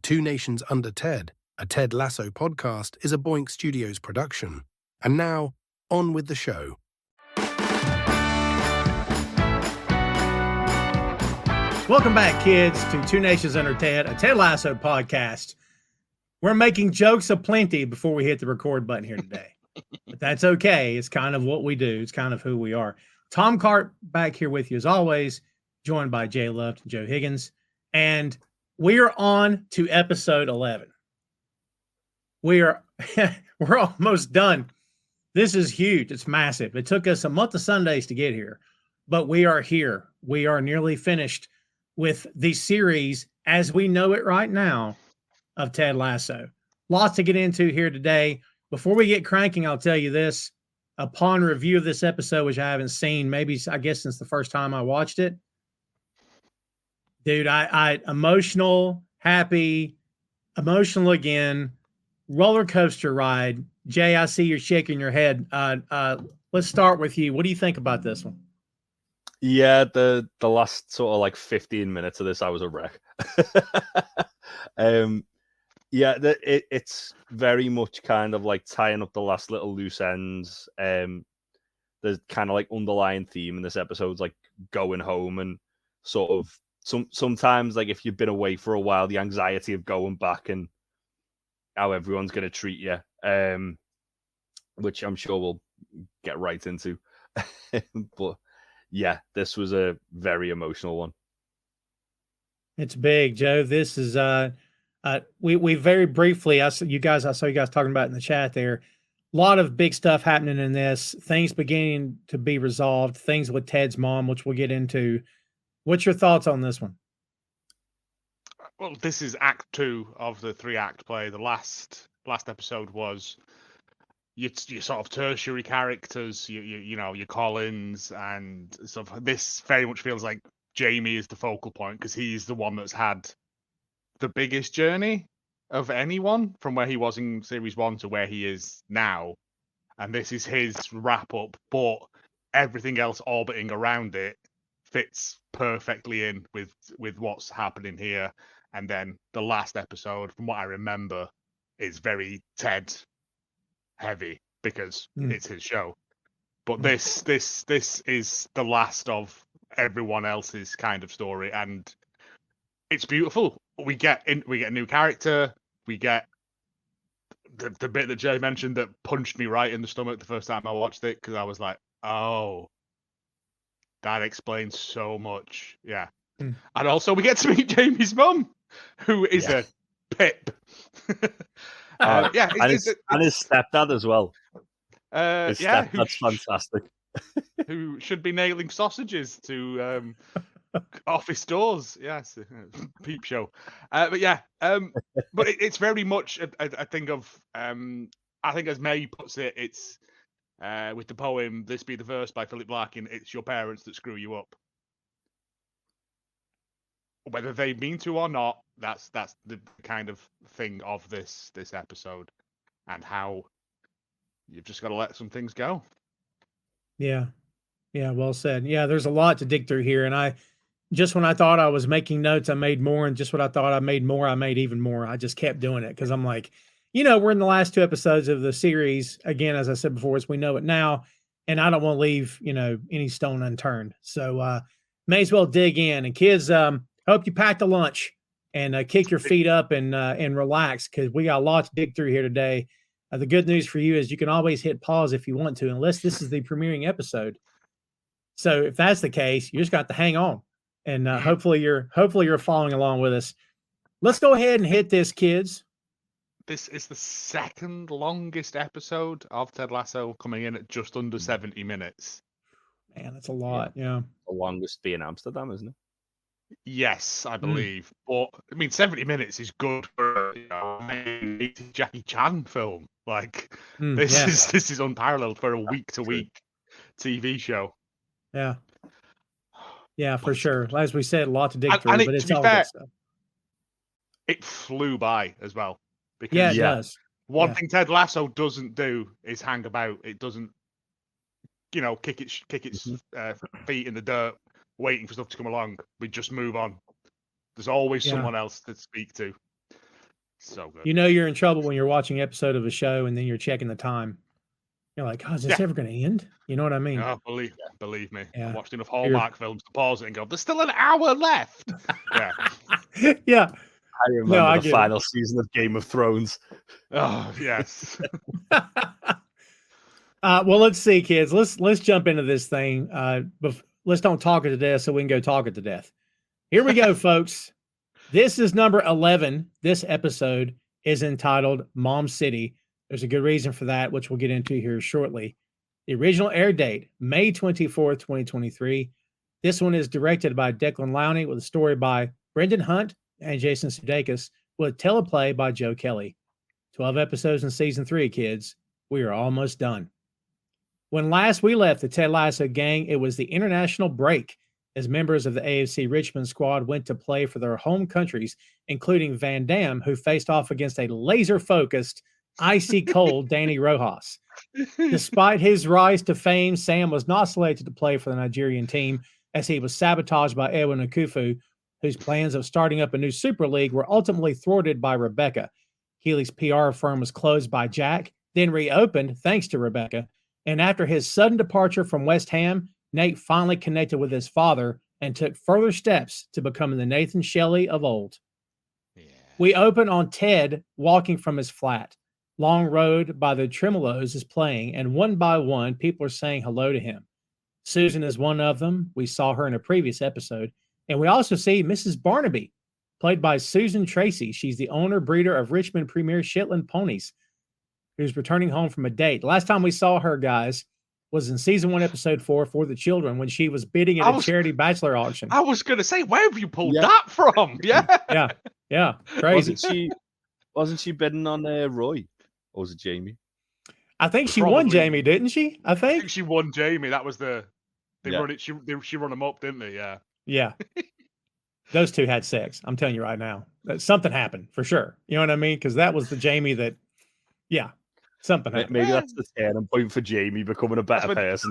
Two Nations Under Ted, a Ted Lasso podcast, is a Boink Studios production. And now, on with the show. Welcome back, kids, to Two Nations Under Ted, a Ted Lasso podcast. We're making jokes aplenty before we hit the record button here today. But that's okay. It's kind of what we do. It's kind of who we are. Tom Cart back here with you as always, joined by Jay Luft and Joe Higgens. And we are on to episode 11. We're almost done. This is huge. It's massive. It took us a month of Sundays to get here, but we are here. We are nearly finished with the series as we know it right now of Ted Lasso. Lots to get into here today. Before we get cranking, I'll tell you this. Upon review of this episode, which I haven't seen, maybe, I guess, since the first time I watched it, dude, I emotional, happy, emotional again, roller coaster ride. Jay, I see you're shaking your head. Let's start with you. What do you think about this one? Yeah, the last sort of like 15 minutes of this, I was a wreck. It's very much kind of like tying up the last little loose ends. There's kind of like underlying theme in this episode, like going home and sort of sometimes like if you've been away for a while, the anxiety of going back and how everyone's going to treat you, which I'm sure we'll get right into. But yeah, this was a very emotional one. It's big, Joe. This is we very briefly, I saw you guys talking about in the chat there. A lot of big stuff happening in this. Things beginning to be resolved. Things with Ted's mom, which we'll get into. What's your thoughts on this one? Well, this is Act 2 of the 3-act play. The last episode was your sort of tertiary characters, you know, your Collins and stuff. This very much feels like Jamie is the focal point because he's the one that's had the biggest journey of anyone from where he was in series 1 to where he is now. And this is his wrap up, but everything else orbiting around it fits perfectly in with what's happening here. And then the last episode, from what I remember, is very Ted heavy because it's his show. But this is the last of everyone else's kind of story, and it's beautiful. We get a new character. We get the bit that Jay mentioned that punched me right in the stomach the first time I watched it because I was like, oh, that explains so much. Yeah. And also we get to meet Jamie's mum, who is a pip. And his stepdad as well. His stepdad's fantastic. Who should be nailing sausages to office doors. Yes, peep show. But it's very much a thing of, I think as May puts it, it's with the poem "This Be the Verse" by Philip Larkin. It's your parents that screw you up, whether they mean to or not. That's the kind of thing of this episode, and how you've just got to let some things go. Yeah, well said. Yeah, there's a lot to dig through here, and when I thought I was making notes, I made more, and just when I thought I made more, I made even more. I just kept doing it because I'm like, we're in the last 2 episodes of the series. Again, as I said before, as we know it now, and I don't want to leave, any stone unturned. So may as well dig in. And kids, hope you packed a lunch and kick your feet up and relax because we got a lot to dig through here today. The good news for you is you can always hit pause if you want to, unless this is the premiering episode. So if that's the case, you just got to hang on. And hopefully you're following along with us. Let's go ahead and hit this, kids. This is the second longest episode of Ted Lasso, coming in at just under 70 minutes. Man, that's a lot. Yeah. The longest being Amsterdam, isn't it? Yes, I believe. But I mean, 70 minutes is good for a Jackie Chan film. Like this is unparalleled for a week-to-week TV show. Yeah. Yeah, for sure. As we said, a lot to dig through, and but it's to be all fair, good stuff. It flew by as well. Because it does. One thing Ted Lasso doesn't do is hang about. It doesn't, kick its feet in the dirt, waiting for stuff to come along. We just move on. There's always someone else to speak to. So good. You know you're in trouble when you're watching an episode of a show and then you're checking the time. You're like, oh, is this ever going to end? You know what I mean? Oh, believe me. Yeah. I watched enough Hallmark films to pause it and go, there's still an hour left. Yeah. Yeah. I remember the final season of Game of Thrones. Oh, yes. Well, let's see, kids. Let's jump into this thing. Let's don't talk it to death so we can go talk it to death. Here we go, folks. This is number 11. This episode is entitled Mom City. There's a good reason for that, which we'll get into here shortly. The original air date, May 24th, 2023. This one is directed by Declean Lowney with a story by Brendan Hunt and Jason Sudeikis with teleplay by Joe Kelly. 12 episodes in season 3, kids. We are almost done. When last we left the Ted Lasso gang, it was the international break as members of the AFC Richmond squad went to play for their home countries, including Van Damme, who faced off against a laser-focused, icy cold Danny Rojas. Despite his rise to fame, Sam was not selected to play for the Nigerian team as he was sabotaged by Edwin Akufu, whose plans of starting up a new Super League were ultimately thwarted by Rebecca. Keeley's PR firm was closed by Jack, then reopened thanks to Rebecca. And after his sudden departure from West Ham, Nate finally connected with his father and took further steps to becoming the Nathan Shelley of old. Yeah. We open on Ted walking from his flat. Long Road by the Tremolos is playing, and one by one, people are saying hello to him. Susan is one of them. We saw her in a previous episode. And we also see Mrs. Barnaby, played by Susan Tracy. She's the owner breeder of Richmond Premier Shetland ponies, who's returning home from a date. The last time we saw her, guys, was in season 1, episode 4, For the Children, when she was bidding at a charity bachelor auction. I was going to say, where have you pulled that from? Yeah. Yeah. Crazy. Wasn't she bidding on Roy? Or was it Jamie? I think she won Jamie, didn't she? I think she won Jamie. That was the she run them up, didn't they? Yeah. Yeah. Those two had sex. I'm telling you right now. Something happened for sure. You know what I mean? Because that was the Jamie that, yeah, something happened. Maybe that's the turning point for Jamie becoming a better person.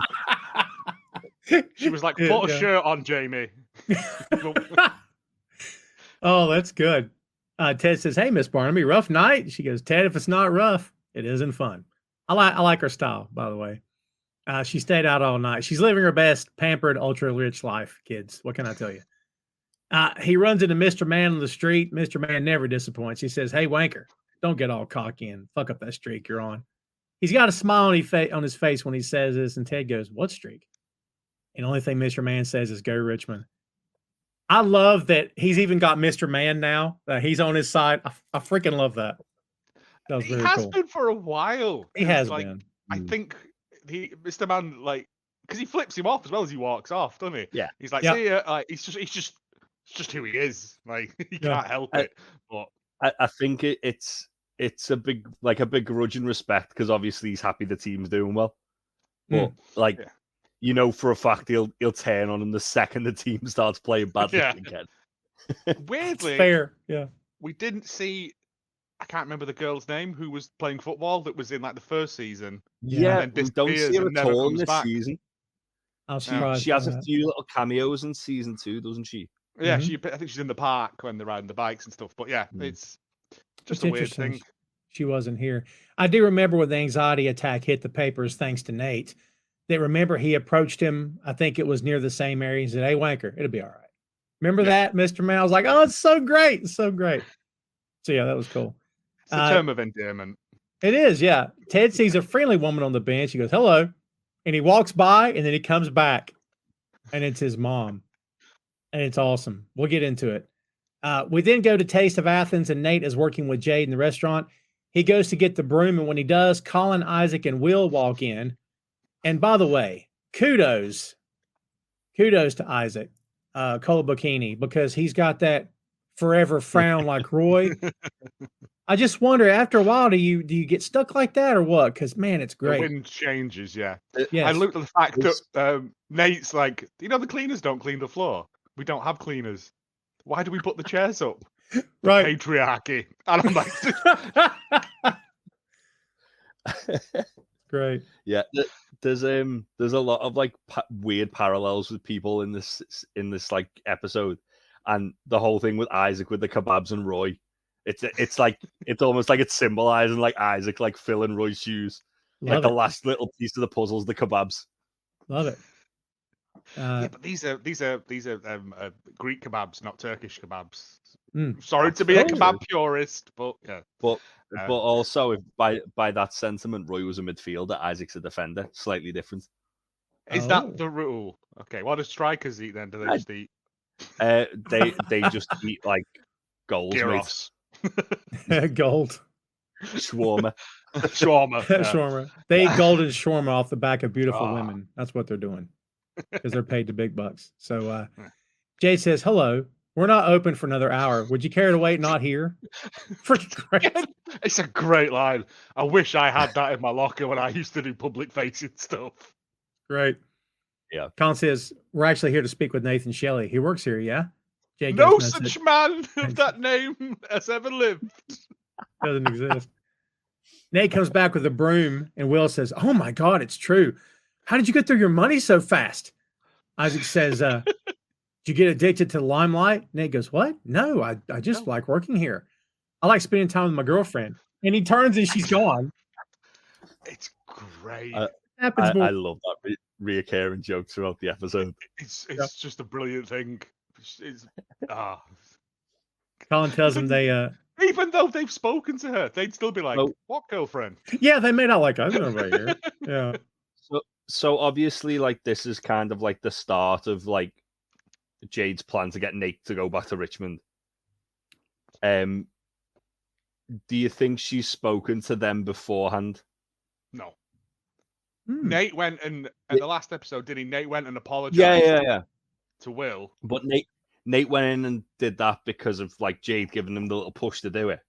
She was like, put a shirt on, Jamie. Oh, that's good. Ted says, hey, Miss Barnaby, rough night? She goes, Ted, if it's not rough, it isn't fun. I like her style, by the way. She stayed out all night. She's living her best pampered, ultra-rich life, kids. What can I tell you? He runs into Mr. Man on the street. Mr. Man never disappoints. He says, hey, wanker, don't get all cocky and fuck up that streak you're on. He's got a smile on his face when he says this, and Ted goes, what streak? And the only thing Mr. Man says is, go Richmond. I love that he's even got Mr. Man now. He's on his side. I freaking love that. That was very cool. He has been for a while. He has been. I think Mr. Man, like, because he flips him off as well as he walks off, doesn't he? Yeah. He's like, see ya. Like, it's just who he is. Like, he can't help it. But I think it's a big grudging respect because obviously he's happy the team's doing well. But you know for a fact he'll turn on him the second the team starts playing badly again. Weirdly, fair. Yeah. We didn't see. I can't remember the girl's name who was playing football that was in like the first season. Yeah, we don't see her at all in this season. I'm surprised. She has a few little cameos in season 2, doesn't she? Yeah, I think she's in the park when they're riding the bikes and stuff. But yeah, it's just a weird thing. She wasn't here. I do remember when the anxiety attack hit the papers, thanks to Nate. That remember he approached him. I think it was near the same area. He said, "Hey, wanker, it'll be all right." Remember that, Mr. Man? I was like, "Oh, it's so great, it's so great." So yeah, that was cool. It's a term of endearment. It is, yeah. Ted sees a friendly woman on the bench. He goes, "Hello," and he walks by, and then he comes back, and it's his mom, and it's awesome. We'll get into it. We then go to Taste of Athens, and Nate is working with Jade in the restaurant. He goes to get the broom, and when he does, Colin, Isaac, and Will walk in. And by the way, kudos to Isaac Kolobokini, because he's got that forever frown like Roy. I just wonder, after a while, do you get stuck like that or what? Because man, it's great. The wind changes, yeah. Yes. I looked at the fact that Nate's like, the cleaners don't clean the floor. We don't have cleaners. Why do we put the chairs up? Right. Patriarchy. And I'm like, great. Yeah. There's a lot of like weird parallels with people in this like episode, and the whole thing with Isaac with the kebabs and Roy, It's almost like it's symbolizing like Isaac like filling Roy's shoes. Love like the it. last little piece of the puzzle's the kebabs. Love it. Yeah, but these are Greek kebabs, not Turkish kebabs. Mm. Sorry to be a Oh. kebab purist, but yeah. But also, if by that sentiment, Roy was a midfielder, Isaac's a defender. Slightly different. Is that the rule? Okay, what do strikers eat then? Do they just eat? They just eat like goals, Gyros. Gold. Shawarma. Shawarma. Yeah. Shawarma. They eat golden shawarma off the back of beautiful women. That's what they're doing because they're paid the big bucks. So Jay says, hello. We're not open for another hour. Would you care to wait? Not here. Freaking great. It's a great line. I wish I had that in my locker when I used to do public facing stuff. Great. Yeah. Colin says, we're actually here to speak with Nathan Shelley. He works here, yeah? Jay No goes, such man of that name has ever lived. Doesn't exist. Nate comes back with a broom, and Will says, oh my God, it's true. How did you get through your money so fast? Isaac says, did you get addicted to the limelight? Nate goes, what? No, I just like working here. I like spending time with my girlfriend. And he turns and she's gone. It's great. I love that reoccurring joke throughout the episode. It's just a brilliant thing. Colin tells him they even though they've spoken to her, they'd still be like, what girlfriend? Yeah, they may not like us over here. Yeah. So obviously, like, this is kind of like the start of like Jade's plan to get Nate to go back to Richmond. Do you think she's spoken to them beforehand? No. Nate went and at the last episode, did he? Nate went and apologized to Will. But Nate went in and did that because of like Jade giving him the little push to do it.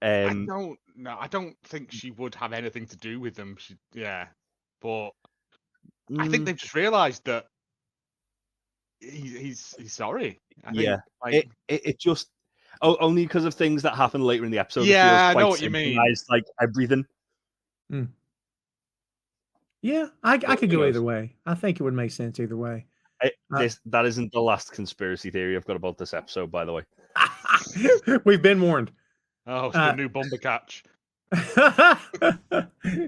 I don't think she would have anything to do with them. But I think they've just realised that he's sorry. I think, it just only because of things that happen later in the episode. Yeah, it feels I know what you mean. Like everything. Yeah, I could go either way. I think it would make sense either way. That isn't the last conspiracy theory I've got about this episode, by the way. We've been warned. Oh, it's the new Bumper Catch.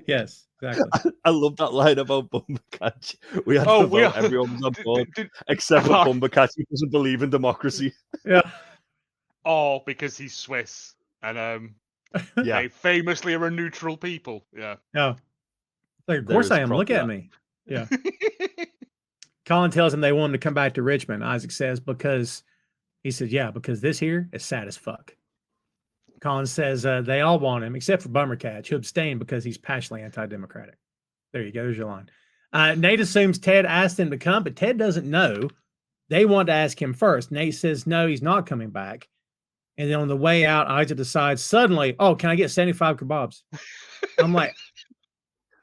Yes, exactly. I love that line about Bumper Catch. We had to vote. Everyone was on board except for Bumper Catch, who doesn't believe in democracy. Yeah. Oh, because he's Swiss, and they famously are a neutral people. Yeah. Yeah. Like, of course I am. Look at me. Yeah. Colin tells him they want him to come back to Richmond. Isaac says because this here is sad as fuck. Colin says they all want him except for Bummercatch, who abstained because he's passionately anti-democratic. There you go. There's your line. Nate assumes Ted asked him to come, but Ted doesn't know. They want to ask him first. Nate says, no, he's not coming back. And then on the way out, Isaac decides suddenly, oh, can I get 75 kebabs? I'm like,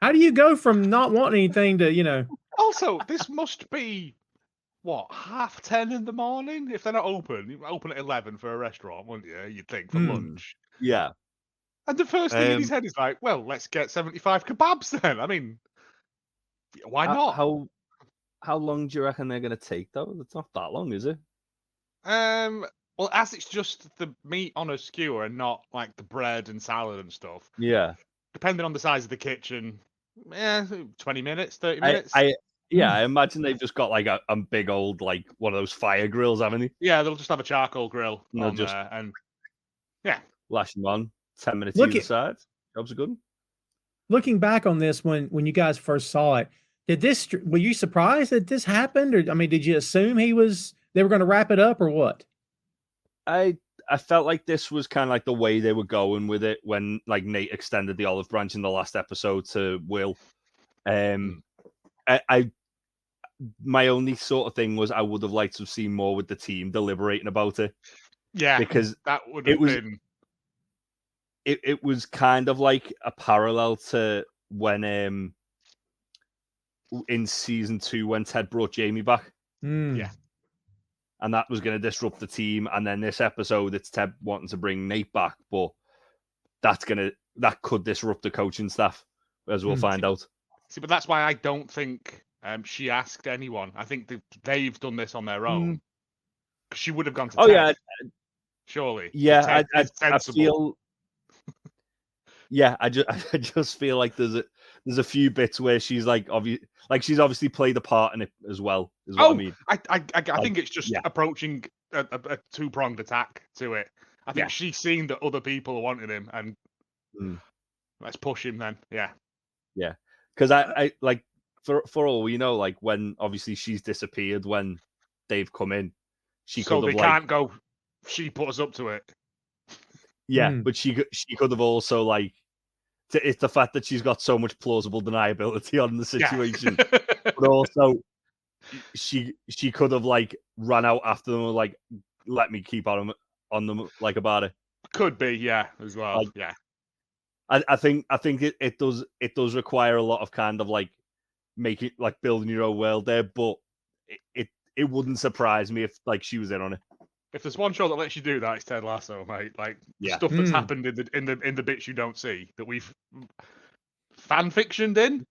how do you go from not wanting anything to, Also, this must be, 10:30 in the morning? If they're not open, you open at 11 for a restaurant, wouldn't you? You'd think, for lunch. Yeah. And the first thing in his head is like, well, let's get 75 kebabs then. I mean, why not? How long do you reckon they're going to take, though? It's not that long, is it? Well, as it's just the meat on a skewer and not like the bread and salad and stuff. Yeah. Depending on the size of the kitchen, 20 minutes, 30 minutes. I imagine they've just got like a big old, like one of those fire grills, haven't they? Yeah, they'll just have a charcoal grill on just there and lash them on, 10 minutes either side. Jobs are good. Looking back on this, when you guys first saw it, were you surprised that this happened? Or, I mean, did you assume they were going to wrap it up or what? I felt like this was kind of like the way they were going with it when like Nate extended the olive branch in the last episode to Will. My only sort of thing was I would have liked to have seen more with the team deliberating about it. Yeah, because that would have been. It was kind of like a parallel to when in season 2 when Ted brought Jamie back. Yeah. And that was going to disrupt the team. And then this episode, it's Ted wanting to bring Nate back, but that could disrupt the coaching staff, as we'll find out. See, but that's why I don't think she asked anyone. I think they've done this on their own. She would have gone to Ted. Yeah. Surely. Yeah, I sensible. feel. Yeah, I just feel like there's a few bits where she's like she's obviously played a part in it as well. Is what I mean. I think it's just yeah. approaching a two-pronged attack to it. I think Yeah. she's seen that other people wanted him, and let's push him then. Yeah. Yeah, because I like for all we know, like when obviously she's disappeared when they've come in, she So could they have can't go. She put us up to it. Yeah, but she could have also like. It's the fact that she's got so much plausible deniability on the situation, but also she could have like run out after them, and, like let me keep on them like about it. Could be, yeah, as well. Like, yeah, I think it does require a lot of kind of like making like building your own world there, but it wouldn't surprise me if like she was in on it. If there's one show that lets you do that, it's Ted Lasso, mate. Like Yeah. stuff that's happened in the bits you don't see that we've fan fictioned in.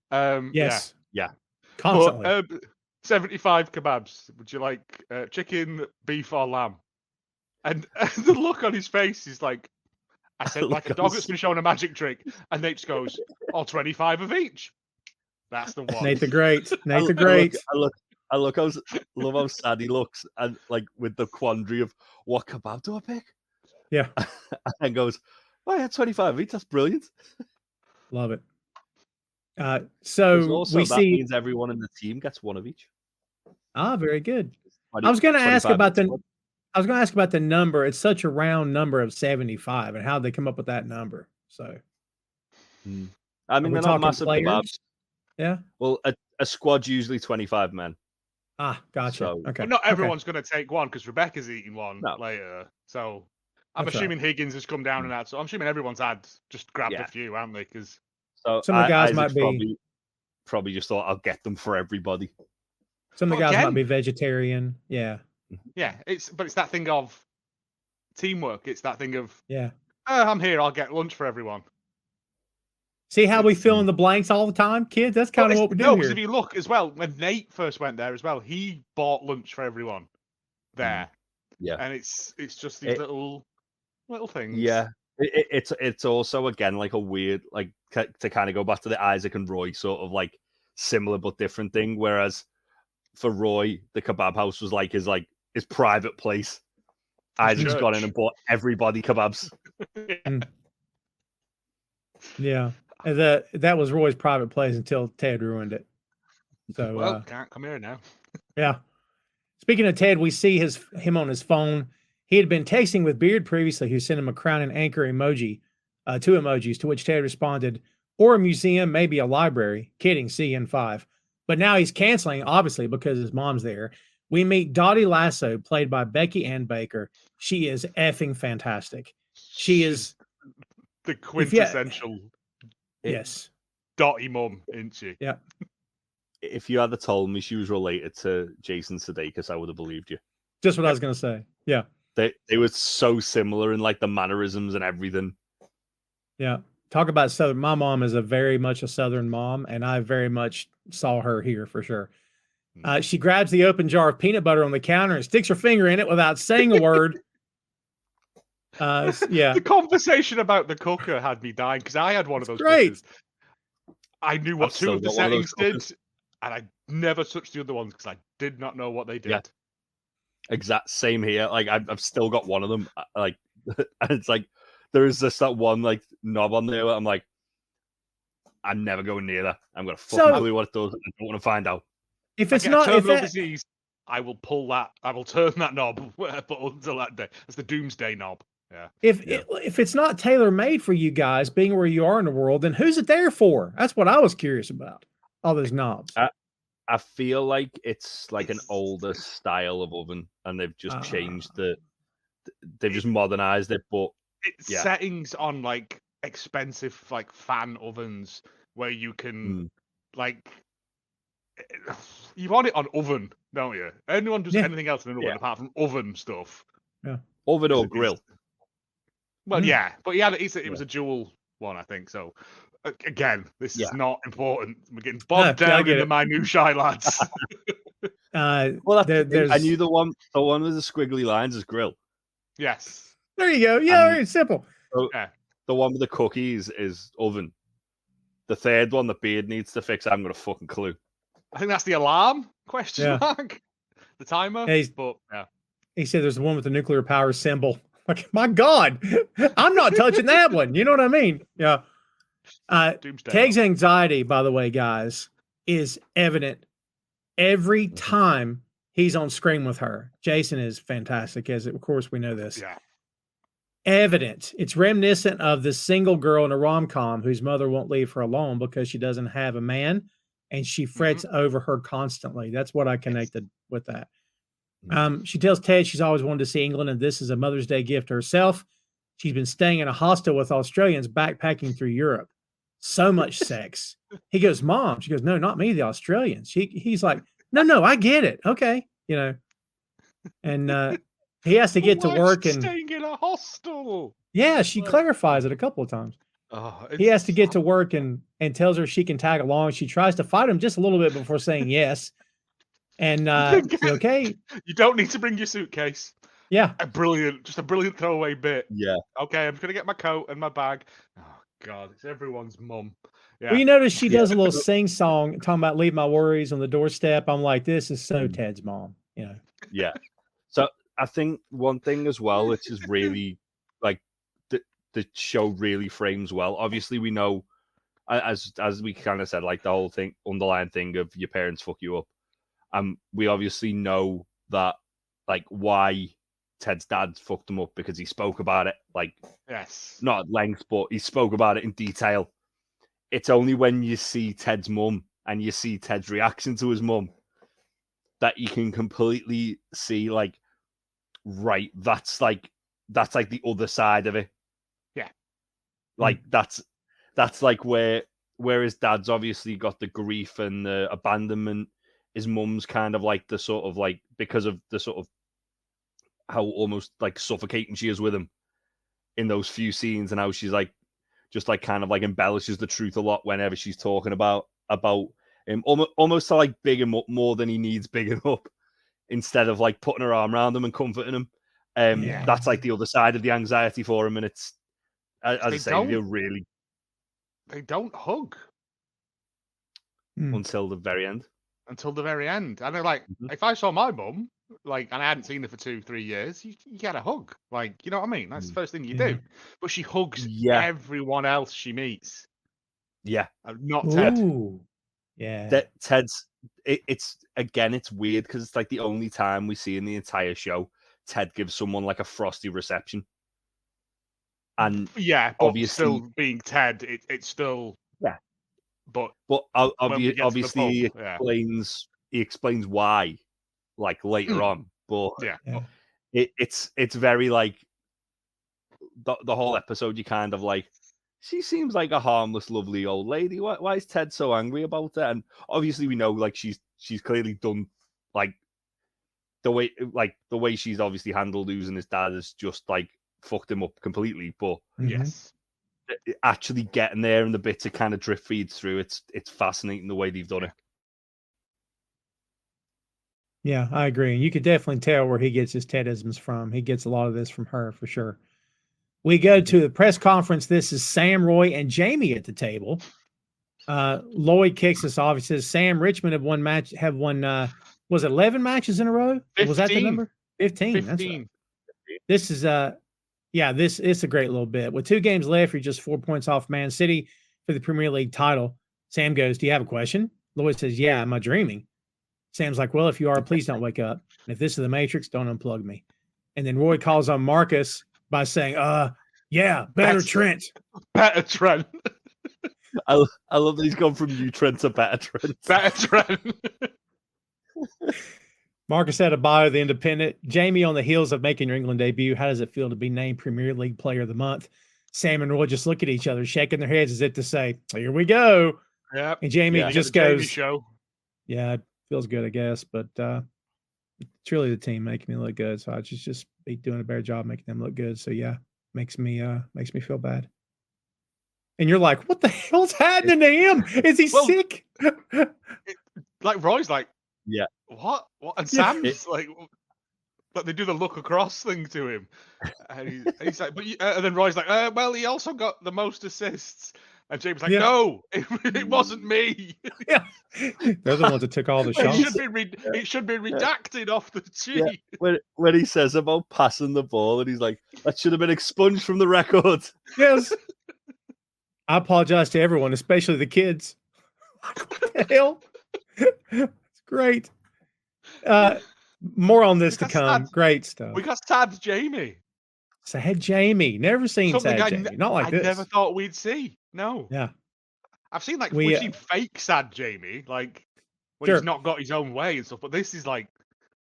Yes. Yeah. Constantly. But, 75 kebabs. Would you like chicken, beef, or lamb? And the look on his face is like, I said, like a dog that's been shown a magic trick. And Nate just goes, 25 of each. That's the one. Nate the Great. Nate the Great. I love how sad he looks, and like with the quandary of what kebab do I pick? Yeah. And goes, oh yeah, 25 each. That's brilliant. Love it. So also, we that see means everyone in the team gets one of each. Very good. I was going to ask about the number. It's such a round number of 75, and how they come up with that number. So, I mean, they're not massive kebabs. Yeah. Well, a squad's usually 25 men. Gotcha. So, okay. But not everyone's going to take one because Rebecca's eating one later. So I'm That's assuming Higgins has come down and that. So I'm assuming everyone's just grabbed Yeah. a few, haven't they? Because so some of the guys Isaac's might be probably just thought I'll get them for everybody. Some of the guys might be vegetarian. Yeah. Yeah, it's that thing of teamwork. It's that thing of yeah. I'm here. I'll get lunch for everyone. See how we fill in the blanks all the time, kids? That's kind of what we do No, here. because if you look as well, when Nate first went there as well, he bought lunch for everyone there. Yeah, and it's just these little things. Yeah, it's also again like a weird like to kind of go back to the Isaac and Roy sort of like similar but different thing. Whereas for Roy, the kebab house was like his private place. Isaac's gone in and bought everybody kebabs. Yeah. That was Roy's private place until Ted ruined it. So can't come here now. Yeah. Speaking of Ted, we see him on his phone. He had been texting with Beard previously, who sent him a crown and anchor emoji, 2 emojis, to which Ted responded, or a museum, maybe a library. Kidding, CN5. But now he's canceling, obviously, because his mom's there. We meet Dottie Lasso, played by Becky Ann Baker. She is effing fantastic. She is the quintessential yes Dottie mum, isn't she? Yeah. If you had told me she was related to Jason Sudeikis, I would have believed you. Just what I was going to say. Yeah. They were so similar in like the mannerisms and everything. Yeah. Talk about Southern. My mom is very much a Southern mom, and I very much saw her here for sure. She grabs the open jar of peanut butter on the counter and sticks her finger in it without saying a word. Yeah. The conversation about the cooker had me dying because I had one of those cookers. I knew what 2 of the settings did, and I never touched the other ones because I did not know what they did. Yeah. Exact same here. Like I've still got one of them. Like, and it's like there is that one like knob on there. Where I'm like, I'm never going near that. I'm gonna fucking tell you what it does. I don't want to find out. If it's not terminal disease, I will pull that. I will turn that knob. But until that day, it's the doomsday knob. Yeah. If it's not tailor made for you guys, being where you are in the world, then who's it there for? That's what I was curious about. All those knobs. I feel like it's like an older style of oven, and they've just changed they've just modernized it. But it's settings on like expensive like fan ovens where you can like you want it on oven, don't you? Anyone does anything else in an oven apart from oven stuff? Yeah, oven or grill. Well, yeah, but it was a dual one, I think. So again, this is not important. We're getting bogged down in the minutiae, lads. Well, I knew the one with the squiggly lines is grill. Yes. There you go. Yeah, And- very simple. So, Yeah. the one with the cookies is oven. The third one, the beard needs to fix. I haven't got a fucking clue. I think that's the alarm question Yeah. mark. The timer. Yeah, But yeah. He said there's the one with the nuclear power symbol. Like, my God, I'm not touching that one. You know what I mean? Yeah. Doomsday. Teg's anxiety, by the way, guys, is evident every time he's on screen with her. Jason is fantastic, as of course we know this. Yeah. Evident. It's reminiscent of the single girl in a rom-com whose mother won't leave her alone because she doesn't have a man, and she frets over her constantly. That's what I connected with that. She tells Ted she's always wanted to see England, and this is a Mother's Day gift to herself. She's been staying in a hostel with Australians backpacking through Europe. So much sex. He goes, Mom. She goes, no, not me, the Australians. He's like, no, I get it. Okay. You know, and he has to get to work and staying in a hostel. yeah, she clarifies it a couple of times. He has to get to work and tells her she can tag along. She tries to fight him just a little bit before saying yes. And okay. You don't need to bring your suitcase. Yeah. Just a brilliant throwaway bit. Yeah. Okay, I'm just gonna get my coat and my bag. Oh God, it's everyone's mum. Yeah. Well, you notice she does a little sing song talking about leave my worries on the doorstep. I'm like, this is so Ted's mom, you know. Yeah. So I think one thing as well, which is really like the show really frames well. Obviously, we know as we kind of said, like the whole thing, underlying thing of your parents fuck you up. We obviously know that, like, why Ted's dad fucked him up, because he spoke about it, like, yes, not at length, but he spoke about it in detail. It's only when you see Ted's mum and you see Ted's reaction to his mum that you can completely see, like, right, that's like the other side of it. Yeah. Like, that's like where his dad's obviously got the grief and the abandonment. His mum's kind of like the sort of, like, because of the sort of how almost like suffocating she is with him in those few scenes, and how she's like just like kind of like embellishes the truth a lot whenever she's talking about him, almost to like big him up more than he needs bigging up, instead of like putting her arm around him and comforting him. That's like the other side of the anxiety for him, and it's as I say, they don't hug until the very end. Until the very end. And they're like, if I saw my mum, like, and I hadn't seen her for 2-3 years, you get a hug. Like, you know what I mean? That's the first thing you do. But she hugs everyone else she meets. Yeah. Not Ted. Ooh. Yeah. Ted's, it's again, it's weird because it's like the only time we see in the entire show Ted gives someone like a frosty reception. And yeah, but obviously, still being Ted, it's still But obviously he explains why, like, later on. But it's very like the whole episode. You kind of like, she seems like a harmless, lovely old lady. Why is Ted so angry about it? And obviously we know, like, she's clearly done, like, the way she's obviously handled losing his dad has just like fucked him up completely. But yes, actually getting there and the bit to kind of drip feeds through, it's fascinating the way they've done it. Yeah, I agree. And you could definitely tell where he gets his Tedisms from. He gets a lot of this from her, for sure. We go to the press conference. This is Sam, Roy, and Jamie at the table. Lloyd kicks us off. He says, Sam, Richmond have won was it 11 matches in a row? 15. Was that the number? 15. That's right. This is it's a great little bit. With 2 games left, you're just 4 points off Man City for the Premier League title. Sam goes, do you have a question? Lloyd says, yeah, am I dreaming? Sam's like, well, if you are, please don't wake up. And if this is the Matrix, don't unplug me. And then Roy calls on Marcus by saying, better Trent. Better Trent. I love that he's gone from new Trent to better Trent. Better Trent. Marcus had a bio of the Independent. Jamie, on the heels of making your England debut, how does it feel to be named Premier League Player of the Month? Sam and Roy just look at each other, shaking their heads as if to say, here we go. Yeah. And Jamie just goes, show. Yeah, it feels good, I guess. But it's really the team making me look good. So I just be doing a better job making them look good. So yeah, makes me feel bad. And you're like, what the hell's happening to him? Is he sick? Like Roy's like, yeah. What? And Sam's like, But they do the look across thing to him, and he's like, and then Roy's like, well, he also got the most assists, and James like, no, it wasn't me. Yeah, they're the ones that took all the shots. It should be redacted off the sheet. Yeah. When he says about passing the ball, and he's like, that should have been expunged from the record. Yes. I apologize to everyone, especially the kids. What the hell? It's great. More on this to come. Great stuff. We got Sad Jamie. Sad Jamie. Never seen Sad Jamie. Not like this. I never thought we'd see. No. Yeah. I've seen we've seen fake Sad Jamie, like when he's not got his own way and stuff. But this is like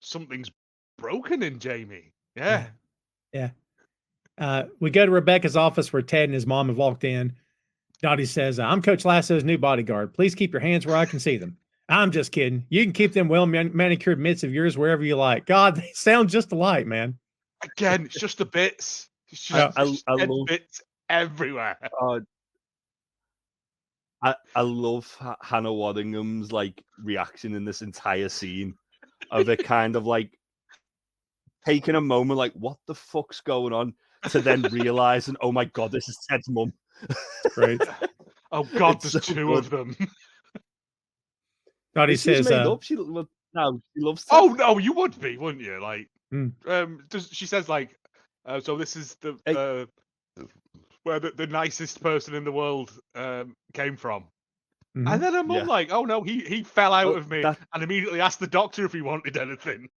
something's broken in Jamie. Yeah. We go to Rebecca's office where Ted and his mom have walked in. Dottie says, I'm Coach Lasso's new bodyguard. Please keep your hands where I can see them. I'm just kidding. You can keep them well manicured mitts of yours wherever you like. God, they sound just alike, man. Again, it's just the bits. It's just, I love bits everywhere. I love Hannah Waddingham's like reaction in this entire scene of it kind of like taking a moment like, what the fuck's going on? To then realizing, oh my God, this is Ted's mum. Right. Oh God, there's two of them. Dottie says, she loves Ted. Oh no, you would be, wouldn't you? Like, she says like, so this is the where the nicest person in the world came from. Mm-hmm. And then her mum like, oh no, he fell out of me and immediately asked the doctor if he wanted anything.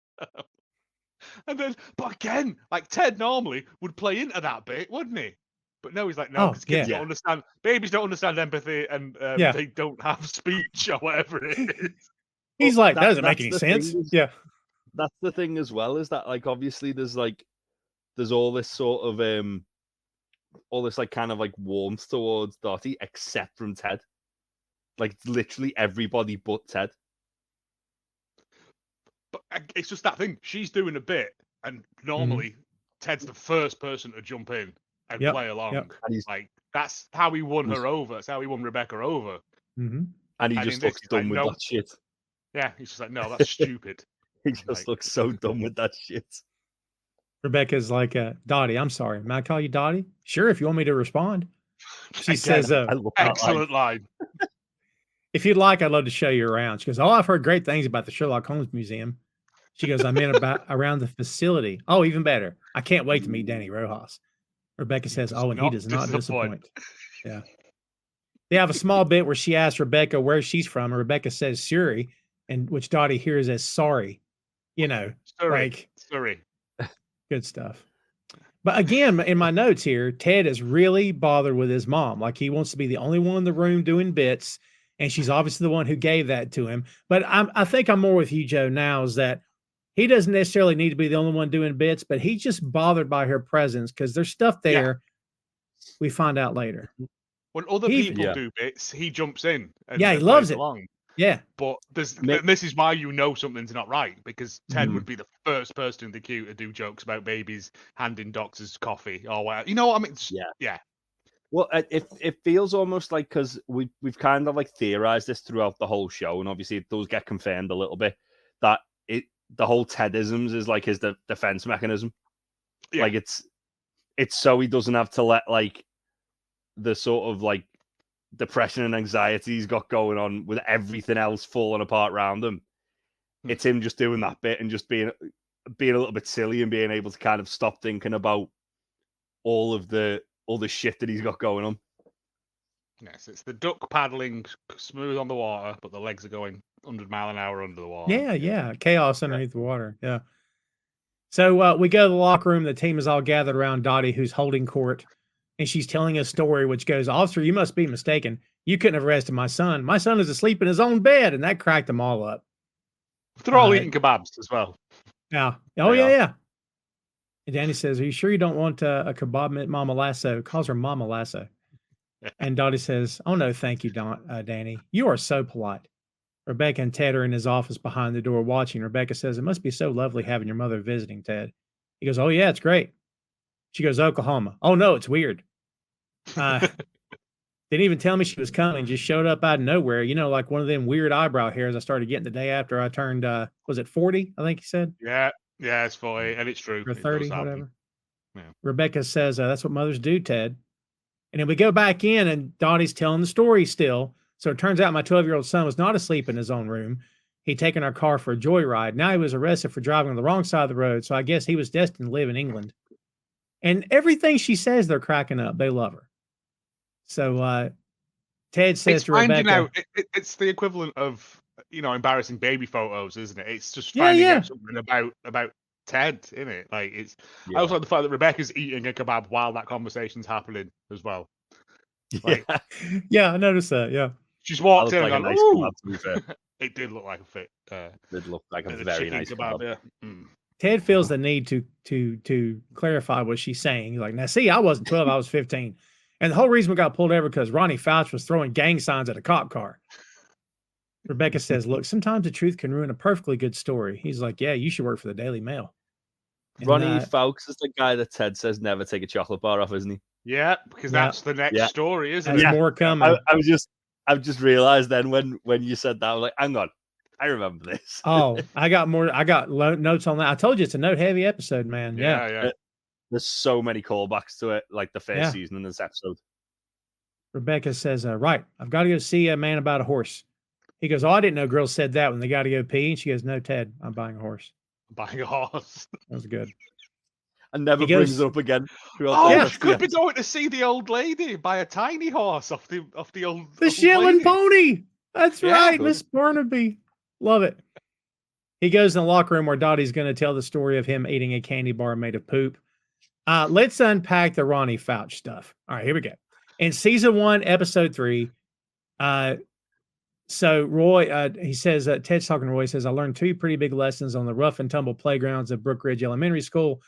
And then, but again, like Ted normally would play into that bit, wouldn't he? But no, he's like, no, because kids don't understand. Babies don't understand empathy, and they don't have speech or whatever it is. He's like, that doesn't make any sense. That's the thing as well, is that like obviously there's all this sort of all this like kind of like warmth towards Dottie, except from Ted. Like literally everybody but Ted. But it's just that thing. She's doing a bit, and normally Ted's the first person to jump in and play along. And like that's how he won her over. That's how he won Rebecca over. Mm-hmm. And he just looks dumb with that shit. Yeah, he's just like, no, that's stupid. He just looks so dumb with that shit. Rebecca's like, Dottie, I'm sorry. May I call you Dottie? Sure, if you want me to respond. She says, excellent line. If you'd like, I'd love to show you around. She goes, oh, I've heard great things about the Sherlock Holmes Museum. She goes, I'm in around the facility. Oh, even better. I can't wait to meet Danny Rojas. Rebecca says, oh, and he does not disappoint. Yeah. They have a small bit where she asks Rebecca where she's from. And Rebecca says Surrey, and which Dottie hears as sorry. You know, sorry. Good stuff. But again, in my notes here, Ted is really bothered with his mom. Like he wants to be the only one in the room doing bits. And she's obviously the one who gave that to him. But I think I'm more with you, Joe, now is that he doesn't necessarily need to be the only one doing bits, but he's just bothered by her presence because there's stuff there we find out later. When other people do bits, he jumps in. And he loves it. Along. Yeah. But this is why you know something's not right, because Ted would be the first person in the queue to do jokes about babies handing doctors coffee or whatever. You know what I mean? Yeah. Well, it feels almost like, because we've kind of like theorized this throughout the whole show, and obviously it does get confirmed a little bit, that the whole Tedisms is like his defense mechanism. Yeah. Like it's so he doesn't have to let like the sort of like depression and anxiety he's got going on with everything else falling apart around him. It's him just doing that bit and just being a little bit silly and being able to kind of stop thinking about all the shit that he's got going on. Yes, it's the duck paddling smooth on the water, but the legs are going 100 miles an hour under the water. Yeah. Chaos underneath the water. Yeah. So we go to the locker room. The team is all gathered around Dottie, who's holding court, and she's telling a story which goes, officer, you must be mistaken. You couldn't have arrested my son. My son is asleep in his own bed, and that cracked them all up. They're all eating kebabs as well. Yeah. Oh, yeah. And Danny says, are you sure you don't want a kebab at Mama Lasso? Calls her Mama Lasso. And Dottie says, oh, no, thank you, Danny. You are so polite. Rebecca and Ted are in his office behind the door watching. Rebecca says, it must be so lovely having your mother visiting, Ted. He goes, oh, yeah, it's great. She goes, Oklahoma. Oh, no, it's weird. Didn't even tell me she was coming. Just showed up out of nowhere. You know, like one of them weird eyebrow hairs I started getting the day after I turned, was it 40? I think he said. Yeah. Yeah, it's 40, and it's true. Or It does 30, happen. whatever. Yeah. Rebecca says, that's what mothers do, Ted. And then we go back in, and Dottie's telling the story still. So it turns out my 12-year-old son was not asleep in his own room. He'd taken our car for a joyride. Now he was arrested for driving on the wrong side of the road. So I guess he was destined to live in England. And everything she says, they're cracking up. They love her. So Ted says It's to Rebecca, finding out. It's the equivalent of embarrassing baby photos, isn't it? It's just finding out something about Ted, isn't it? Like it's. I also like the fact that Rebecca's eating a kebab while that conversation's happening as well. Like, yeah, I noticed that. Yeah, she's walked in like and a gone, nice kebab, to be fair. It did look like a fit. It looked like a the very chicken nice kebab. kebab. Yeah. Mm. Ted feels the need to clarify what she's saying. He's like, now see, I wasn't 12, I was 15. And the whole reason we got pulled over because Ronnie Fouch was throwing gang signs at a cop car. Rebecca says, look, sometimes the truth can ruin a perfectly good story. He's like, yeah, you should work for the Daily Mail. And, Ronnie Fouch is the guy that Ted says never take a chocolate bar off, isn't he? Yeah, because that's the next story, isn't There's it? more coming. I've just realized then when you said that, I was like, hang on, I remember this. Oh, I got more. I got notes on that. I told you it's a note heavy episode, man. Yeah. There's so many callbacks to it, like the first season in this episode. Rebecca says, right, I've got to go see a man about a horse. He goes, I didn't know girls said that when they got to go pee. And she goes, no, Ted, I'm buying a horse. Buying a horse. That was good. And never brings it up again. You could be going to see the old lady buy a tiny horse off the old Shetland pony. That's right, Miss Barnaby. Love it. He goes in the locker room where Dottie's going to tell the story of him eating a candy bar made of poop. Let's unpack the Ronnie Fouch stuff. All right, here we go. In season 1, episode 3, so Roy, he says, Ted's talking to Roy, says, I learned 2 pretty big lessons on the rough and tumble playgrounds of Brook Ridge Elementary School.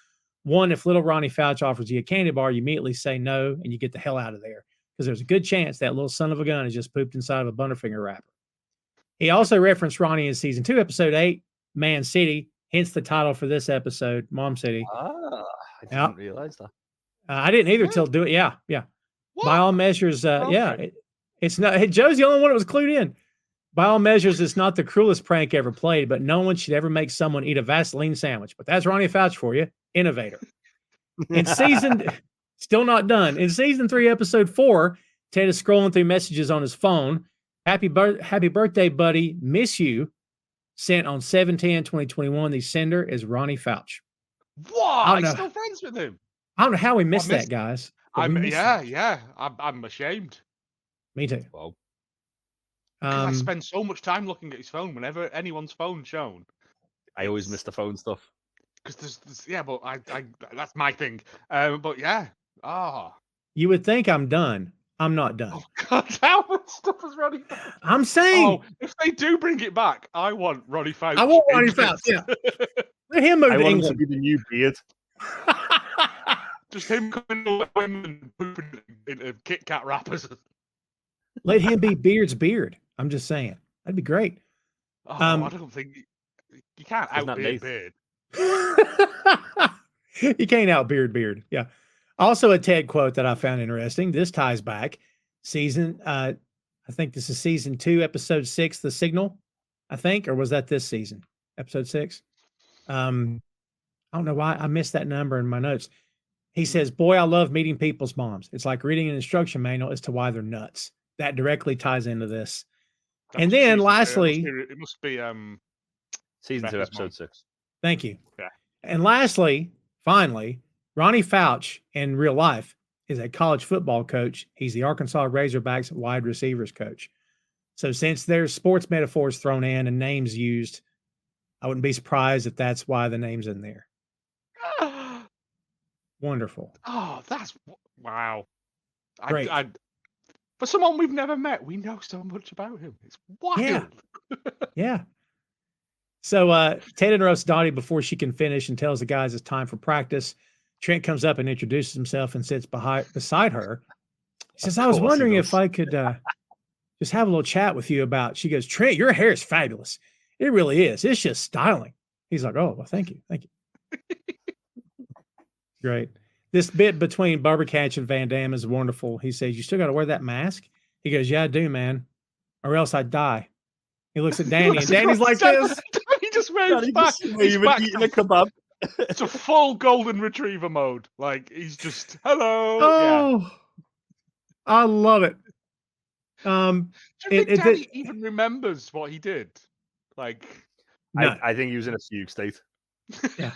One, if little Ronnie Fouch offers you a candy bar, you immediately say no, and you get the hell out of there. Because there's a good chance that little son of a gun has just pooped inside of a Butterfinger wrapper. He also referenced Ronnie in season 2, episode 8, Man City, hence the title for this episode, Mom City. I didn't realize that. I didn't either till do it. Yeah. What? By all measures, it's not. Hey, Joe's the only one that was clued in. By all measures, it's not the cruelest prank ever played, but no one should ever make someone eat a Vaseline sandwich. But that's Ronnie Fouch for you, innovator. In season, still not done. In season 3, episode 4, Ted is scrolling through messages on his phone. Happy birthday, buddy. Miss you. Sent on 7/10/2021. The sender is Ronnie Fouch. What? I'm still friends with him. I don't know how we missed that, guys. I'm ashamed. Me too. Wow. I spend so much time looking at his phone. Whenever anyone's phone's shown, I always miss the phone stuff. Because but I that's my thing. But yeah. You would think I'm done. I'm not done. Oh God, how much stuff is Ronnie Fouch? I'm saying. If they do bring it back, I want Ronnie Fouch. I want Ronnie Fouch. Yeah. Let him move to England. To be the new beard. Just him coming to women and pooping into Kit Kat wrappers. Let him be Beard's beard. I'm just saying. That'd be great. I don't think you can't out-beard Beard. You can't out-beard. Yeah. Also a Ted quote that I found interesting. This ties back. I think this is season 2, episode 6, The Signal, I think, or was that this season? Episode 6? I don't know why I missed that number in my notes. He says, boy, I love meeting people's moms. It's like reading an instruction manual as to why they're nuts. That directly ties into this. And then lastly, it must be season 2, episode 6. Thank you. Yeah. And lastly, finally, Ronnie Fouch in real life is a college football coach. He's the Arkansas Razorbacks wide receivers coach. So since there's sports metaphors thrown in and names used, I wouldn't be surprised if that's why the name's in there. Wonderful. Oh, that's wow. Great. For someone we've never met, we know so much about him. It's wild. Yeah. So Ted interrupts Dottie before she can finish and tells the guys it's time for practice. Trent comes up and introduces himself and sits beside her. He says, I was wondering if I could just have a little chat with you about, she goes, Trent, your hair is fabulous. It really is. It's just styling. He's like, oh, well, thank you. Thank you. Great. This bit between Barbercatch and Van Damme is wonderful. He says, you still got to wear that mask? He goes, yeah, I do, man. Or else I'd die. He looks at Danny, and Danny's like this. He just waves back. He's eating a kebab. It's a full golden retriever mode. Like he's just hello. Oh, I love it. Do you think Danny even remembers what he did? Like, no. I think he was in a fugue state. Yeah.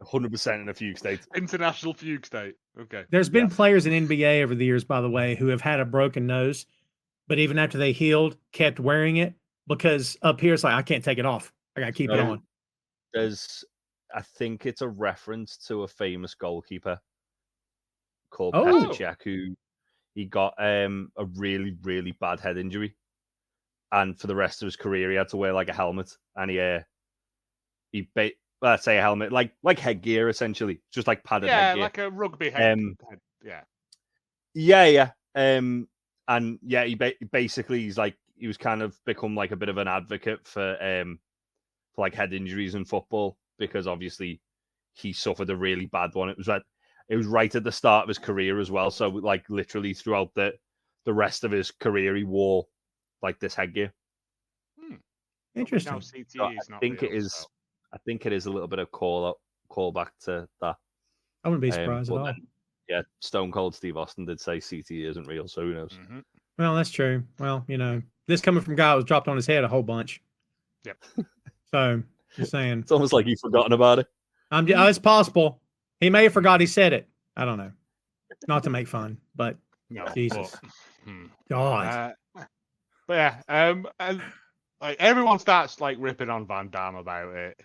100% in a fugue state. International fugue state. Okay. There's been players in NBA over the years, by the way, who have had a broken nose, but even after they healed, kept wearing it because up here it's like, I can't take it off. I got to keep it on. I think it's a reference to a famous goalkeeper called Oh. Petr Cech, who he got a really, really bad head injury. And for the rest of his career, he had to wear like a helmet. And let's say a helmet, like headgear, essentially. Just like padded headgear. Yeah, like a rugby head. Yeah. And he basically, he was kind of become like a bit of an advocate for like head injuries in football, because obviously he suffered a really bad one. It was right at the start of his career as well. So like literally throughout the rest of his career, he wore like this headgear. Interesting. So I think it is a little bit of callback to that. I wouldn't be surprised at all. Yeah, Stone Cold Steve Austin did say CTE isn't real, so who knows? Mm-hmm. Well, that's true. Well, this coming from a guy who was dropped on his head a whole bunch. Yep. So, just saying. It's almost like he's forgotten about it. It's possible. He may have forgot he said it. I don't know. Not to make fun, but no, Jesus. But, God. But yeah, and like everyone starts like ripping on Van Damme about it.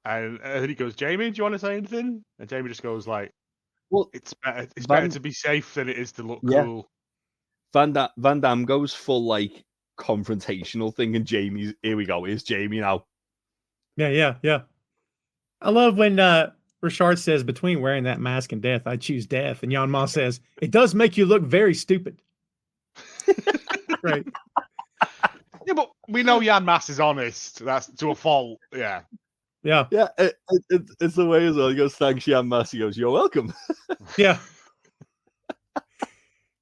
And he goes, Jamie, do you want to say anything? And Jamie just goes like, well, it's better to be safe than it is to look cool. Van Damme goes full like confrontational thing, and Jamie's, here we go, here's Jamie now. Yeah. I love when Richard says, between wearing that mask and death, I choose death. And Jan Ma says, it does make you look very stupid. Right. Yeah, but we know Jan Mass is honest. That's to a fault. Yeah. It's the way as well. He goes, thanks, Jan Mass. He goes, you're welcome. Yeah.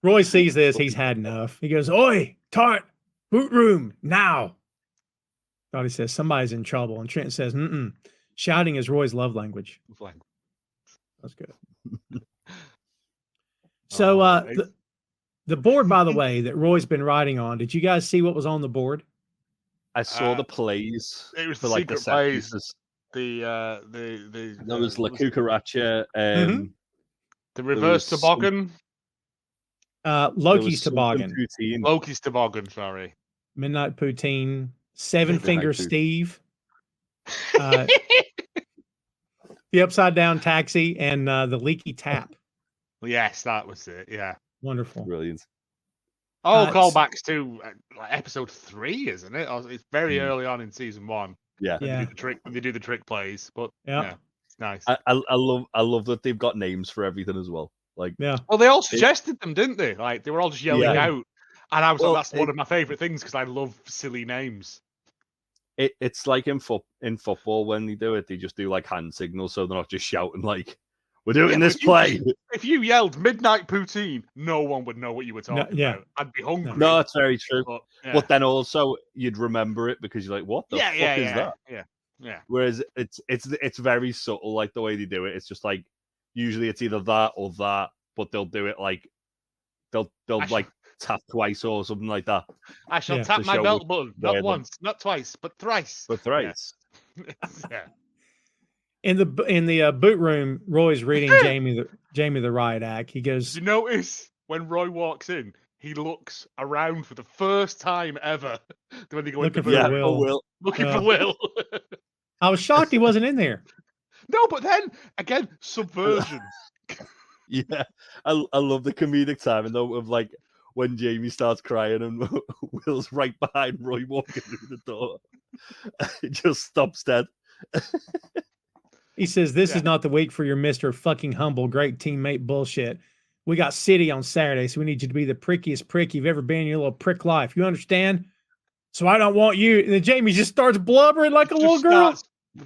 Roy sees this. He's had enough. He goes, oi, Tart, boot room, now. Thought he says, somebody's in trouble. And Trent says, shouting is Roy's love language. That's good. So the board, by the way, that Roy's been writing on, did you guys see what was on the board? I saw the plays. It was for the like the secret set plays. pieces. There was La Cucaracha. The reverse toboggan. Loki's toboggan. Loki's toboggan, sorry. Midnight Poutine. Seven Finger Steve. The Upside Down Taxi and the Leaky Tap. Yes, that was it. Yeah. Wonderful. Brilliant. Oh, callbacks to episode 3, isn't it? It's very early on in season 1. Yeah. They do the trick plays, but yeah, it's nice. I love that they've got names for everything as well. Like, yeah. Well, they all suggested them, didn't they? Like they were all just yelling out, and I was like, that's one of my favorite things because I love silly names. It's like in football when they do it, they just do like hand signals, so they're not just shouting like, "We're doing this play." If you yelled "Midnight Poutine," no one would know what you were talking about. I'd be hungry. No, that's very true. But then also you'd remember it because you're like, "What the fuck is that?" Yeah. Whereas it's very subtle, like the way they do it. It's just like usually it's either that or that, but they'll do it like they'll like tap twice or something like that. I shall tap my belt button, not once, not twice, but thrice. Yeah. In the boot room, Roy's reading Jamie the Riot Act. He goes, "Did you notice when Roy walks in, he looks around for the first time ever when they go into Will. Looking for Will." I was shocked he wasn't in there. No, but then again, subversion. Yeah, I love the comedic timing though of like when Jamie starts crying and Will's right behind Roy walking through the door. It just stops dead. He says, this is not the week for your Mr. fucking humble, great teammate bullshit. We got City on Saturday, so we need you to be the prickiest prick you've ever been in your little prick life. You understand? So I don't want you. And then Jamie just starts blubbering like a little girl.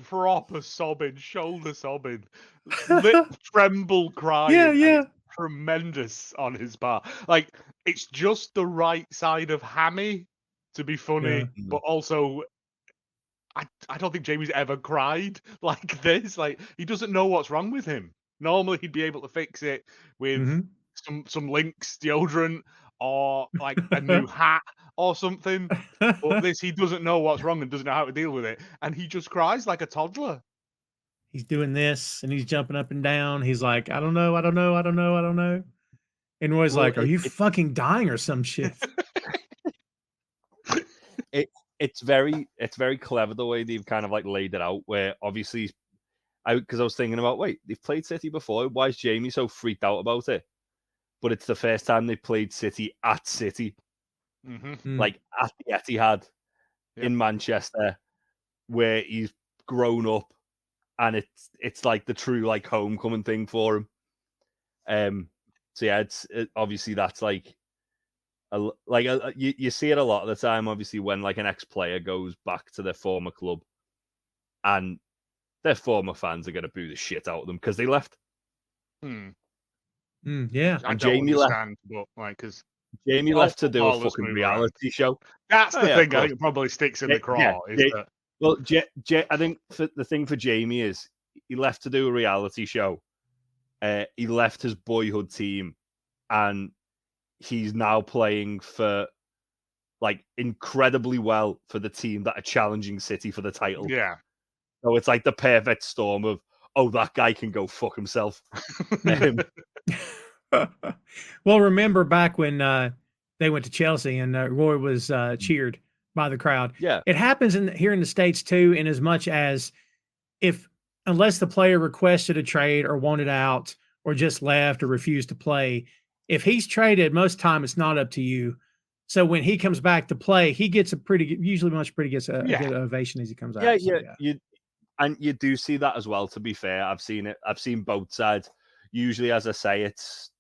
Proper sobbing, shoulder sobbing, lip tremble crying. Yeah. Tremendous on his part. Like, it's just the right side of hammy to be funny, but also I don't think Jamie's ever cried like this. Like, he doesn't know what's wrong with him. Normally, he'd be able to fix it with some Lynx deodorant or like a new hat or something. But this, he doesn't know what's wrong and doesn't know how to deal with it, and he just cries like a toddler. He's doing this and he's jumping up and down. He's like, I don't know. And Roy's like, are you fucking dying or some shit? It's very clever the way they've kind of like laid it out, where obviously because I was thinking about, wait, they've played City before. Why is Jamie so freaked out about it? But it's the first time they played City at City, like at the Etihad in Manchester, where he's grown up, and it's like the true like homecoming thing for him. So yeah, obviously that's like you see it a lot of the time. Obviously, when like an ex-player goes back to their former club, and their former fans are going to boo the shit out of them because they left. Yeah, and Jamie left, but like, because Jamie left to do a fucking reality show. That's the thing. I think it probably sticks in the craw. Well, I think the thing for Jamie is he left to do a reality show. He left his boyhood team, and he's now playing for like incredibly well for the team that are challenging City for the title. Yeah. So it's like the perfect storm of, oh, that guy can go fuck himself. Well, remember back when they went to Chelsea and Roy was cheered by the crowd. Yeah. It happens here in the States too, in as much as unless the player requested a trade or wanted out or just left or refused to play, if he's traded, most time it's not up to you. So when he comes back to play, he gets a good ovation as he comes out. And you do see that as well, to be fair. I've seen it. I've seen both sides. Usually, as I say, it's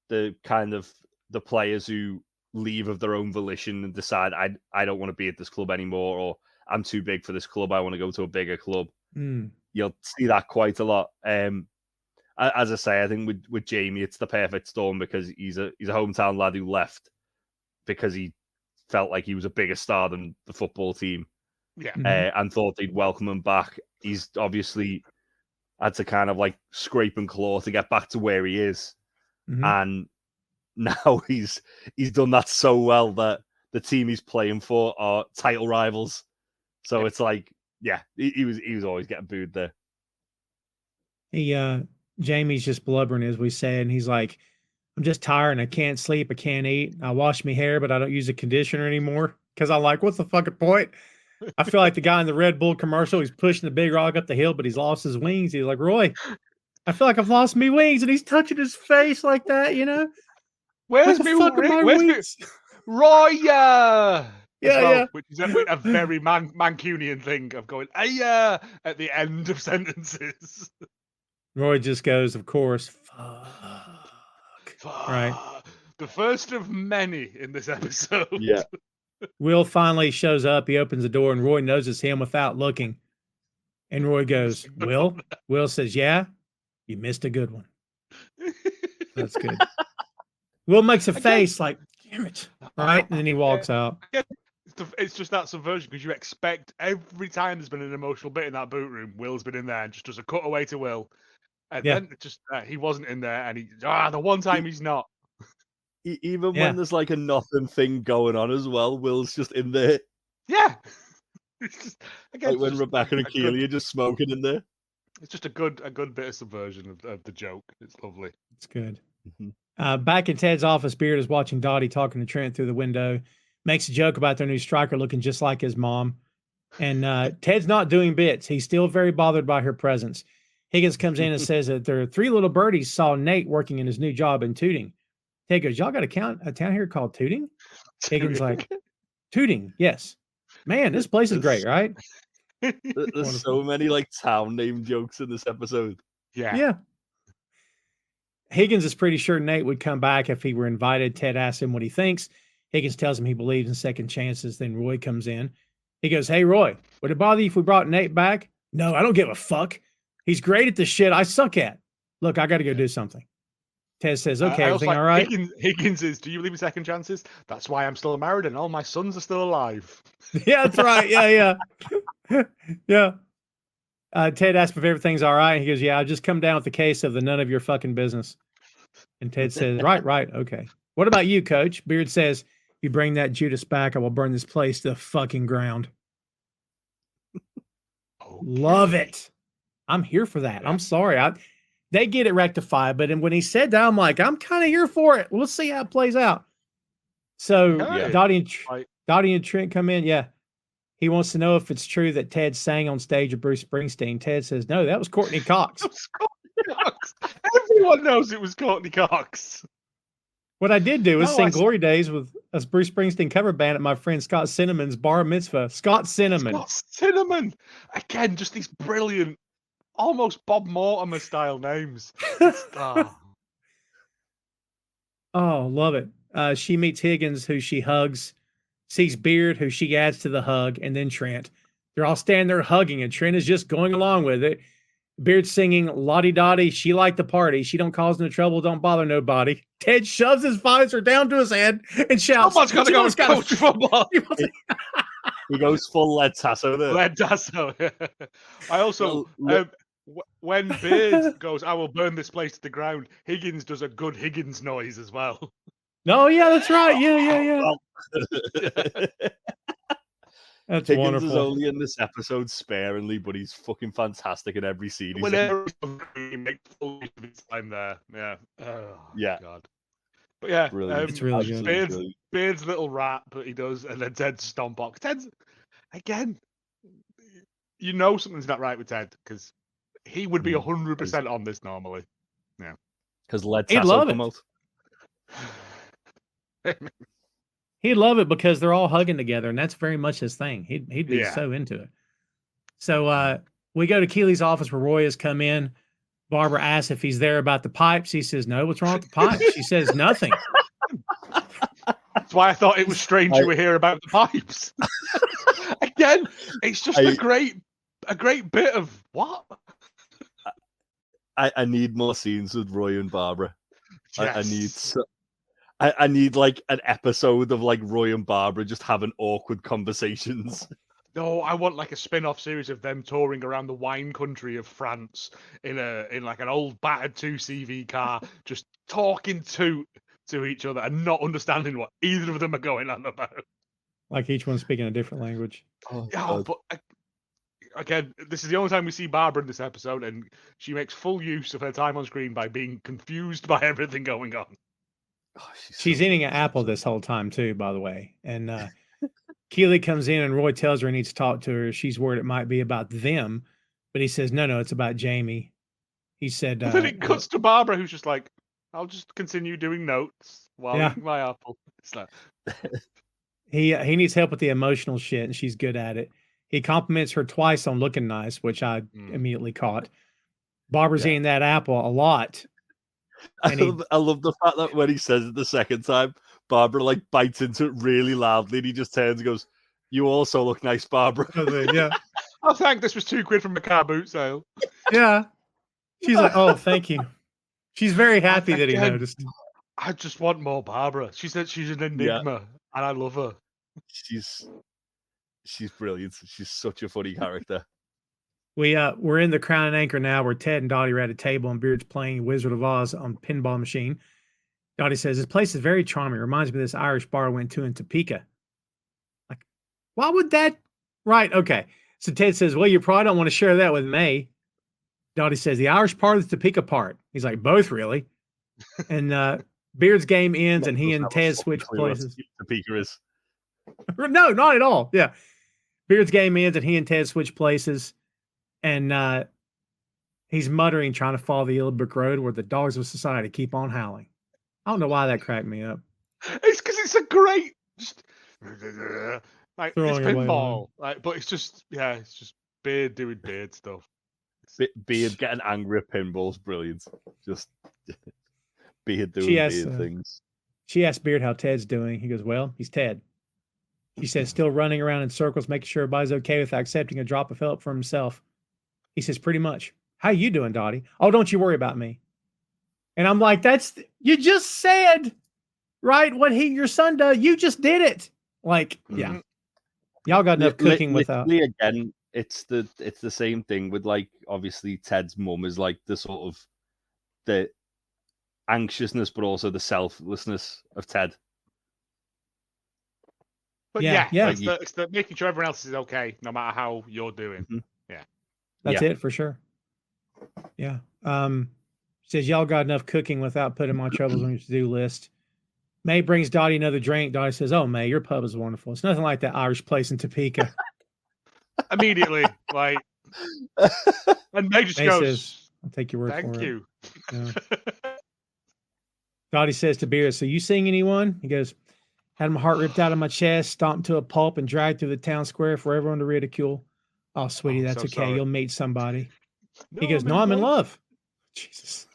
the kind of the players who leave of their own volition and decide I don't want to be at this club anymore, or I'm too big for this club. I want to go to a bigger club. You'll see that quite a lot. As I say, I think with Jamie, it's the perfect storm because he's a hometown lad who left because he felt like he was a bigger star than the football team. Yeah. And thought they'd welcome him back. He's obviously had to kind of like scrape and claw to get back to where he is. And now he's done that so well that the team he's playing for are title rivals. So it's like, yeah, he was always getting booed there. Jamie's just blubbering, as we said, and he's like, I'm just tired and I can't sleep, I can't eat. I wash my hair, but I don't use a conditioner anymore. Because I'm like, what's the fucking point? I feel like the guy in the Red Bull commercial, he's pushing the big rock up the hill, but he's lost his wings. He's like, Roy, I feel like I've lost me wings. And he's touching his face like that, you know? Where's my wings? Roy! Yeah. Which is a very Mancunian thing of going, at the end of sentences. Roy just goes, of course, fuck. Right. The first of many in this episode. Yeah. Will finally shows up. He opens the door, and Roy knows it's him without looking. And Roy goes, Will? Will says, yeah, you missed a good one. That's good. Will makes a face like, damn it. Right? And then he walks out. It's just that subversion because you expect every time there's been an emotional bit in that boot room, Will's been in there and just does a cutaway to Will. And then it just he wasn't in there, and the one time he's not. Even when there's like a nothing thing going on as well, Will's just in there. Yeah. It's just, like when Rebecca and Keeley are just smoking in there. It's just a good bit of subversion of the joke. It's lovely. It's good. Back in Ted's office, Beard is watching Dottie talking to Trent through the window. Makes a joke about their new striker looking just like his mom. And Ted's not doing bits. He's still very bothered by her presence. Higgins comes in and says that their three little birdies saw Nate working in his new job in Tooting. Ted goes, y'all got a town here called Tooting? Higgins like, Tooting, yes. Man, this place is great, right? There's so many like town name jokes in this episode. Yeah. Higgins is pretty sure Nate would come back if he were invited. Ted asks him what he thinks. Higgins tells him he believes in second chances. Then Roy comes in. He goes, hey, Roy, would it bother you if we brought Nate back? No, I don't give a fuck. He's great at the shit I suck at. Look, I got to go do something. Ted says, okay, I also everything all right? Higgins is, do you believe in second chances? That's why I'm still married and all my sons are still alive. Yeah, that's right. Yeah. Yeah. Ted asks if everything's all right. He goes, yeah, I'll just come down with the case of the none of your fucking business. And Ted says, right. Okay. What about you, Coach? Beard says, you bring that Judas back, I will burn this place to the fucking ground. Okay. Love it. I'm here for that. Yeah. I'm sorry. They get it rectified, but when he said that, I'm like, I'm kind of here for it. We'll see how it plays out. So Dottie and Trent come in. Yeah. He wants to know if it's true that Ted sang on stage with Bruce Springsteen. Ted says, no, that was Courtney Cox. Everyone knows it was Courtney Cox. What I did do was sing Glory Days with a Bruce Springsteen cover band at my friend Scott Cinnamon's bar mitzvah. Scott Cinnamon. Again, just these brilliant, almost Bob Mortimer style names. Oh, love it. She meets Higgins, who she hugs, sees Beard, who she adds to the hug, and then Trent. They're all standing there hugging, and Trent is just going along with it. Beard singing Lottie Dottie, she liked the party. She don't cause no trouble, don't bother nobody. Ted shoves his visor down to his head and shouts, someone's got to go coach football. He goes full Led Tasso there. Led Tasso. I also, when Beard goes, I will burn this place to the ground, Higgins does a good Higgins noise as well. Oh, yeah, that's right. Yeah. That's Higgins wonderful. is only in this episode sparingly, but he's fucking fantastic in every scene. He makes full use of his time there. Yeah. Oh, yeah. God. But yeah, it's really good. Beard's little rat, but he does, and then Ted's stomp box. Ted's, again, you know something's not right with Ted, because he would be 100% on this normally. Yeah. Because Led Tasso come out. He'd love it because they're all hugging together, and that's very much his thing. He'd be so into it. So we go to Keeley's office where Roy has come in. Barbara asks if he's there about the pipes. He says, no, what's wrong with the pipes? She says, nothing. That's why I thought it was strange you were here about the pipes. Again, it's just a great bit of what? I need more scenes with Roy and Barbara. Yes. I need like an episode of like Roy and Barbara just having awkward conversations. No, I want like a spin-off series of them touring around the wine country of France in like an old battered 2CV car, just talking to each other and not understanding what either of them are going on about. Like each one speaking a different language. But again, this is the only time we see Barbara in this episode, and she makes full use of her time on screen by being confused by everything going on. She's eating an apple this whole time too, by the way. And Keeley comes in and Roy tells her he needs to talk to her. She's worried it might be about them, but he says, no, it's about Jamie. He said, then it cuts to Barbara, who's just like, I'll just continue doing notes while eating my apple. It's like... he needs help with the emotional shit, and she's good at it. He compliments her twice on looking nice, which I immediately caught. Barbara's eating that apple a lot. I love the fact that when he says it the second time, Barbara like bites into it really loudly, and he just turns and goes, "You also look nice, Barbara." Yeah. I think this was £2 from a car boot sale. Yeah. She's like, "Oh, thank you." She's very happy that he noticed. I just want more Barbara. She said she's an enigma, and I love her. She's brilliant. She's such a funny character. We're in the Crown and Anchor now, where Ted and Dottie are at a table and Beard's playing Wizard of Oz on pinball machine. Dottie says, this place is very charming. It reminds me of this Irish bar I went to in Topeka. Like, why would that? Right. Okay. So Ted says, well, you probably don't want to share that with May. Dottie says, the Irish part or the Topeka part? He's like, both, really. And Beard's game ends and he and Ted switch places. Topeka is. No, not at all. Yeah. Beard's game ends and he and Ted switch places. And he's muttering, trying to follow the Illbrook Road where the dogs of society keep on howling. I don't know why that cracked me up. It's because it's a great, just, like, Throwing it's pinball, like, but it's just Beard doing Beard stuff. Beard getting angry at pinball's brilliant. Just Beard doing Beard things. She asked Beard how Ted's doing. He goes, well, he's Ted. She says, still running around in circles, making sure everybody's okay with accepting a drop of help for himself. He says, pretty much. How you doing, Dottie? Oh, don't you worry about me. And I'm like, you just said, right? What your son does. You just did it. Like, yeah. Y'all got enough cooking without. Again, it's the same thing with like obviously Ted's mum is like the sort of the anxiousness, but also the selflessness of Ted. But yeah. It's the making sure everyone else is okay, no matter how you're doing. Mm-hmm. Yeah, that's it for sure. Yeah. Says y'all got enough cooking without putting my troubles on your to-do list. May brings Dottie another drink. Dottie says, "Oh, May, your pub is wonderful. It's nothing like that Irish place in Topeka." Immediately, like, and May just May goes, says, "I'll take your word for it." Thank you. Yeah. Dottie says to Beer, "So you seeing anyone?" He goes, "Had my heart ripped out of my chest, stomped to a pulp, and dragged through the town square for everyone to ridicule." "Oh, sweetie, that's okay. Sorry. You'll meet somebody." He goes, "No, I'm in love." Jesus.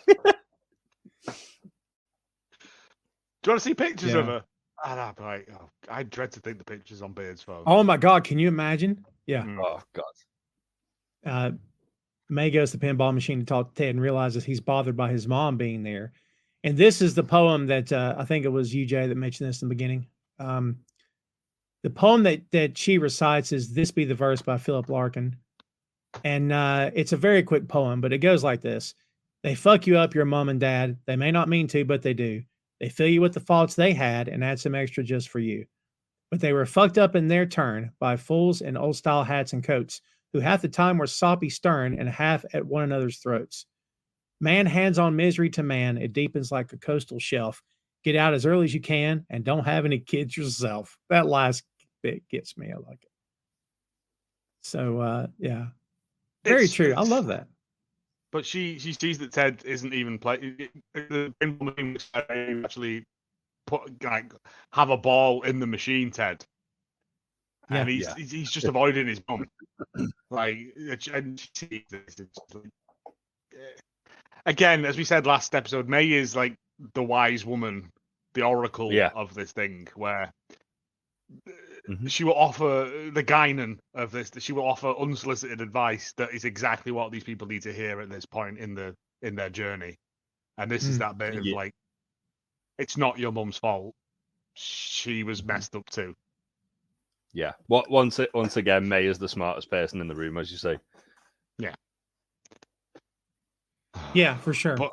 Do you want to see pictures of her? And I'm like, I dread to think the pictures on Beard's phone. Oh my God, can you imagine? Yeah. Oh God. May goes to the pinball machine to talk to Ted and realizes he's bothered by his mom being there. And this is the poem that I think it was you, Jay, that mentioned this in the beginning. The poem that she recites is "This Be the Verse" by Philip Larkin. And it's a very quick poem, but it goes like this. They fuck you up, your mom and dad. They may not mean to, but they do. They fill you with the faults they had and add some extra just for you. But they were fucked up in their turn by fools in old-style hats and coats who half the time were soppy stern and half at one another's throats. Man hands on misery to man, it deepens like a coastal shelf. Get out as early as you can and don't have any kids yourself. That last bit gets me. I like it. So, yeah. Very true. I love that. But she sees that Ted isn't even playing. Actually have a ball in the machine, Ted. And he's just avoiding his mum. Again, as we said last episode, May is like the wise woman, the oracle of this thing, where she will offer the Guinan of this. She will offer unsolicited advice that is exactly what these people need to hear at this point in their journey. And this is that bit of like, it's not your mum's fault. She was messed up too. Yeah. Once again, May is the smartest person in the room, as you say. Yeah. Yeah, for sure. But,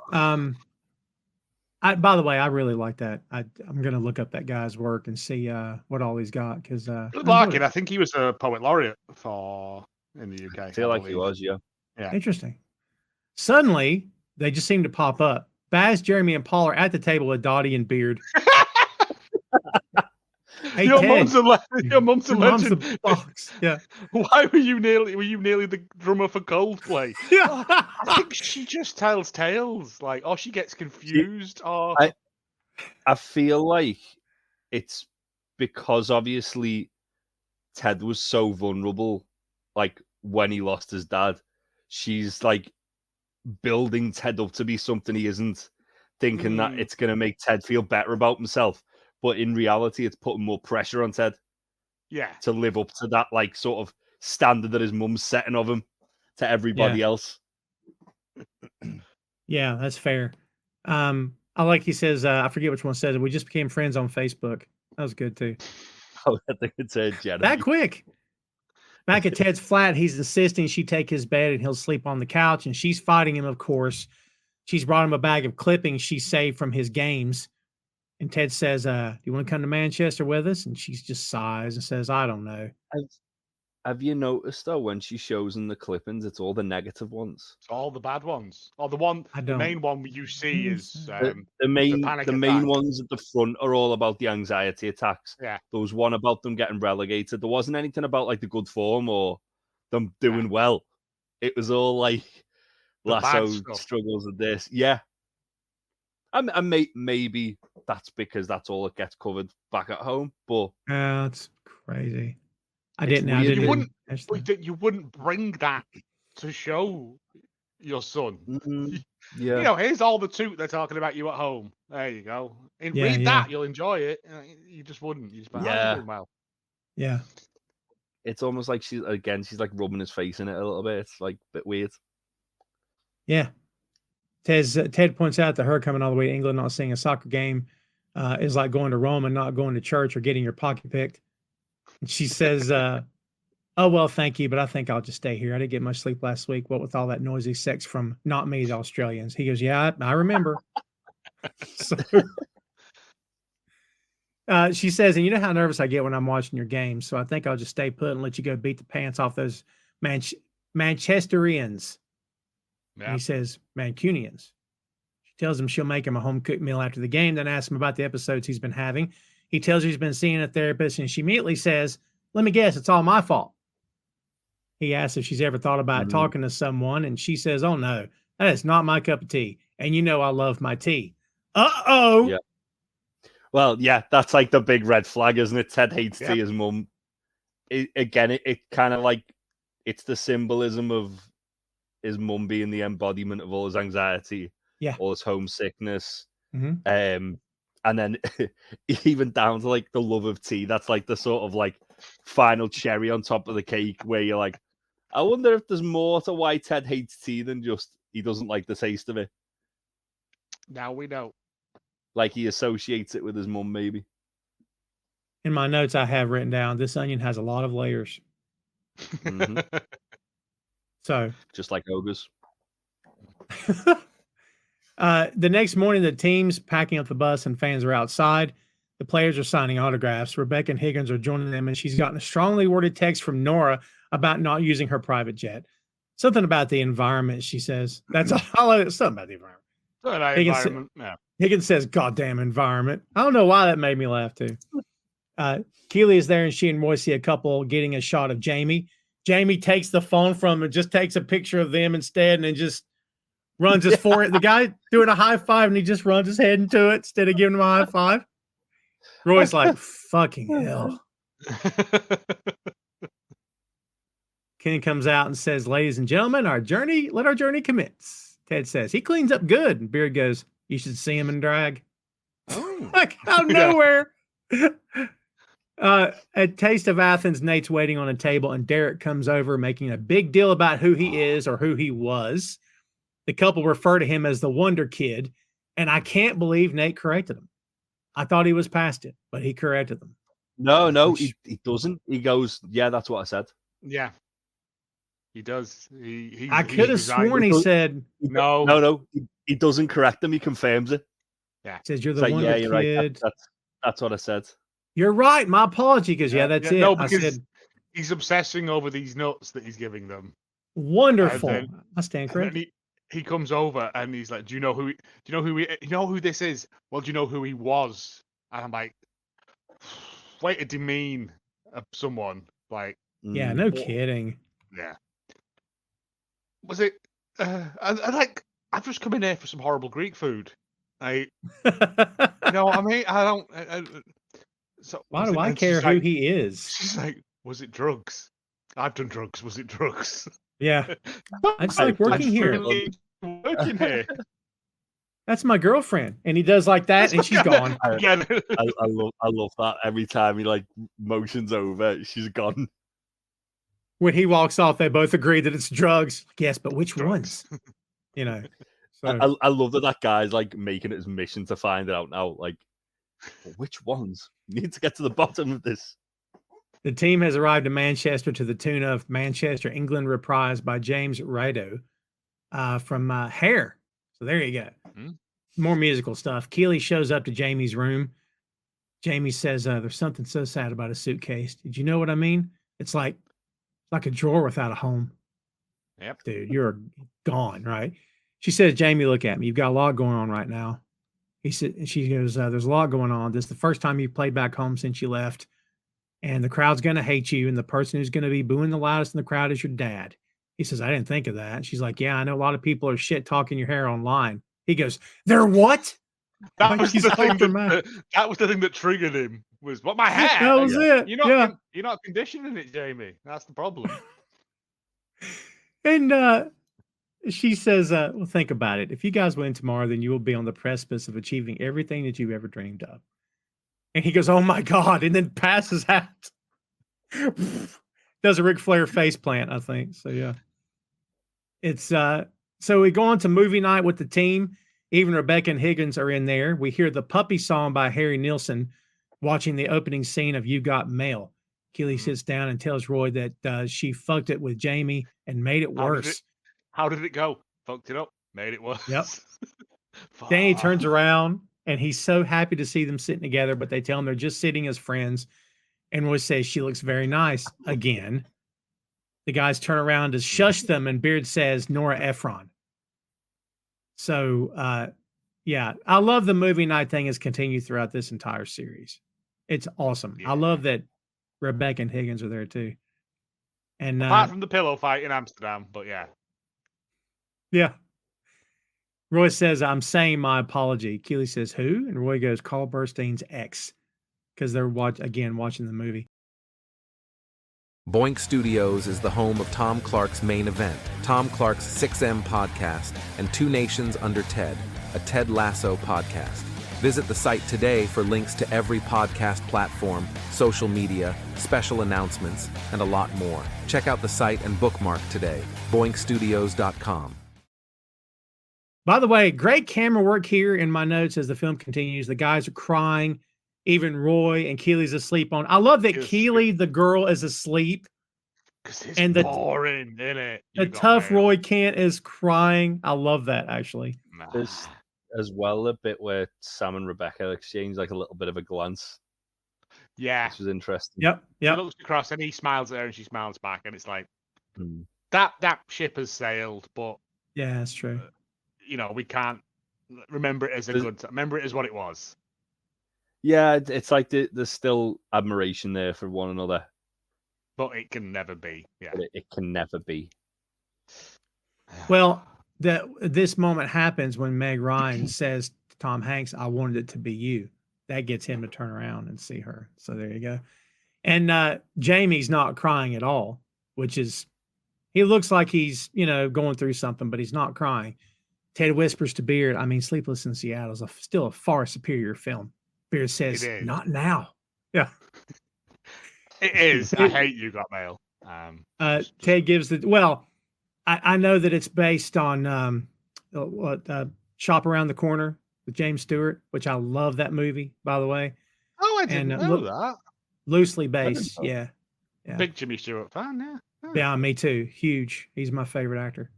by the way, I really like that. I'm going to look up that guy's work and see what all he's got. Because I think he was a poet laureate in the UK. I feel like he was, yeah. Interesting. Suddenly, they just seem to pop up. Baz, Jeremy, and Paul are at the table with Dottie and Beard. Hey, your Ted, mum's a legend. Yeah. Why were you nearly the drummer for Coldplay? Yeah. I think she just tells tales. Like, she gets confused. I feel like it's because obviously Ted was so vulnerable, like when he lost his dad. She's like building Ted up to be something he isn't, thinking that it's going to make Ted feel better about himself. But in reality, it's putting more pressure on Ted. Yeah. To live up to that, like, sort of standard that his mum's setting of him to everybody else. Yeah, that's fair. I like he says, I forget which one says it. We just became friends on Facebook. That was good too. Oh, I think it said Jenna. That quick. Back at Ted's flat, he's insisting she take his bed and he'll sleep on the couch. And she's fighting him, of course. She's brought him a bag of clippings she saved from his games. And Ted says, do you want to come to Manchester with us? And she just sighs and says, I don't know. Have you noticed, though, when she shows in the clippings, it's all the negative ones? It's all the bad ones. Or the main one you see is the main ones at the front are all about the anxiety attacks. Yeah. There was one about them getting relegated. There wasn't anything about like the good form or them doing well. It was all like Lasso struggles with this. Yeah. And maybe that's because that's all that gets covered back at home. But that's crazy. You wouldn't bring that to show your son. Yeah. You know, here's all the toot they're talking about you at home. There you go. And read that, you'll enjoy it. You just wouldn't. You just be doing well. Yeah. It's almost like she's like rubbing his face in it a little bit. It's like a bit weird. Yeah. Ted points out that her coming all the way to England, not seeing a soccer game, is like going to Rome and not going to church or getting your pocket picked. And she says, oh, well, thank you, but I think I'll just stay here. I didn't get much sleep last week. What with all that noisy sex from not me, the Australians. He goes, yeah, I remember. So she says, and you know how nervous I get when I'm watching your games, so I think I'll just stay put and let you go beat the pants off those Manchesterians. Yeah. And he says, Mancunians. She tells him she'll make him a home-cooked meal after the game, then asks him about the episodes he's been having. He tells her he's been seeing a therapist, and she immediately says, let me guess, it's all my fault. He asks if she's ever thought about talking to someone, and she says, oh, no, that is not my cup of tea. And you know I love my tea. Uh-oh. Yeah. Well, yeah, that's like the big red flag, isn't it? Ted hates tea, his mum. It kind of like, it's the symbolism of his mum being the embodiment of all his anxiety, all his homesickness. And then even down to like the love of tea, that's like the sort of like final cherry on top of the cake where you're like, I wonder if there's more to why Ted hates tea than just he doesn't like the taste of it. Now we know. Like he associates it with his mum, maybe. In my notes, I have written down, this onion has a lot of layers. So just like ogres. The next morning, the team's packing up the bus and fans are outside. The players are signing autographs. Rebecca and Higgins are joining them, and she's gotten a strongly worded text from Nora about not using her private jet. Something about the environment, she says. That's all. Something about the environment. Higgins says, goddamn environment. I don't know why that made me laugh, too. Keeley is there, and she and Roy see a couple getting a shot of Jamie. Jamie takes the phone from him, just takes a picture of them instead, and then just runs his forehead. The guy doing a high five, and he just runs his head into it instead of giving him a high five. Roy's like, fucking hell. Kenny comes out and says, ladies and gentlemen, let our journey commence. Ted says, he cleans up good. And Beard goes, you should see him in drag. Oh. Like out of nowhere. At Taste of Athens, Nate's waiting on a table, and Derek comes over making a big deal about who he is or who he was. The couple refer to him as the Wonder Kid, and I can't believe Nate corrected him. I thought he was past it, but he corrected them. No, he doesn't. He goes, yeah, that's what I said. Yeah, he does. I could have sworn he said no. He doesn't correct them. He confirms it. Yeah, he says you're the Wonder Kid. Right. That's what I said. You're right. My apology, because that's it. No, because he's obsessing over these nuts that he's giving them. Wonderful. I stand corrected. He comes over and he's like, you know who this is? Well, do you know who he was? And I'm like, way to demean someone. Like, yeah, no kidding. Yeah. Was it? I've just come in here for some horrible Greek food. You know what I mean? I don't. So why do I care who he is? She's like, was it drugs? I've done drugs. Was it drugs? Yeah. I just like working here. Working here. That's my girlfriend. And he does like that, and she's gone. I love that. Every time he like motions over, she's gone. When he walks off, they both agree that it's drugs. Yes, but which ones? You know. So. I love that guy's like making it his mission to find it out now. Like, which ones? You need to get to the bottom of this. The team has arrived in Manchester to the tune of Manchester, England, reprised by James Rido from Hair. So there you go. More musical stuff. Keeley shows up to Jamie's room. Jamie says, there's something so sad about a suitcase. Did you know what I mean? It's like a drawer without a home. Yep. Dude, you're gone, right? She says, Jamie, look at me. You've got a lot going on right now. She goes, there's a lot going on. This is the first time you've played back home since you left. And the crowd's going to hate you. And the person who's going to be booing the loudest in the crowd is your dad. He says, I didn't think of that. She's like, yeah, I know a lot of people are shit talking your hair online. He goes, they're what? That was the thing that triggered him. Was what my hair? That was it. You're not conditioning it, Jamie. That's the problem. And she says, well, think about it. If you guys win tomorrow, then you will be on the precipice of achieving everything that you've ever dreamed of. And he goes, oh my God, and then passes out. Does a Ric Flair face plant, I think. So yeah. It's So we go on to movie night with the team. Even Rebecca and Higgins are in there. We hear the puppy song by Harry Nilsson watching the opening scene of You Got Mail. Keeley sits down and tells Roy that she fucked it with Jamie and made it worse. How did it go? Fucked it up, made it worse. Yep. Danny turns around and he's so happy to see them sitting together, but they tell him they're just sitting as friends. And Roy says she looks very nice again. The guys turn around to shush them, and Beard says Nora Ephron. So, yeah, I love the movie night thing has continued throughout this entire series. It's awesome. Yeah. I love that Rebecca and Higgins are there too. And apart from the pillow fight in Amsterdam, but yeah. Yeah. Roy says, I'm saying my apology. Keeley says, who? And Roy goes, Carl Bernstein's ex, because they're watching the movie. Boink Studios is the home of Tom Clark's Main Event, Tom Clark's 6M podcast, and Two Nations Under Ted, a Ted Lasso podcast. Visit the site today for links to every podcast platform, social media, special announcements, and a lot more. Check out the site and bookmark today, boinkstudios.com. By the way, great camera work here in my notes as the film continues. The guys are crying. Even Roy and Keeley's asleep on. I love that Keeley, the girl, is asleep. And the boring, isn't it? The tough Roy Kent is crying. I love that, actually. There's as well a bit where Sam and Rebecca exchange like a little bit of a glance. Yeah. Which was interesting. Yep. He looks across and he smiles at her and she smiles back. And it's like, that ship has sailed, but... Yeah, that's true. We can't remember it as remember it as what it was. Yeah, it's like there's still admiration there for one another. But it can never be. Yeah, it can never be. Well, this moment happens when Meg Ryan says to Tom Hanks, I wanted it to be you. That gets him to turn around and see her. So there you go. And Jamie's not crying at all, which is, he looks like he's, going through something, but he's not crying. Ted whispers to Beard, Sleepless in Seattle is still a far superior film. Beard says, not now. Yeah. It is. I hate You Got Mail. Ted gives I know that it's based on Shop Around the Corner with James Stewart, which I love that movie, by the way. Oh, I didn't know that. Loosely based, yeah. Big Jimmy Stewart fan, yeah. Oh. Yeah, me too. Huge. He's my favorite actor.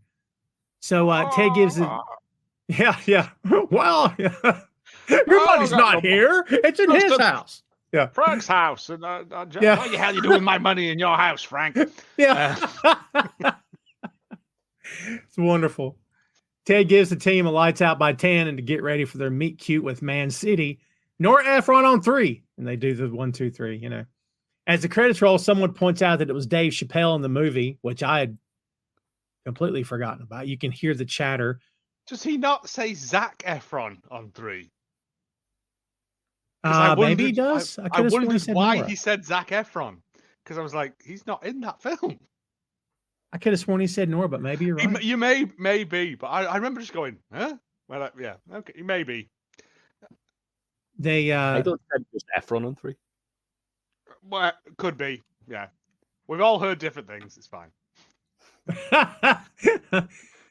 So Ted gives it. Yeah. Well, yeah. Your money's not here. It's in his house. Yeah. Frank's house. And, what the hell are you doing with my money in your house, Frank? Yeah. It's wonderful. Ted gives the team a lights out by 10 and to get ready for their meet cute with Man City. Nora Ephron on 3. And they do the 1, 2, 3, As the credits roll, someone points out that it was Dave Chappelle in the movie, which I had completely forgotten about. You can hear the chatter. Does he not say Zac Efron on 3? Maybe he does. I wondered why he said Zac Efron. Because I was like, he's not in that film. I could have sworn he said Nora, but maybe you're right. You may be, but I remember just going, huh? Well, yeah, okay, maybe. I thought it was Efron on 3. Well, could be, yeah. We've all heard different things. It's fine.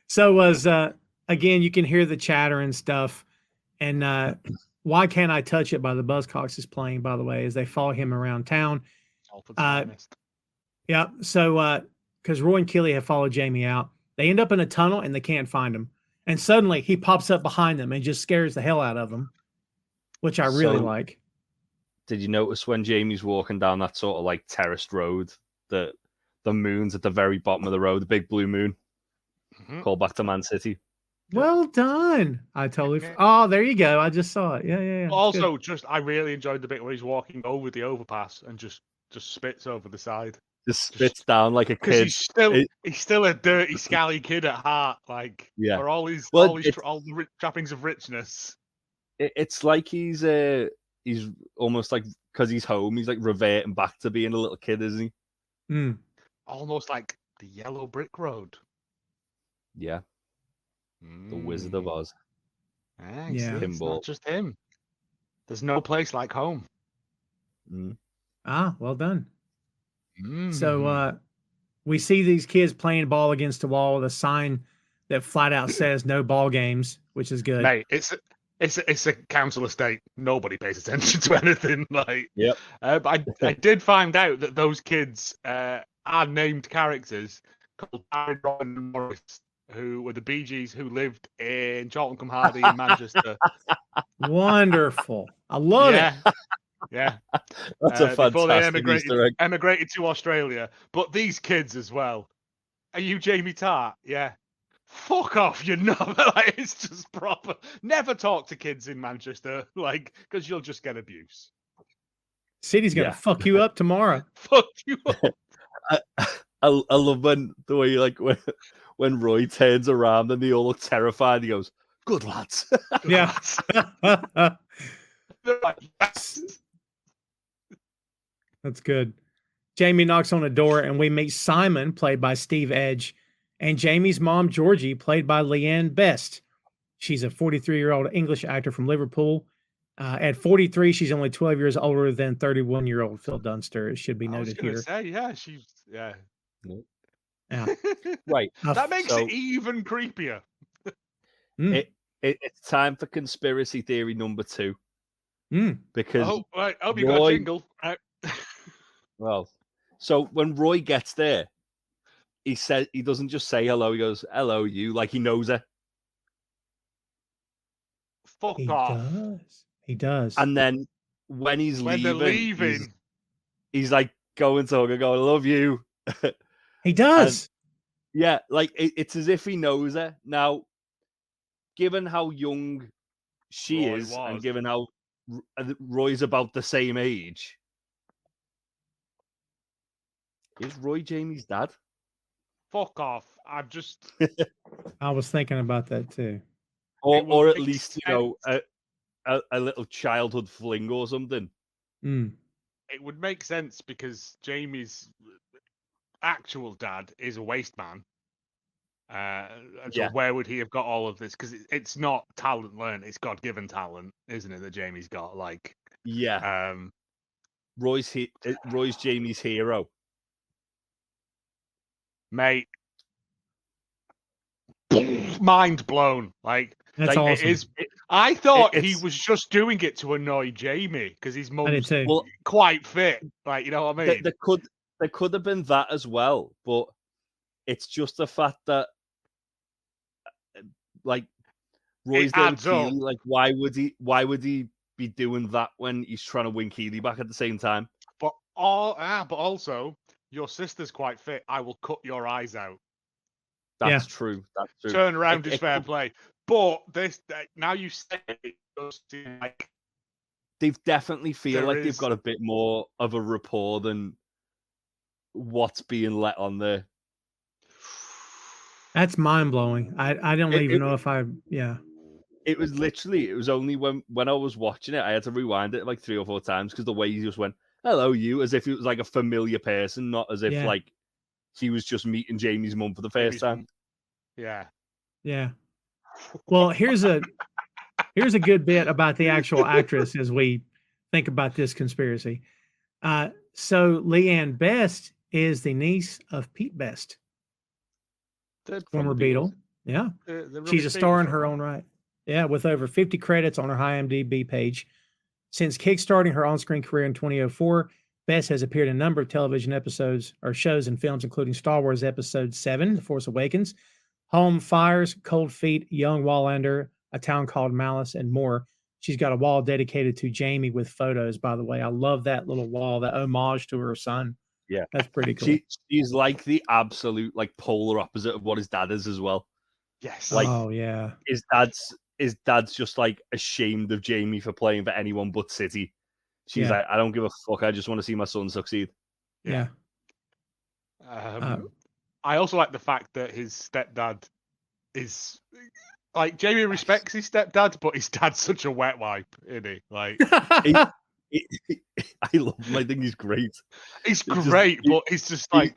So again, you can hear the chatter and stuff. And Why Can't I Touch It by the Buzzcocks is playing, by the way, as they follow him around town. Yeah. So because Roy and Keeley have followed Jamie out, they end up in a tunnel and they can't find him. And suddenly he pops up behind them and just scares the hell out of them, which I really like. Did you notice when Jamie's walking down that sort of like terraced road, that the moon's at the very bottom of the road, the big blue moon? Call back to Man City. Well done. I totally. Oh, there you go. I just saw it. Yeah. Also, I really enjoyed the bit where he's walking over the overpass and just spits over the side. Just spits down like a kid. He's still a dirty, scally kid at heart. Like, for all the trappings of richness. It's like he's almost like, because he's home, he's like reverting back to being a little kid, isn't he? Almost like the Yellow Brick Road. Yeah. The Wizard of Oz. It's not just him. There's no place like home. Well done. So we see these kids playing ball against the wall with a sign that flat out says no ball games, which is good. Mate, it's a council estate. Nobody pays attention to anything. Like, Yep. But I did find out that those kids are named characters called Barry, Robin, and Morris, who were the Bee Gees who lived in Charlton-cum-Hardy in Manchester. Wonderful. I love it. Yeah. That's a before they fantastic Easter egg. emigrated to Australia. But these kids as well. Are you Jamie Tart? Yeah. Fuck off, you're not. Like, it's just proper. Never talk to kids in Manchester, like, because you'll just get abuse. City's gonna fuck you up tomorrow. Fuck you up. I love the way like when Roy turns around and they all look terrified. He goes, "Good lads." Yeah. They're like, yes. That's good. Jamie knocks on a door and we meet Simon, played by Steve Edge, and Jamie's mom, Georgie, played by Leanne Best. She's a 43-year-old English actor from Liverpool. At 43, she's only 12 years older than 31-year-old Phil Dunster. It should be noted here. She's yeah. Right. That makes it even creepier. It's time for conspiracy theory number 2. Because I hope you got a jingle. Well, so when Roy gets there, he doesn't just say hello. He goes, "Hello, you," like he knows her. Fuck off. He does. And then when they're leaving, he's like going to her, going, "I love you." He does. And, yeah, like it's as if he knows her. Now, given how young she is, and given how Roy's about the same age, is Roy Jamie's dad? Fuck off. I was thinking about that too. Or at least, a little childhood fling or something. It would make sense because Jamie's actual dad is a waste man. So where would he have got all of this? Because it's not talent learned, it's God-given talent, isn't it, that Jamie's got? Like, Roy's Jamie's hero. Mate, mind blown. Like, that's awesome. I thought he was just doing it to annoy Jamie because his mum's quite fit. Like, you know what I mean? There could have been that as well, but it's just the fact that, like, Roy's little Keeley, like, why would he be doing that when he's trying to win Keeley back at the same time? But also, your sister's quite fit. I will cut your eyes out. That's true. That's true. Turn around is fair play. But this now you say it does seem like they definitely feel like they've got a bit more of a rapport than what's being let on there. That's mind blowing. I don't even know if It was only when I was watching it, I had to rewind it like 3 or 4 times because the way he just went, "Hello, you," as if it was like a familiar person, not as if like he was just meeting Jamie's mum for the first time. Yeah. Yeah. Well, here's a good bit about the actual actress as we think about this conspiracy. So Leanne Best is the niece of Pete Best, former Beatle. Yeah. She's a star in her own right. Yeah, with over 50 credits on her IMDb page. Since kickstarting her on-screen career in 2004, Best has appeared in a number of television episodes or shows and films, including Star Wars Episode 7, The Force Awakens, Home Fires, Cold Feet, Young Wallander, A Town Called Malice, and more. She's got a wall dedicated to Jamie with photos, by the way. I love that little wall, that homage to her son. Yeah. That's pretty cool. She's like the absolute like polar opposite of what his dad is as well. Yes. Like, oh, yeah. His dad's just like ashamed of Jamie for playing for anyone but City. She's like, I don't give a fuck. I just want to see my son succeed. Yeah. I also like the fact that his stepdad is like Jamie respects his stepdad, but his dad's such a wet wipe, isn't he? Like, I love him. I think he's great. He's great, but he's just like.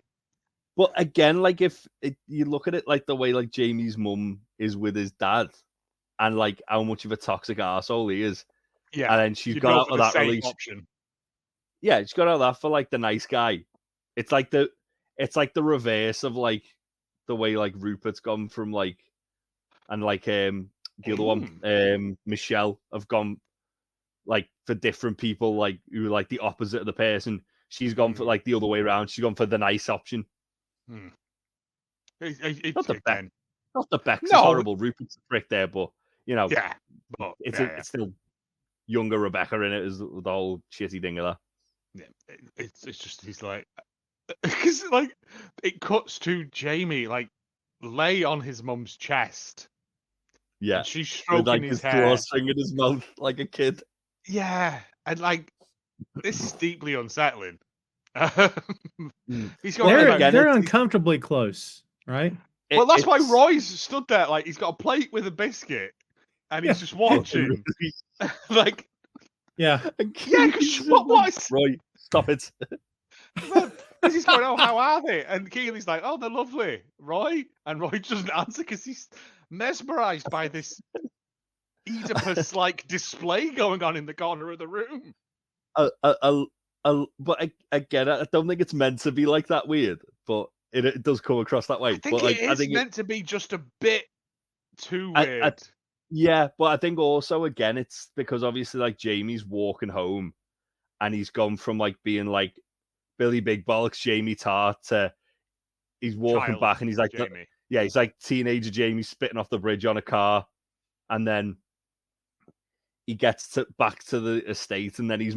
But again, like if you look at it like the way like Jamie's mum is with his dad, and like how much of a toxic arsehole he is. Yeah, and then she's got out of that relationship. Yeah, she's got out of that for like the nice guy. It's like the reverse of like the way like Rupert's gone from like and like the other one, Michelle, have gone like for different people, like who are like the opposite of the person. She's gone for like the other way around. She's gone for the nice option. Not the Beck's horrible. Rupert's a prick there, but you know, but it's still younger Rebecca in it, is the whole shitty thing of that. Yeah, it's just he's like, because like it cuts to Jamie like lay on his mum's chest. Yeah, and she's stroking with, like, his hair, drawstring in his mouth like a kid. Yeah, and like this is deeply unsettling. They're uncomfortably close, right? Well, that's why Roy's stood there, like he's got a plate with a biscuit, and he's just watching. Like, yeah, because what? Roy, stop it. Because he's going, oh, how are they? And Keeley's like, oh, they're lovely, Roy. And Roy doesn't answer because he's mesmerized by this Oedipus-like display going on in the corner of the room. But I get it. I don't think it's meant to be like that weird, but it does come across that way. I think it is meant to be just a bit too weird. Yeah, but I think also, again, it's because obviously, like, Jamie's walking home and he's gone from, like, being, like, Billy Big Bollocks, Jamie Tart to he's walking back and he's like, he's like teenager Jamie spitting off the bridge on a car. And then he gets back to the estate and then he's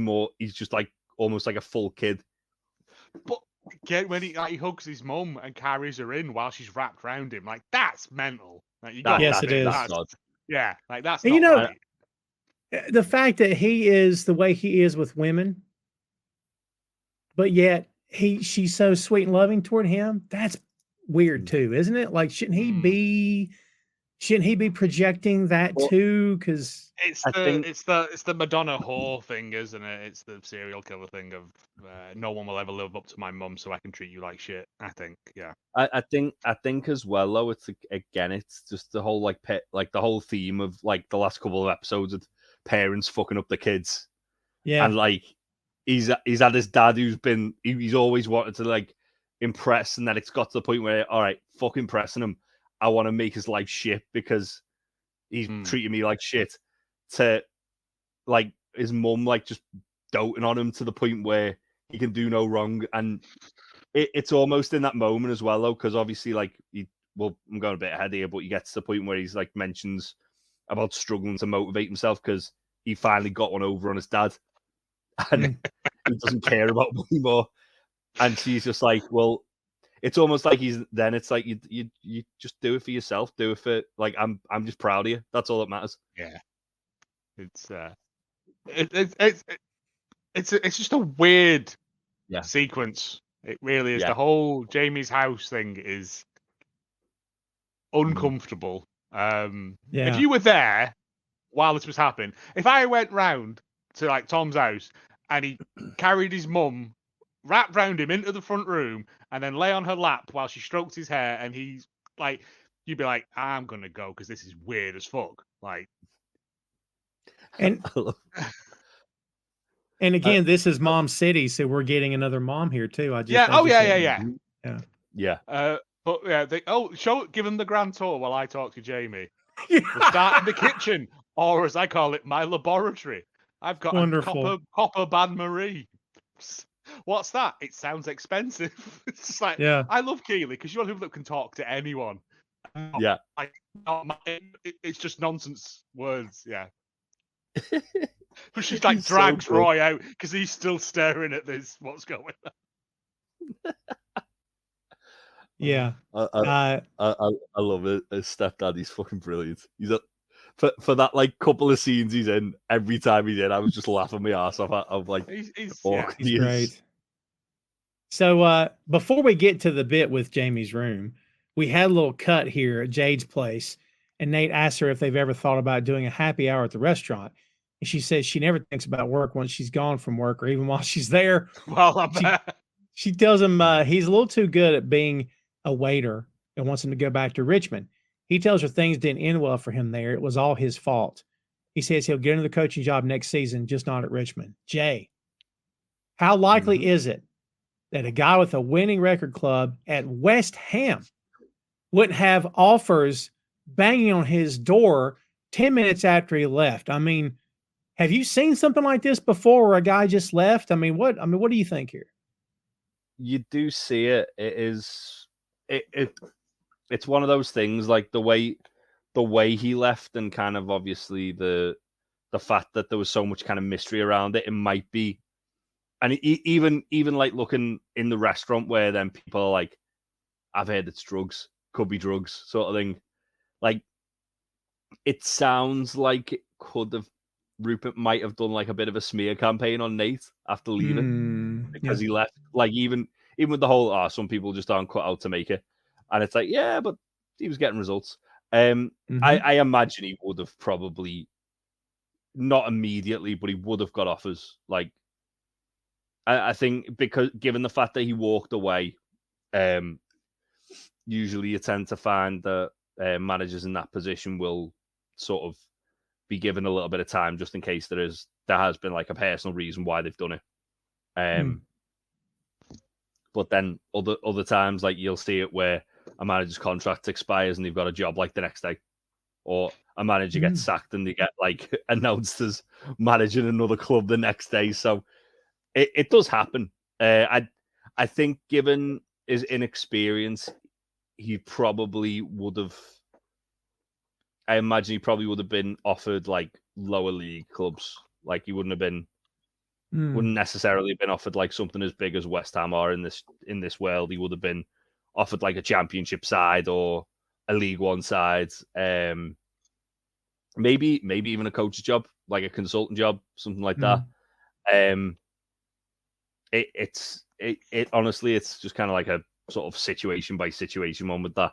just, like, almost like a full kid. But again, when he hugs his mum and carries her in while she's wrapped around him, like, that's mental. Like, yes, it is. Yeah, like that's and not right. The fact that he is the way he is with women, but yet she's so sweet and loving toward him, that's weird too, isn't it? Like, shouldn't he be projecting that too? Because it's the Madonna whore thing, isn't it? It's the serial killer thing of no one will ever live up to my mum, so I can treat you like shit. I think, yeah. I think as well though. It's it's just the whole the whole theme of like the last couple of episodes of parents fucking up the kids. Yeah, and like he's had his dad who's been he's always wanted to like impress, and then it's got to the point where all right, fuck impressing him. I want to make his life shit because he's treating me like shit. To like his mum like just doting on him to the point where he can do no wrong, and it's almost in that moment as well though, because obviously like I'm going a bit ahead here, but he gets to the point where he's like mentions about struggling to motivate himself because he finally got one over on his dad, and he doesn't care about me anymore. And she's just like, well, it's almost like it's like you just do it for yourself, do it for like I'm just proud of you. That's all that matters. Yeah, it's just a weird sequence. It really is. The whole Jamie's house thing is uncomfortable. If you were there while this was happening, if I went round to like Tom's house and he carried his mum, wrapped round him into the front room, and then lay on her lap while she stroked his hair, and he's like, you'd be like, I'm gonna go because this is weird as fuck. Like, and again, this is Mom City, so we're getting another mom here too. But yeah, give him the grand tour while I talk to Jamie. We'll start in the kitchen, or as I call it, my laboratory. I've got a copper Ban Marie. What's that? It sounds expensive. It's just like, I love Keeley because you're people that can talk to anyone. Yeah. It's just nonsense words. Yeah. But she like drags Roy out because he's still staring at this. What's going on? Yeah. I love it. His stepdad, he's fucking brilliant. He's for that like couple of scenes he's in, every time he's in, I was just laughing my ass off of like he's great. So before we get to the bit with Jamie's room, we had a little cut here at Jade's place, and Nate asked her if they've ever thought about doing a happy hour at the restaurant. And she says she never thinks about work once she's gone from work or even while she's there. Well, she tells him he's a little too good at being a waiter and wants him to go back to Richmond. He tells her things didn't end well for him there. It was all his fault. He says he'll get into the coaching job next season, just not at Richmond. Jay, how likely is it that a guy with a winning record club at West Ham wouldn't have offers banging on his door 10 minutes after he left. I mean, have you seen something like this before where a guy just left? What do you think here? You do see it. It's one of those things, like the way he left, and kind of obviously the fact that there was so much kind of mystery around it. It might be, and even like looking in the restaurant where then people are like, I've heard it's drugs, could be drugs, sort of thing. Like, it sounds like it could have, Rupert might have done like a bit of a smear campaign on Nate after leaving because he left. Like, even with the whole, some people just aren't cut out to make it. And it's like, yeah, but he was getting results. I imagine he would have probably, not immediately, but he would have got offers. Like, I think because given the fact that he walked away, usually you tend to find that managers in that position will sort of be given a little bit of time just in case there has been like a personal reason why they've done it. But then other times, like, you'll see it where a manager's contract expires and they've got a job like the next day, or a manager gets sacked and they get like announced as managing another club the next day. So it does happen. I think given his inexperience, he probably would have. I imagine he probably would have been offered like lower league clubs. Like, he wouldn't necessarily have been offered like something as big as West Ham are in this world. He would have been offered like a championship side or a League One side. Maybe even a coach's job, like a consultant job, something like that. It honestly, it's just kind of like a sort of situation by situation one with that.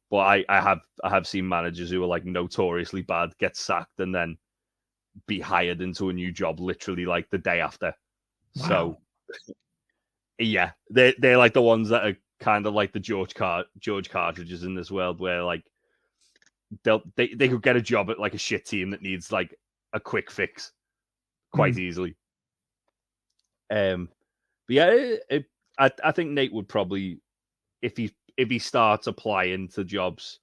But I have seen managers who are like notoriously bad get sacked and then be hired into a new job literally like the day after. Wow. So yeah, they're like the ones that are kind of like the George Cartridges in this world, where like they could get a job at like a shit team that needs like a quick fix quite easily. But yeah, I think Nate would probably, if he starts applying to jobs,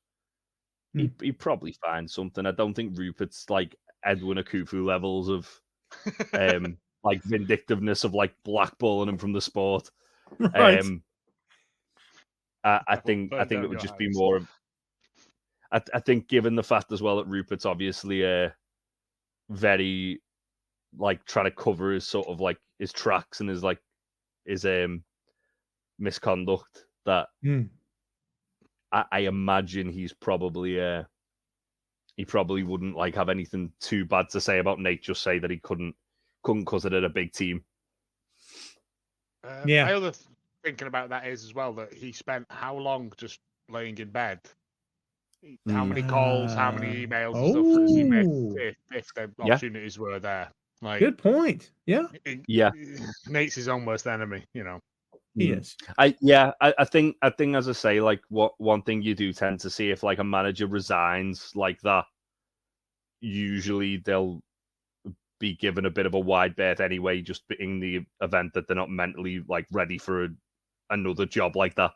he'd probably find something. I don't think Rupert's like Edwin Akufu levels of like vindictiveness of like blackballing him from the sport. Right. I think it would just be more of. I think, given the fact as well that Rupert's obviously very like trying to cover his sort of like his tracks and his misconduct, that I imagine he's probably he probably wouldn't like have anything too bad to say about Nate. Just say that he couldn't cut it at a big team. My other thinking about that is as well that he spent how long just laying in bed. How many calls, how many emails and stuff does he make if the opportunities were there? Like, good point. Yeah. Nate's his own worst enemy, you know. He is. I think as I say, like, one thing you do tend to see if like a manager resigns like that, usually they'll be given a bit of a wide berth anyway, just in the event that they're not mentally like ready for another job like that.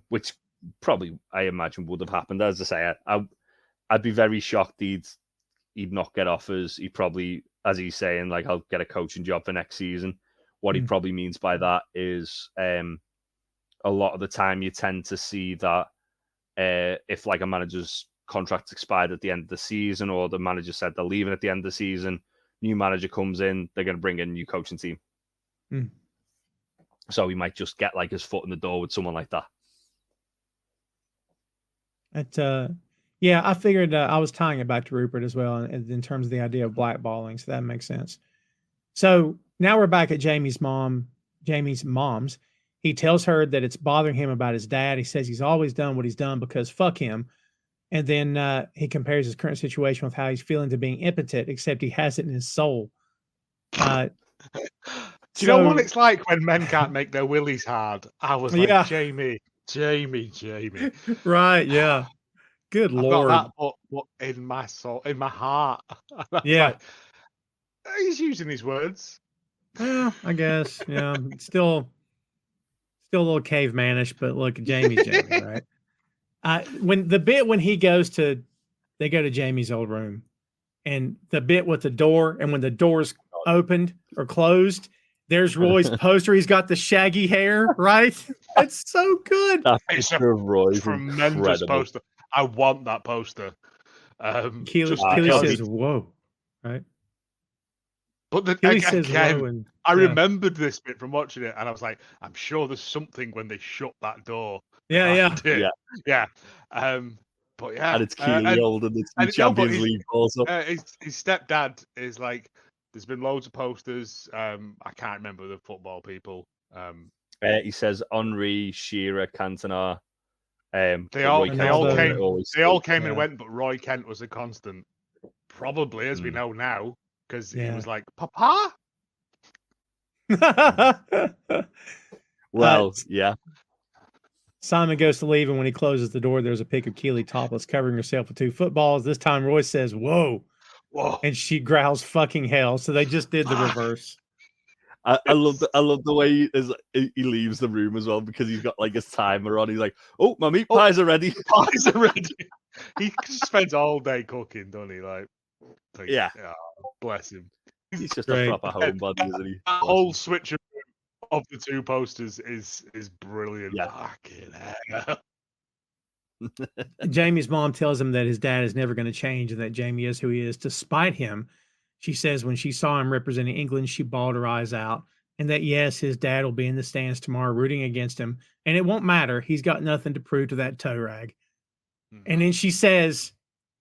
Which probably, I imagine, would have happened. As I say, I'd be very shocked he'd not get offers. He probably, as he's saying, like, I'll get a coaching job for next season. What he probably means by that is a lot of the time you tend to see that if like a manager's contract expired at the end of the season, or the manager said they're leaving at the end of the season, new manager comes in, they're going to bring in a new coaching team. So he might just get like his foot in the door with someone like that. I figured I was tying it back to Rupert as well in terms of the idea of blackballing, so that makes sense. So now we're back at Jamie's mom's. He tells her that it's bothering him about his dad. He says he's always done what he's done because fuck him. And then he compares his current situation with how he's feeling to being impotent, except he has it in his soul. Do you know what it's like when men can't make their willies hard? I was like, Jamie. Right, yeah. Good Lord. I've got that in my soul, in my heart. Yeah. Like, he's using his words. Yeah, I guess. Yeah. Still a little cavemanish, but look, Jamie's Jamie, right? When he goes to, they go to Jamie's old room, and the bit with the door, and when the door's opened or closed, there's Roy's poster. He's got the shaggy hair, right? That's so good. That It's picture of Roy is tremendous incredible. poster. I want that poster. Keeley says, "Whoa," right? But Keeley says, again, "Whoa," and I remembered this bit from watching it, and I was like, I'm sure there's something when they shut that door. yeah. But yeah, And it's Keeley holding the two Champions League balls up. His stepdad is like, there's been loads of posters. I can't remember the football people. He says Henri, Shearer, Cantona. They all came Yeah. and went, but Roy Kent was a constant. Probably, as we know now, because he was like, Papa? Well, yeah. Simon goes to leave, and when he closes the door, there's a pic of Keeley topless, covering herself with 2 footballs. This time, Roy says, "Whoa," and she growls "fucking hell." So they just did the reverse. I love the way he leaves the room as well, because he's got like his timer on. He's like, "Oh, my meat pies are ready." Pies are ready. He spends all day cooking, doesn't he? Like, yeah. Bless him. He's just a proper homebody, isn't he? That whole switch of the 2 posters is brilliant. Yeah. Fucking hell. Jamie's mom tells him that his dad is never going to change and that Jamie is who he is to spite him. She says when she saw him representing England, she bawled her eyes out, and that, yes, his dad will be in the stands tomorrow rooting against him, and it won't matter. He's got nothing to prove to that toe rag. And then she says,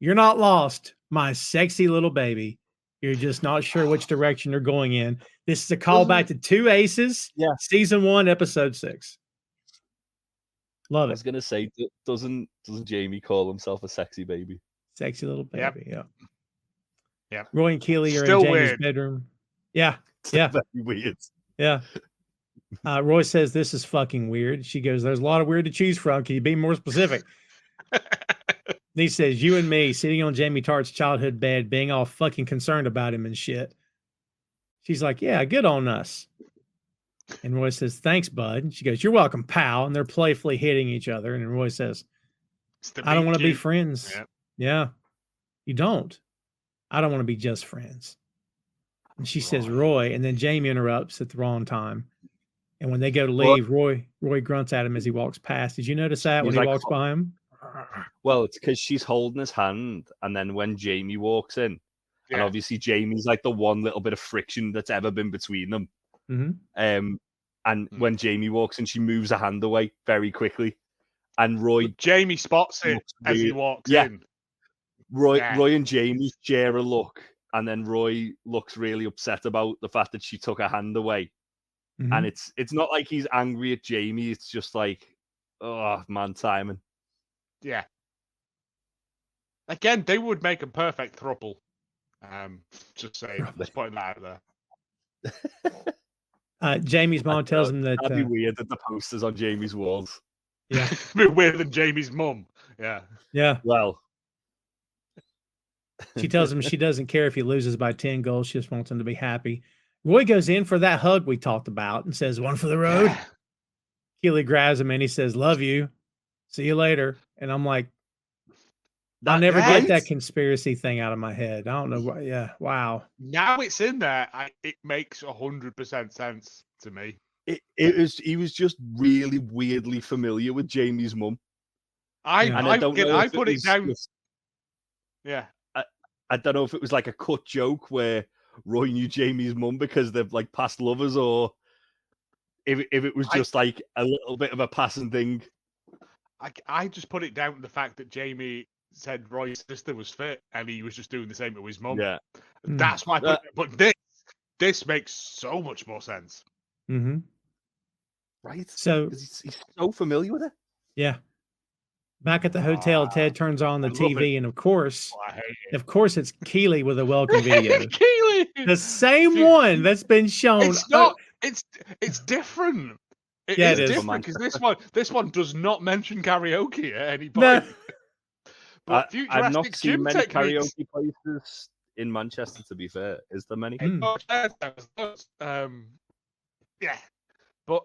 "You're not lost, my sexy little baby. You're just not sure which direction you're going in." This is a callback to 2 Aces, season 1, episode 6. Love it. I was gonna say, doesn't Jamie call himself a sexy baby? Sexy little baby, Yep. Roy and Keeley are Still in Jamie's weird. bedroom. Yeah. Yeah. Very weird. Yeah. Roy says, "This is fucking weird." She goes, "There's a lot of weird to choose from. Can you be more specific?" He says, "You and me sitting on Jamie Tartt's childhood bed, being all fucking concerned about him and shit." She's like, "Yeah, good on us." And Roy says, "Thanks, bud." And she goes, "You're welcome, pal." And they're playfully hitting each other. And Roy says, "I don't want to be friends." Yep. Yeah. You don't. "I don't want to be just friends." And she says, "Roy," and then Jamie interrupts at the wrong time. And when they go to leave, Roy grunts at him as he walks past. Did you notice that when he walks by him? Well, it's because she's holding his hand, and then when Jamie walks in, and obviously Jamie's like the one little bit of friction that's ever been between them. And when Jamie walks in, she moves her hand away very quickly, and Jamie spots it as he walks in. Roy and Jamie share a look, and then Roy looks really upset about the fact that she took her hand away. And it's not like he's angry at Jamie. It's just like, oh man, Simon. Yeah. Again, they would make a perfect throuple. Just saying, just putting that out there. Jamie's mom tells him that that'd be weird that the posters on Jamie's walls. Yeah, a bit weirder than Jamie's mum. Yeah. Well, she tells him she doesn't care if he loses by 10 goals. She just wants him to be happy. Roy goes in for that hug we talked about and says, "One for the road." Keeley grabs him and he says, "Love you. See you later." And I'm like, I'll never get that conspiracy thing out of my head. I don't know why. Yeah. Wow. Now it's in there. It makes 100% sense to me. He was just really weirdly familiar with Jamie's mum. I put it down. Yeah. I don't know if it was like a cut joke where Roy knew Jamie's mum because they're like past lovers, or if it was just like a little bit of a passing thing. I just put it down to the fact that Jamie said Roy's sister was fit, and he was just doing the same to his mum. Yeah, that's why. But this makes so much more sense. Right. So he's so familiar with it. Yeah. Back at the hotel, Ted turns on the TV, and of course, it's Keeley with a welcome video. Keeley, the same one that's been shown. It's not. It's different. It is different because this one does not mention karaoke at any point. But I've not seen many karaoke places in Manchester. To be fair, is there many? Yeah, but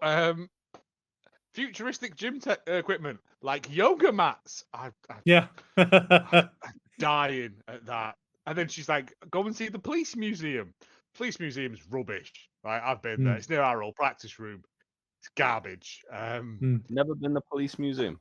futuristic gym equipment like yoga mats. I'm dying at that. And then she's like, "Go and see the police museum." Police museum's rubbish. Right, I've been there. It's near our old practice room. It's garbage. Never been to police museum.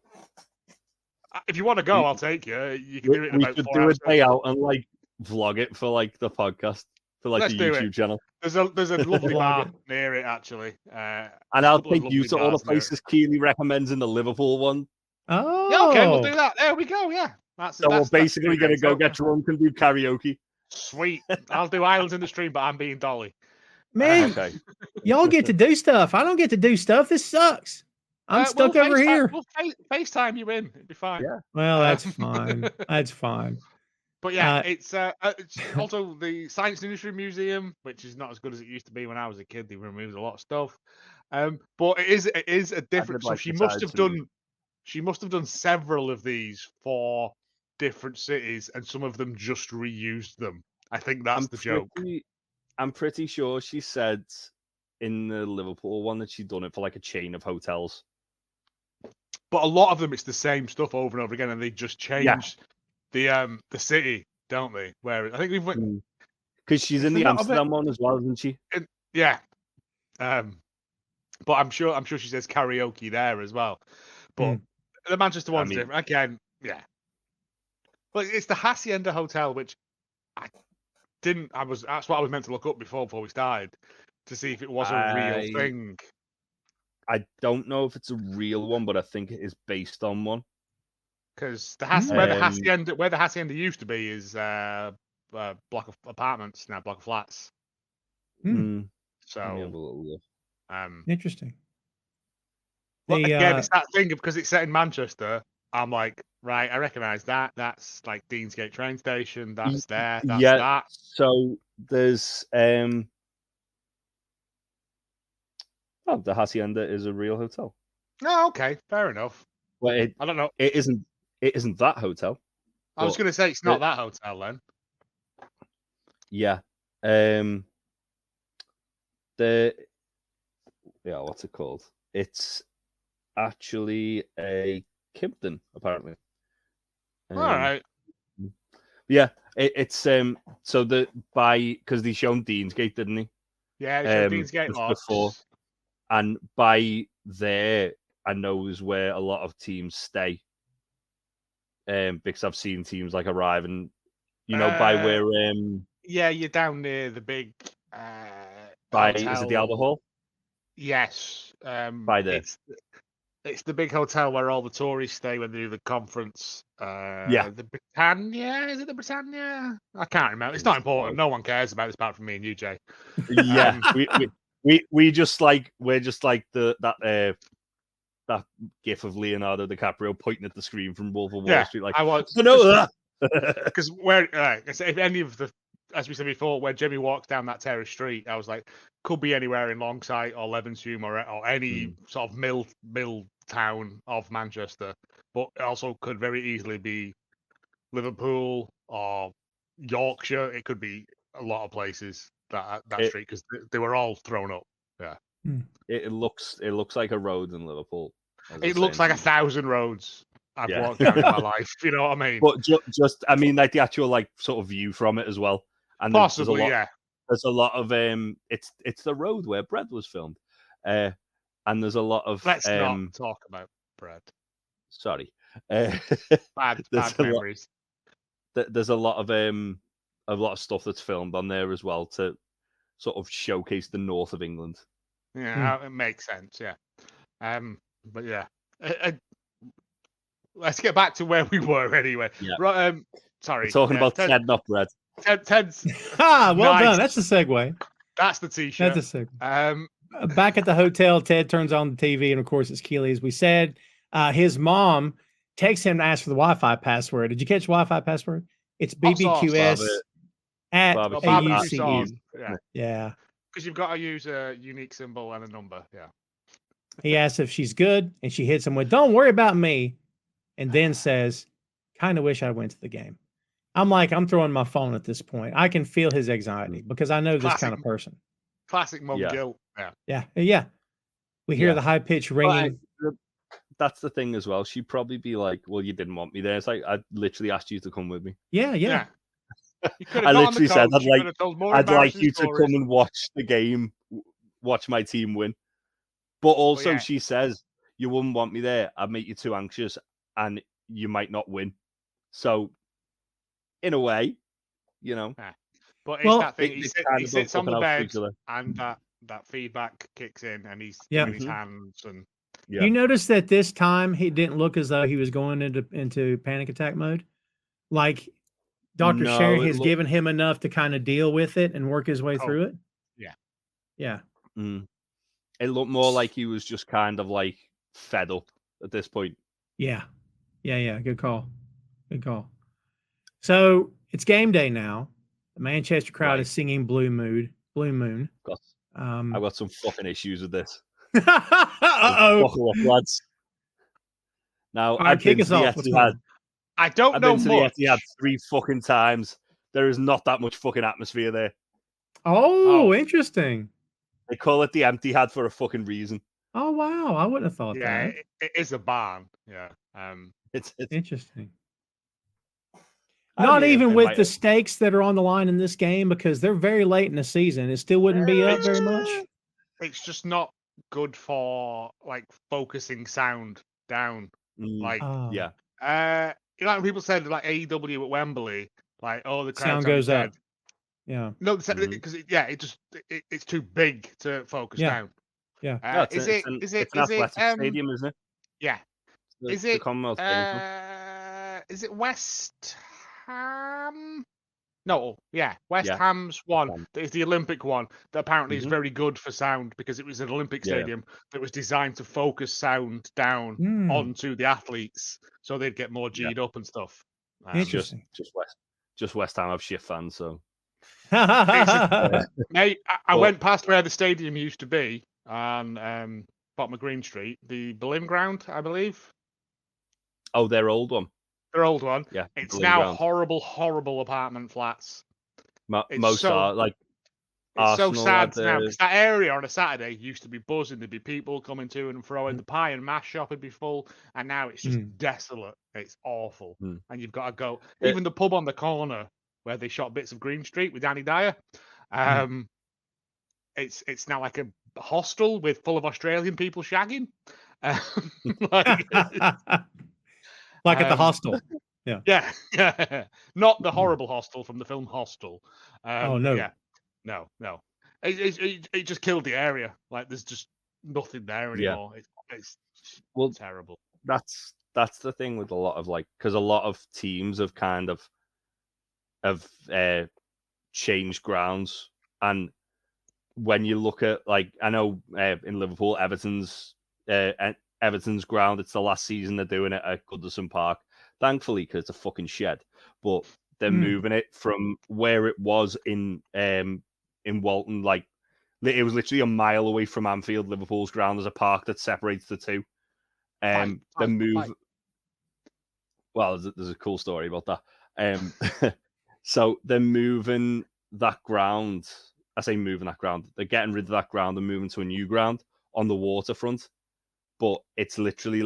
If you want to go, I'll take you. You can do it in about 4 hours. We should do a day out and like vlog it for like the podcast, for like Let's the do YouTube channel. There's a lovely bar near it actually. And I'll take you to all the places Keeley recommends in the Liverpool one. Oh, yeah, okay, we'll do that. There we go. Yeah, we're basically going to go get drunk and do karaoke. Sweet. I'll do Islands in the Stream, but I'm being Dolly. Man, y'all get to do stuff. I don't get to do stuff. This sucks. I'm stuck over here. We'll FaceTime you in. It'd be fine. Yeah. Well, that's fine. That's fine. But yeah, it's also the Science Industry Museum, which is not as good as it used to be when I was a kid. They removed a lot of stuff. But it is a different. So she must have done several of these for different cities, and some of them just reused them. I think that's the joke. I'm pretty sure she said in the Liverpool one that she'd done it for like a chain of hotels. But a lot of them, it's the same stuff over and over again, and they just change the city, don't they? Where I think we've went because she's in the Amsterdam one as well, isn't she? Yeah. But I'm sure she says karaoke there as well. But the Manchester one's different. Again, yeah. But it's the Hacienda Hotel, which that's what I was meant to look up before we started to see if it was a real thing. I don't know if it's a real one, but I think it is based on one. Because where the Hacienda used to be is a block of apartments, now block of flats. So interesting. Well, again, it's that thing because it's set in Manchester. I'm like, right, I recognise that. That's like Deansgate train station. That's there. That's that. So there's the Hacienda is a real hotel. Oh, okay, fair enough. Well, I don't know. It isn't that hotel. I was going to say it's not that hotel then. Yeah. What's it called? It's actually a Kimpton, apparently. All right. Yeah, it's so because they shown Deansgate, didn't he? Yeah, they showed Deansgate before, and by there I know is where a lot of teams stay. Because I've seen teams like arrive and by where yeah, you're down near the big hotel. Is it the Albert Hall? Yes. By there. It's the big hotel where all the tourists stay when they do the conference. The Britannia. Is it the Britannia? I can't remember. It's not important. No one cares about this apart from me and you, Jay. Yeah, we're just like that gif of Leonardo DiCaprio pointing at the screen from Wolf of Wall Street. Like I was because if any of the, as we said before, where Jimmy walks down that terrace street, I was like, could be anywhere in Longsight or Levenshulme or any sort of mill town of Manchester, but it also could very easily be Liverpool or Yorkshire. It could be a lot of places that street because they were all thrown up. Yeah, it looks like a road in Liverpool. It looks like 1,000 roads I've walked down in my life. You know what I mean? But just I mean, like the actual like sort of view from it as well. And possibly, there's a lot of it's the road where Bread was filmed, and there's a lot of let's not talk about Bread. Sorry, bad memories. There's a lot of stuff that's filmed on there as well to sort of showcase the north of England. Yeah, it makes sense. Yeah, but yeah, let's get back to where we were anyway. Yeah. Right, sorry, we're talking about Ted, not Bread. Ted's well done. That's a segue. That's the t-shirt. That's a segue. Back at the hotel, Ted turns on the TV, and of course, it's Keeley, as we said. His mom texts him to ask for the Wi-Fi password. Did you catch the Wi-Fi password? It's BBQS at AUCU. Yeah. Because you've got to use a unique symbol and a number. Yeah. He asks if she's good, and she hits him with, "Don't worry about me," and then says, "Kind of wish I went to the game." I'm like, I'm throwing my phone at this point. I can feel his anxiety because I know this kind of person. Classic mom guilt. Yeah. We hear the high pitched ringing. that's the thing as well. She'd probably be like, "Well, you didn't want me there." It's like I literally asked you to come with me. Yeah. I literally said, "I'd like you to stories. come and watch the game, watch my team win." But also, she says, "You wouldn't want me there. I'd make you too anxious, and you might not win." So, in a way, you know. Yeah. But it's that thing. He sits on the bed, and that feedback kicks in, and he's doing his hands. And you notice that this time he didn't look as though he was going into panic attack mode. Like Dr. Sharon has given him enough to kind of deal with it and work his way through it. Yeah. It looked more like he was just kind of like fed up at this point. Yeah. Good call. So it's game day now. The Manchester crowd is singing Blue Moon. I've got some fucking issues with this. Uh-oh. Buckle up, lads. Now, I've kick been us to off. the Etihad. I don't know much. I've been to the Etihad 3 fucking times. There is not that much fucking atmosphere there. Oh, interesting. They call it the Empty Had for a fucking reason. Oh, wow. I wouldn't have thought that. It is a barn. Yeah. It's interesting. Not even with the stakes that are on the line in this game, because they're very late in the season. It still wouldn't be up very much. It's just not good for like focusing sound down. Like, yeah. Like people said, like AEW at Wembley, like, oh, the crowd sound goes up. Yeah. No, because it's too big to focus down. Yeah. It's an athletic stadium, isn't it? Yeah. Is it West Ham? No, West Ham's one. That is the Olympic one that apparently is very good for sound because it was an Olympic stadium that was designed to focus sound down onto the athletes so they'd get more G'd up and stuff. Interesting. Just West Ham have shit fans, so. Mate, I went past where the stadium used to be on bottom of Green Street, the Boleyn Ground, I believe. Oh, their old one. Their old one. Yeah. It's now horrible apartment flats. Most are like. It's Arsenal so sad now because that area on a Saturday used to be buzzing. There'd be people coming to and fro, and the pie and mash shop would be full. And now it's just desolate. It's awful, and you've got to go. Even the pub on the corner where they shot bits of Green Street with Danny Dyer. It's now like a hostel full of Australian people shagging. Like at the hostel. Yeah. Not the horrible hostel from the film Hostel. No. Yeah. No. It just killed the area. Like there's just nothing there anymore. It's terrible. That's the thing with a lot of because a lot of teams have kind of changed grounds, and when you look at I know in Liverpool, Everton's ground, it's the last season they're doing it at Goodison Park, thankfully, because it's a fucking shed. But they're moving it from where it was in Walton. Like it was literally a mile away from Anfield. Liverpool's ground. There's a park that separates the two. Well, there's a cool story about that. So they're moving that ground. I say moving that ground. They're getting rid of that ground and moving to a new ground on the waterfront. But it's literally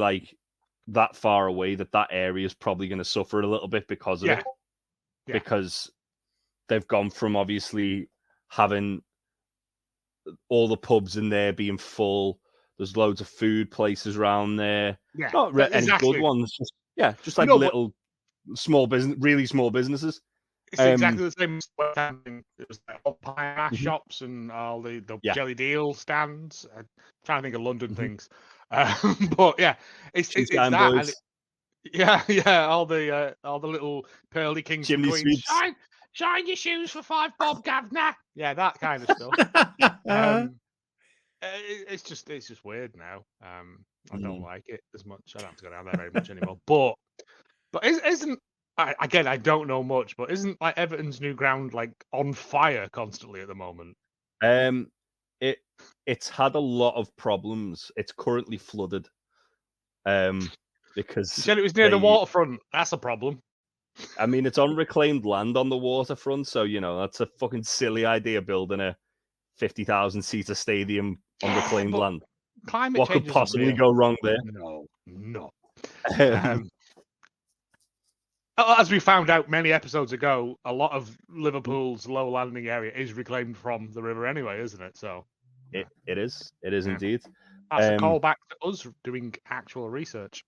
that far away that area is probably going to suffer a little bit because of it. Yeah. Because they've gone from obviously having all the pubs in there being full. There's loads of food places around there. Yeah, not any good ones. Just little small business, really small businesses. It's exactly the same as West Ham. It was all pie mash shops and all the jelly deal stands. I'm trying to think of London things. But yeah, it's that. And all the little pearly kings chimney sweeps. Shine your shoes for $5 bob, Gavner. Yeah, that kind of stuff. It's just weird now. I don't like it as much. I don't have to go down there very much anymore. But isn't again? I don't know much, but isn't Everton's new ground on fire constantly at the moment? It's had a lot of problems. It's currently flooded. Because you said it was near the waterfront. That's a problem. I mean, it's on reclaimed land on the waterfront, so that's a fucking silly idea building a 50,000 seater stadium on reclaimed land. climate What change could possibly isn't go wrong there? No. As we found out many episodes ago, a lot of Liverpool's low landing area is reclaimed from the river anyway, isn't it? So It is indeed. That's a callback to us doing actual research.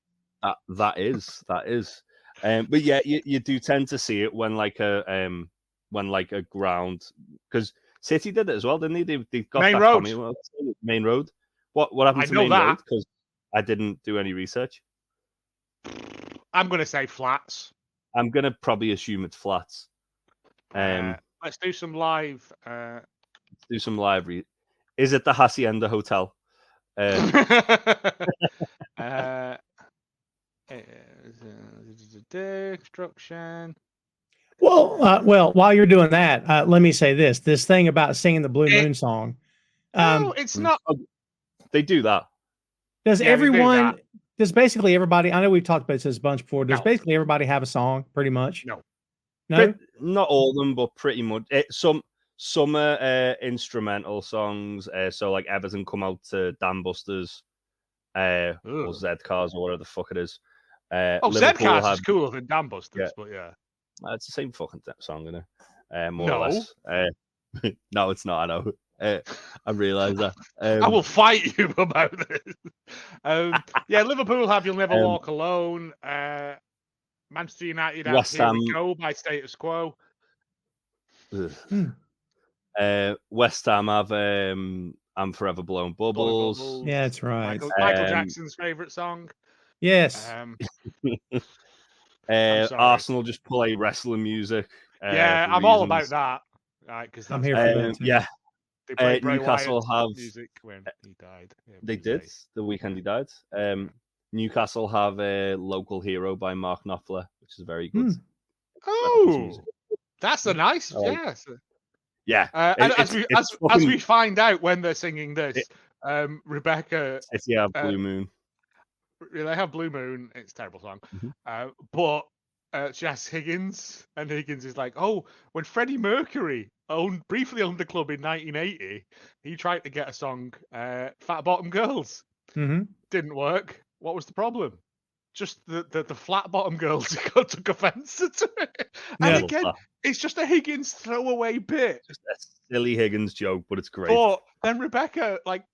That is. But yeah, you do tend to see it when like a ground, because City did it as well, didn't they? They got Main that road. Main road. What happened I to know Main that. Road? Because I didn't do any research. I'm going to say flats. I'm gonna probably assume it's flats. Let's do some live. Is it the Hacienda Hotel? Construction. Well, while you're doing that, let me say this thing about singing the Blue Moon song. No, it's not. They do that. Does Yeah, they do everyone, that. does basically everybody, I know we've talked about this a bunch before, does No. basically everybody have a song pretty much? No. No? Not all of them, but pretty much. Some are instrumental songs. So like Everton come out to Dam Busters, or Z Cars, or whatever the fuck it is. Zcars is cooler than Dam Busters, but yeah. It's the same fucking song, isn't it? More No. or less. No, it's not. I know. I realise that. I will fight you about this. Yeah, Liverpool have "You'll Never Walk Alone." Manchester United have West "Here Ham. We Go" by Status Quo. West Ham have "I'm Forever Blowing Bubbles." Yeah, that's right. Michael Jackson's favourite song. Yes. Arsenal just play wrestling music. Yeah, I'm all about that. Right, because I'm here for that. Yeah. They played Bray Newcastle Wyatt's have music when he died. Yeah, They it was did nice. the weekend he died. Newcastle have a Local Hero by Mark Knopfler, which is very good. Oh, that's a nice. Yes. Yeah. And as we find out when they're singing this, Rebecca. If you have Blue Moon. They have Blue Moon. It's a terrible song. Mm-hmm. But she asks Higgins, and Higgins is like, "Oh, when Freddie Mercury briefly owned the club in 1980, he tried to get a song, Fat Bottom Girls. Didn't work. What was the problem? Just the flat bottom girls took offense to it. And again, it's just a Higgins throwaway bit. Just a silly Higgins joke, but it's great. But then Rebecca, like,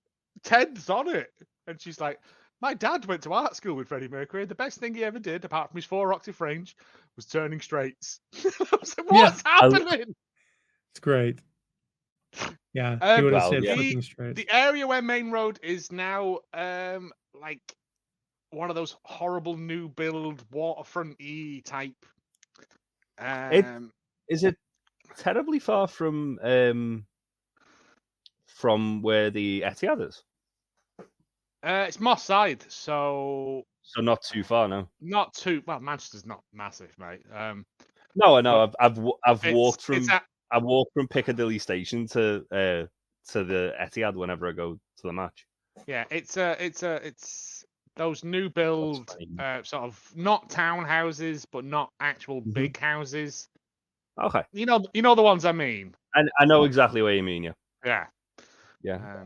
Ted's on it, and she's like, "My dad went to art school with Freddie Mercury. The best thing he ever did, apart from his 4-octave range, was turning straights." I was like, what's happening? It's great. Yeah, he would have said yeah. flipping straight. The area where Main Road is now, like one of those horrible new build waterfront-y type. Is it terribly far from where the Etihad is? It's Moss Side, so not too far, no. Not too well. Manchester's not massive, mate. No, I know. I've walked from I walk from Piccadilly Station to the Etihad whenever I go to the match. Yeah, it's those new build sort of not townhouses, but not actual big houses. Okay. You know the ones I mean. And I know exactly what you mean. Yeah. Yeah. Yeah.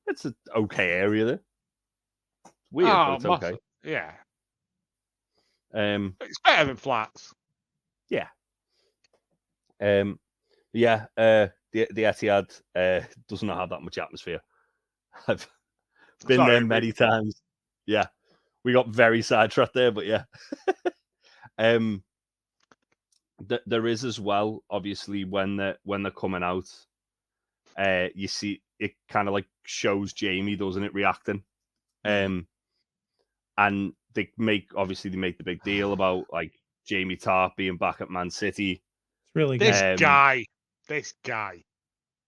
It's an okay area there. It's weird, but it's okay. Yeah. It's better than flats. Yeah. Yeah. The Etihad does not have that much atmosphere. I've been there many times. Yeah. We got very sidetracked there, but yeah. There is as well, obviously, when they're coming out, you see it kind of like shows Jamie, doesn't it, reacting? And they make the big deal about like Jamie Tartt being back at Man City. It's really good. This guy.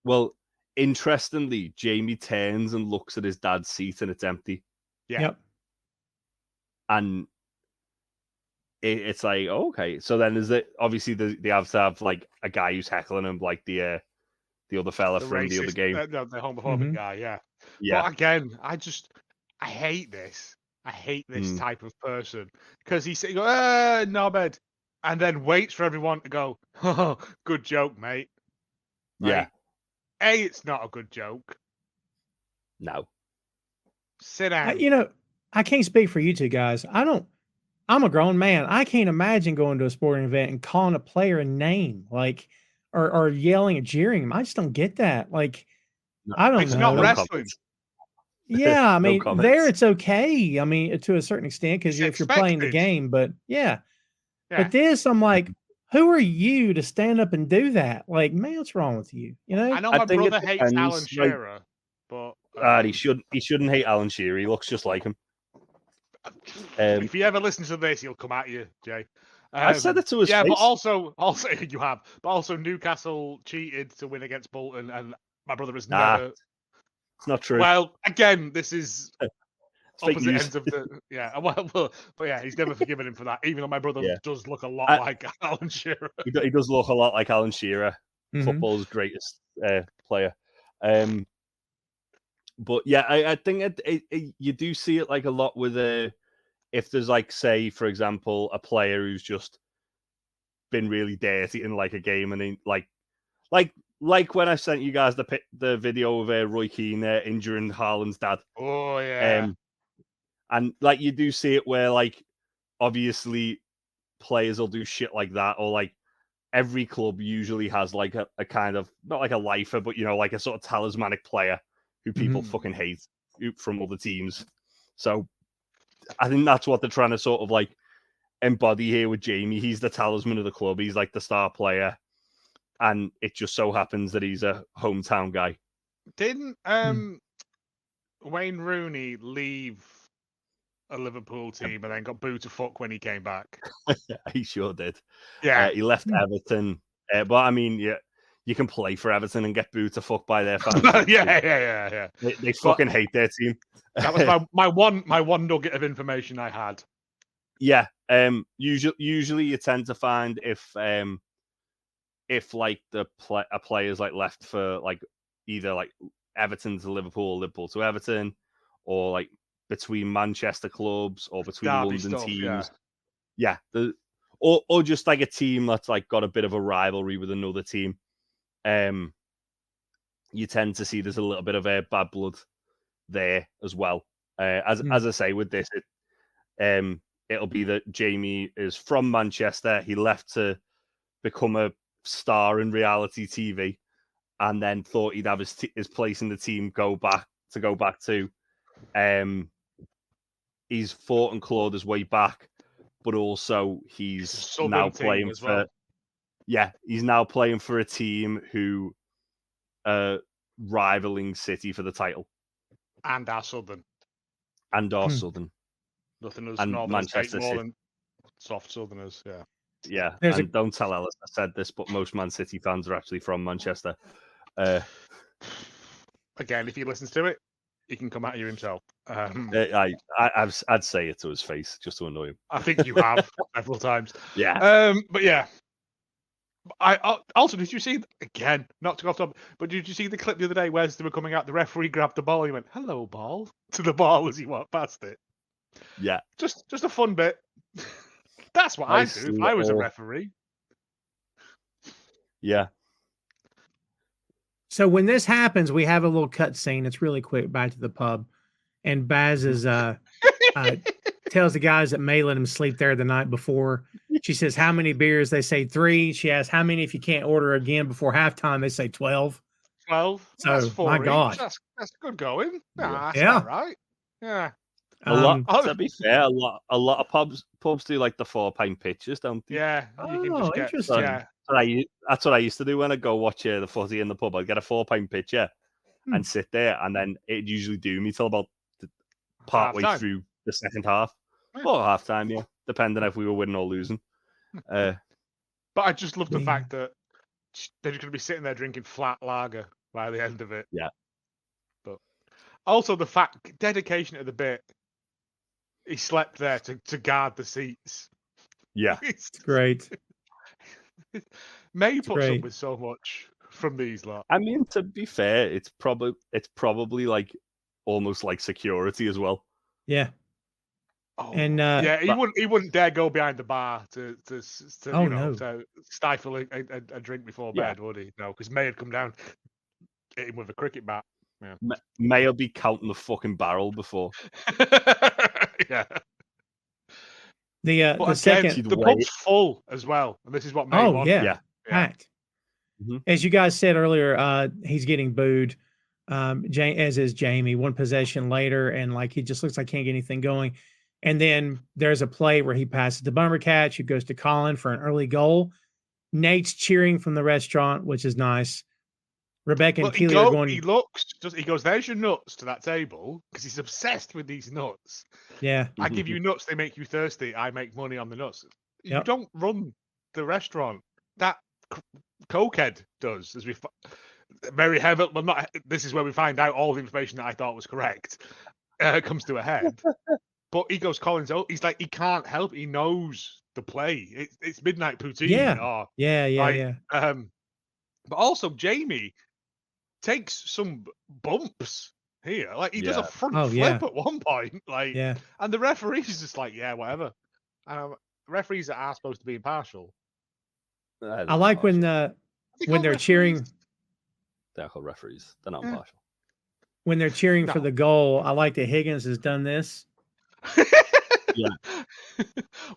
Well, interestingly, Jamie turns and looks at his dad's seat and it's empty. Yeah. Yep. And it's like, oh, okay. So then is it obviously they have to have like a guy who's heckling him, like the other fella from the other game. The homophobic guy, yeah. Yeah. But again, I hate this. I hate this type of person because he goes, knobhead, and then waits for everyone to go, "Oh, good joke, mate." Yeah. Like, it's not a good joke. No. Sit down. I can't speak for you two guys. I'm a grown man. I can't imagine going to a sporting event and calling a player a name, like, or yelling and jeering him. I just don't get that. Like, I don't It's know. not wrestling. Yeah, I mean, comments. there it's okay. I mean, to a certain extent, because It's if you're playing the expected. game, but yeah. Yeah. But this, I'm like, who are you to stand up and do that? Like, man, what's wrong with you? You know? I know I my think it brother hates depends, Alan like- Shearer, but He shouldn't hate Alan Shearer. He looks just like him. if he ever listens to this, he'll come at you, Jay. I've said it to his yeah, face. but also you have. But also Newcastle cheated to win against Bolton, and my brother has Nah, never. It's not true. Well, again, this is fake opposite news. ends of the well, but yeah, he's never forgiven him for that. Even though my brother Yeah. does look a lot I- like Alan Shearer. He does look a lot like Alan Shearer, Mhm. football's greatest player. But yeah, I think you do see it like a lot with if there's like, say, for example, a player who's just been really dirty in like a game, and he, like when I sent you guys the video of Roy Keane injuring Haaland's dad. Oh yeah. And like you do see it where like obviously players will do shit like that, or like every club usually has like a kind of, not like a lifer, but like a sort of talismanic player who people fucking hate from other teams. So I think that's what they're trying to sort of like embody here with Jamie. He's the talisman of the club. He's like the star player, and it just so happens that he's a hometown guy. Didn't Wayne Rooney leave a Liverpool team and then got booed to fuck when he came back? He sure did. Yeah. He left Everton, but I mean, yeah, you can play for Everton and get booed to fuck by their fans. yeah. They fucking hate their team. That was my one nugget of information I had. Yeah. Usually you tend to find if like a player's like left for like either like Everton to Liverpool, or Liverpool to Everton, or like between Manchester clubs or between Derby London stuff, teams. Yeah. Or just like a team that's like got a bit of a rivalry with another team. You tend to see there's a little bit of bad blood there as well. As I say, with this, it'll be that Jamie is from Manchester. He left to become a star in reality TV, and then thought he'd have his place in the team go back to. He's fought and clawed his way back, but also he's now playing for. Well. Yeah, he's now playing for a team who rivaling City for the title. And our Southern. Southern. Nothing as And Northerners Manchester hate more City. than soft Southerners, yeah. Yeah, There's and don't tell Ellis I said this, but most Man City fans are actually from Manchester. Again, if he listens to it, he can come at you himself. I'd say it to his face just to annoy him. I think you have several times. Yeah. But yeah. I also, did you see, again, not to go off topic, but did you see the clip the other day where they were coming out, the referee grabbed the ball, he went, "Hello, ball," to the ball as he walked past it? Yeah. Just a fun bit. That's what I'd do if I was a referee. Yeah. So when this happens, we have a little cut scene. It's really quick. Back to the pub, and Baz is tells the guys that May let him sleep there the night before. She says, "How many beers?" They say 3. She asks, "How many if you can't order again before halftime?" They say 12. 12. So, That's 4 my each. God. That's good going. Nah, that's Yeah. all right. Yeah. A lot. To be fair, a lot of pubs do like the 4-pint pitches, don't they? Yeah. You can just get, interesting. yeah. That's what I used to do when I go watch the footy in the pub. I'd get a 4-pint pitcher and sit there, and then it'd usually do me till about partway Half-time. through the second half. Yeah. Or half time, yeah. Depending if we were winning or losing. But I just love the Yeah. fact that they're just going to be sitting there drinking flat lager by the end of it. Yeah. But also the fact, dedication to the bit, he slept there to guard the seats. Yeah. It's Great. May puts up great. with so much from these lot. I mean, to be fair, it's probably like almost like security as well. Yeah. Oh, And, yeah, he but- wouldn't dare go behind the bar to Oh, you know, no. to stifle a drink before Yeah. bed, would he? No, because May had come down, hit him with a cricket bat Yeah. May be counting the fucking barrel before. Yeah. The But second. She'd the wait. pub's full as well, and this is what made one. Yeah. Yeah. Packed. Mhm. As you guys said earlier, he's getting booed. As is Jamie. One possession later, and like he just looks like can't get anything going. And then there's a play where he passes to Bumbercatch, who goes to Colin for an early goal. Nate's cheering from the restaurant, which is nice. Rebecca and Keeley are going. He goes, there's your nuts to that table, because he's obsessed with these nuts. Yeah. I give you nuts, they make you thirsty. I make money on the nuts. You Yep. don't run the restaurant. That cokehead does, as we very heavy. Well, not. This is where we find out all the information that I thought was correct comes to a head. But he goes, Collins. Oh, he's like he can't help. He knows the play. It's midnight poutine. Yeah. Yeah. But also Jamie takes some bumps here. Like he does a front flip at one point. Like, and the referee's just like, yeah, whatever. Referees are supposed to be impartial. I like when they're cheering. They're called referees. They're not impartial. When they're cheering for the goal, I like that Higgins has done this. Yeah.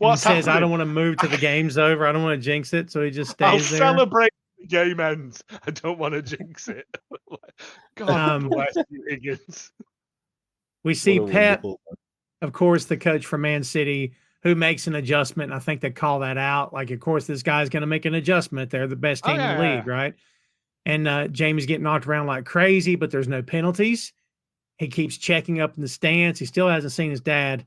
He says, I don't want to move till the game's over. I don't want to jinx it. So he just stays there. Celebrate the game ends. I don't want to jinx it. God bless you, Higgins. We see Pep, of course, the coach from Man City, who makes an adjustment. And I think they call that out. Like, of course, this guy's going to make an adjustment. They're the best team in the league, right? And Jamie's getting knocked around like crazy, but there's no penalties. He keeps checking up in the stands. He still hasn't seen his dad.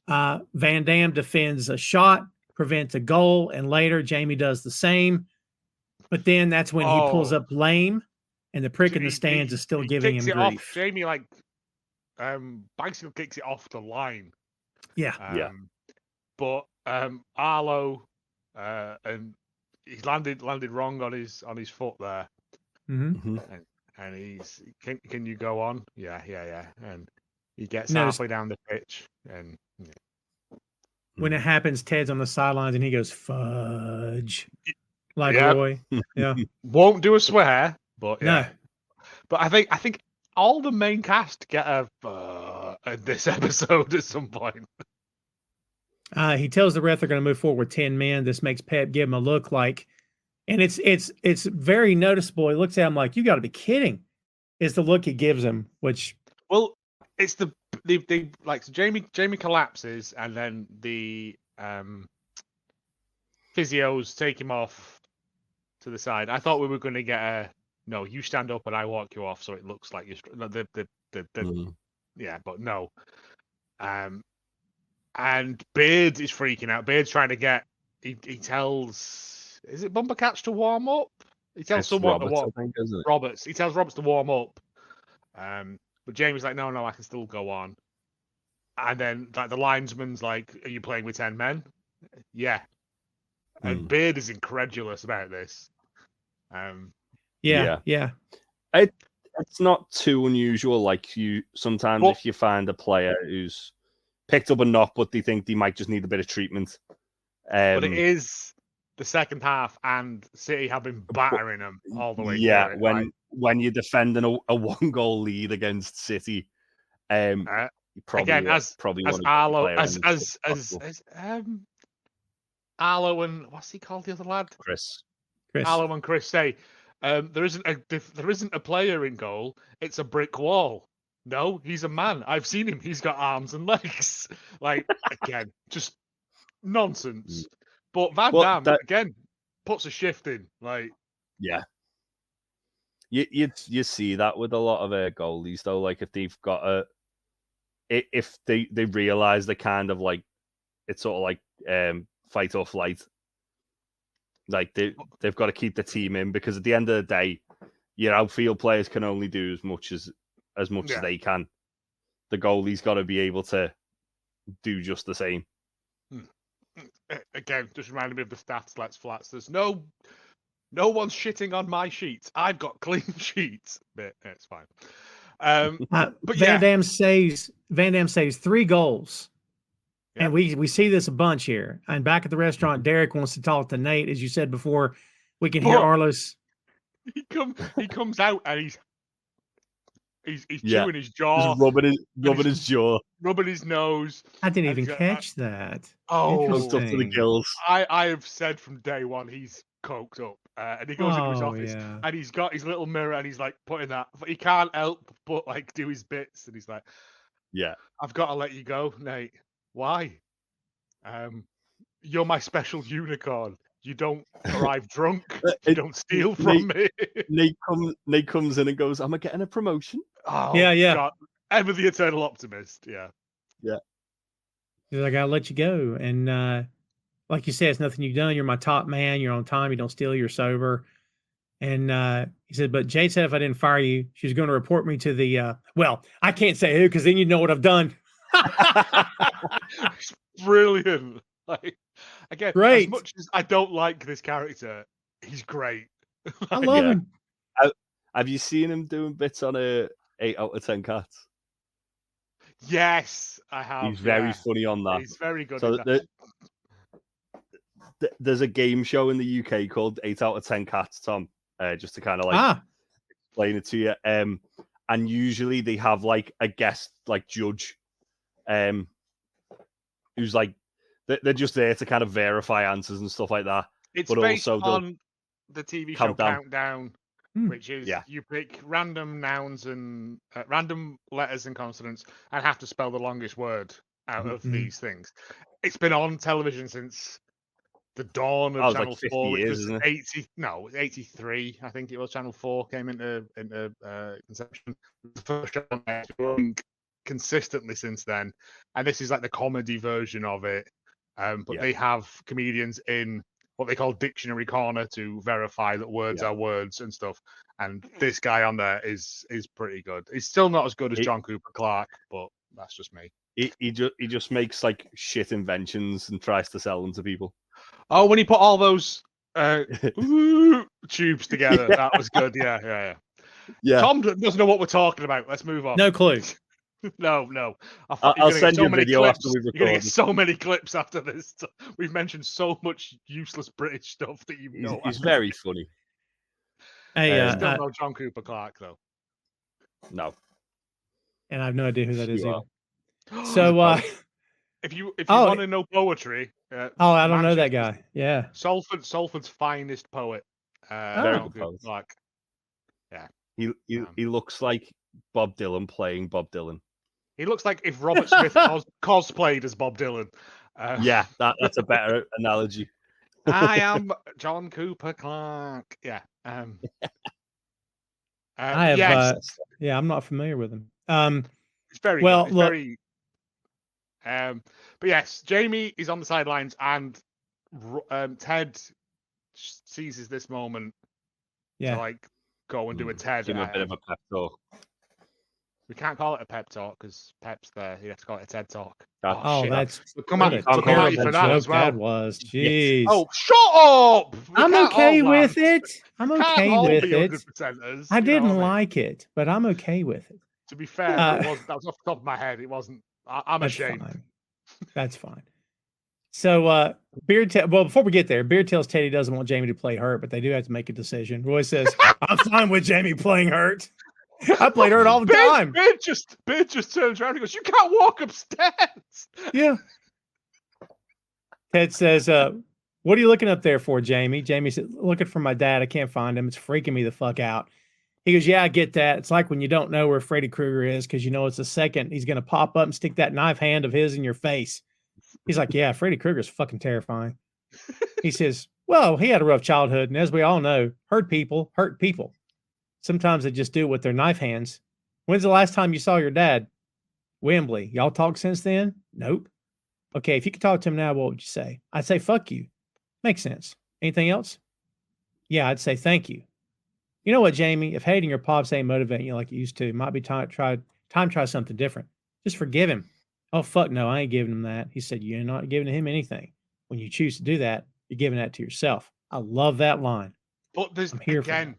Van Dam defends a shot, prevents a goal, and later Jamie does the same. But then that's when he pulls up lame, and the prick in the stands is still giving him grief. Jamie bicycle kicks it off the line. Yeah. But Arlo and he's landed wrong on his foot there. Mm-hmm. And he's can you go on? Yeah. And he gets halfway down the pitch, and when it happens, Ted's on the sidelines and he goes fudge, like Roy. Yeah, won't do a swear, but no. But I think all the main cast get a in this episode at some point. He tells the ref they're going to move forward with 10 men. This makes Pep give him a look like. And it's very noticeable. He looks at him like, you got to be kidding. Is the look he gives him, which it's the like so Jamie collapses, and then the physios take him off to the side. I thought we were going to get no, you stand up and I walk you off, so it looks like you're yeah, but no. And Beard is freaking out. Beard's trying to get. He tells. Is it Bumbercatch to warm up? He tells someone to warm up. Roberts. He tells Roberts to warm up. But Jamie's like, no, I can still go on. And then like the linesman's like, are you playing with 10 men? Yeah. And Beard is incredulous about this. Yeah. It's not too unusual. Like sometimes if you find a player who's picked up a knock, but they think they might just need a bit of treatment. But it is the second half, and City have been battering them all the way. Yeah, when you're defending a 1-goal lead against City, again as Arlo as Arlo and what's he called, the other lad? Chris. Arlo and Chris say, there isn't a player in goal. It's a brick wall. No, he's a man. I've seen him. He's got arms and legs. Like again, just nonsense. But Van Damme again puts a shift in. Like, yeah, you see that with a lot of goalies though. Like if they've got if they realize they kind of like it's sort of like fight or flight. Like they've got to keep the team in, because at the end of the day, your outfield players can only do as much as they can. The goalie's got to be able to do just the same. Again, just reminded me of the stats. Let's flats. There's no one's shitting on my sheets. I've got clean sheets. But it's fine. But Van Damme saves 3 goals. Yeah. And we see this a bunch here. And back at the restaurant, Derek wants to talk to Nate. As you said before, we can hear Arlos. He comes out and he's He's Yeah. chewing his jaw, Just rubbing his jaw. rubbing his nose. I didn't And even he's like, catch that. Oh, Coked up to the Interesting. gills. I have said from day one he's coked up, and he goes into his Oh, office yeah. and he's got his little mirror and he's like putting that. But he can't help but like do his bits, and he's like, Yeah. "I've got to let you go, Nate. Why? You're my special unicorn. You don't arrive drunk. You don't steal from me." Nate comes in and goes, "Am I getting a promotion?" Oh, Yeah. God. Ever the eternal optimist. Yeah. He's like, I'll let you go. And like you said, it's nothing you've done. You're my top man. You're on time. You don't steal. You're sober. And he said, but Jade said if I didn't fire you, she was going to report me to the, well, I can't say who because then you know what I've done. It's brilliant. Like, again, Great. as much as I don't like this character, he's great. I love him. Have you seen him doing bits on a 8 out of 10 Cats? Yes, I have. He's very yeah. funny on that. He's very good So at that. there's a game show in the UK called 8 out of 10 Cats, Tom, just to kind of like explain it to you. And usually they have like a guest like judge who's like, they're just there to kind of verify answers and stuff like that. It's but based also on the TV show Countdown. Countdown, which is you pick random nouns and random letters and consonants and have to spell the longest word out of these things. It's been on television since the dawn of Channel like 50 4, which years, was isn't it? 83, I think it was. Channel 4 came into conception. The first show on there, it's been running consistently since then, and this is like the comedy version of it. But they have comedians in what they call dictionary corner to verify that words are words and stuff. And this guy on there is pretty good. He's still not as good as John Cooper Clarke, but that's just me. He just makes like shit inventions and tries to sell them to people. Oh, when he put all those tubes together, that was good. Yeah. Tom doesn't know what we're talking about. Let's move on. No clue. No. I'll send you a video after we've You're going to recorded. get so many clips after this. We've mentioned so much useless British stuff that you know. He's very funny. Hey, Still no John Cooper Clarke though. No. And I have no idea who that is You either. So, if you want to know poetry, I don't know that guy. Yeah, Salford's finest poet. Very John good Cooper poet. Clarke. Yeah. He looks like Bob Dylan playing Bob Dylan. He looks like if Robert Smith cosplayed as Bob Dylan. Yeah, that's a better analogy. I am John Cooper Clarke. Yeah. I have. Yes. I'm not familiar with him. It's very well. Good. It's Look, very. But yes, Jamie is on the sidelines, and Ted seizes this moment to like go and do a Ted. Give him a bit of a pep talk. We can't call it a pep talk because Pep's there. You have to call it a TED talk. That's come on you for that as well. That was, jeez. Oh, shut up! I'm okay with it. I'm okay with it. I didn't like it, but I'm okay with it. To be fair, that was off the top of my head. It wasn't. I'm ashamed. Fine. That's fine. So, before we get there, Beard tells Teddy doesn't want Jamie to play hurt, but they do have to make a decision. Roy says, "I'm fine with Jamie playing hurt. I played hurt all the time." Beard just turns around and goes, "You can't walk upstairs." Yeah. Ted says, "What are you looking up there for, Jamie?" Jamie said, "Looking for my dad. I can't find him. It's freaking me the fuck out." He goes, "Yeah, I get that. It's like when you don't know where Freddy Krueger is because you know it's the second he's going to pop up and stick that knife hand of his in your face." He's like, "Yeah, Freddy Krueger's fucking terrifying." He says, "Well, he had a rough childhood, and as we all know, hurt people. Sometimes they just do it with their knife hands. When's the last time you saw your dad?" "Wembley. Y'all talked since then?" "Nope." "Okay, if you could talk to him now, what would you say?" "I'd say, fuck you." "Makes sense. Anything else?" "Yeah, I'd say, thank you." "You know what, Jamie? If hating your pops ain't motivating you like it used to, it might be time to try something different. Just forgive him." "Oh, fuck no, I ain't giving him that." He said, "You're not giving him anything. When you choose to do that, you're giving that to yourself." I love that line. But there's again,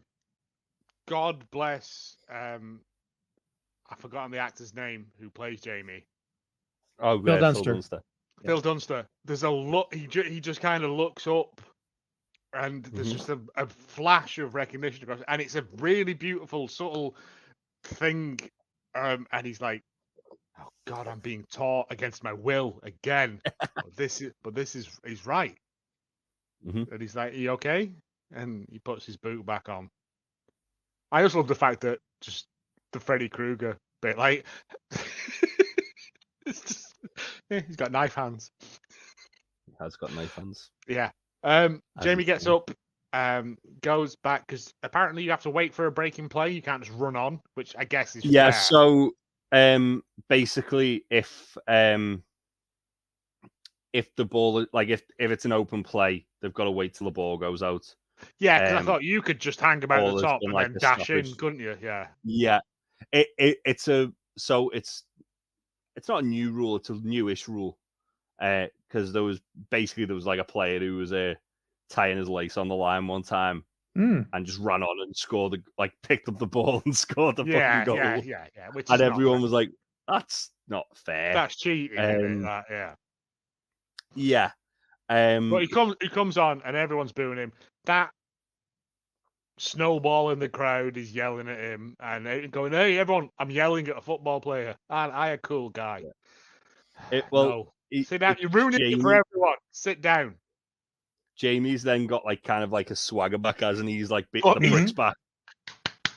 God bless. I've forgotten the actor's name who plays Jamie. Oh, Phil Dunster. Phil Dunster. There's a look. He just kind of looks up, and there's just a flash of recognition across, and it's a really beautiful, subtle thing And he's like, "Oh God, I'm being taught against my will again." He's right. Mhm. And he's like, "Are you okay?" And he puts his boot back on. I also love the fact that just the Freddy Krueger bit, like, it's just, he's got knife hands. He has got knife hands. Yeah. As Jamie he gets should. up, goes back because apparently you have to wait for a breaking play. You can't just run on, which I guess is Yeah. fair. So basically, if the ball, like if it's an open play, they've got to wait till the ball goes out. Yeah, because I thought you could just hang about or the there's top been, and like, then a dash in, stoppage. couldn't you? Yeah. Yeah. It's not a new rule, it's a newish rule. Because there was like a player who was tying his lace on the line one time and just ran on and scored picked up the ball and scored the fucking goal. Yeah. Which And is everyone not was like, "That's not fair." that's cheating, isn't it? Yeah. Yeah. But he comes on and everyone's booing him. That snowball in the crowd is yelling at him and going, "Hey, everyone! I'm yelling at a football player. And I a cool guy." No. Sit down. You're ruining it for everyone. Sit down. Jamie's then got kind of a swagger back, hasn't he? He's beating the pricks back,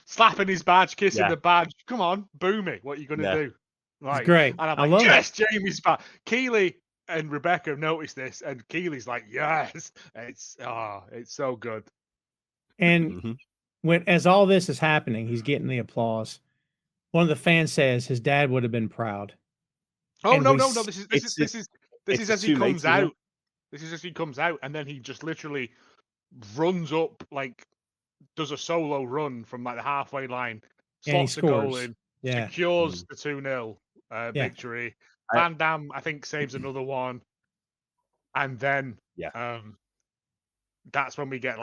slapping his badge, kissing the badge. Come on, boo me. What are you going to do? It's great. And I'm I like, love yes, Jamie's back. Keeley and Rebecca have noticed this, and Keeley's like, yes. It's so good. And as all this is happening, he's getting the applause. One of the fans says his dad would have been proud. Oh, and no. This is as he comes mates, out. This is as he comes out, and then he just literally runs up, does a solo run from the halfway line, slots a goal in, secures the 2-0 victory. Van Damme, I think, saves another one, and then that's when we get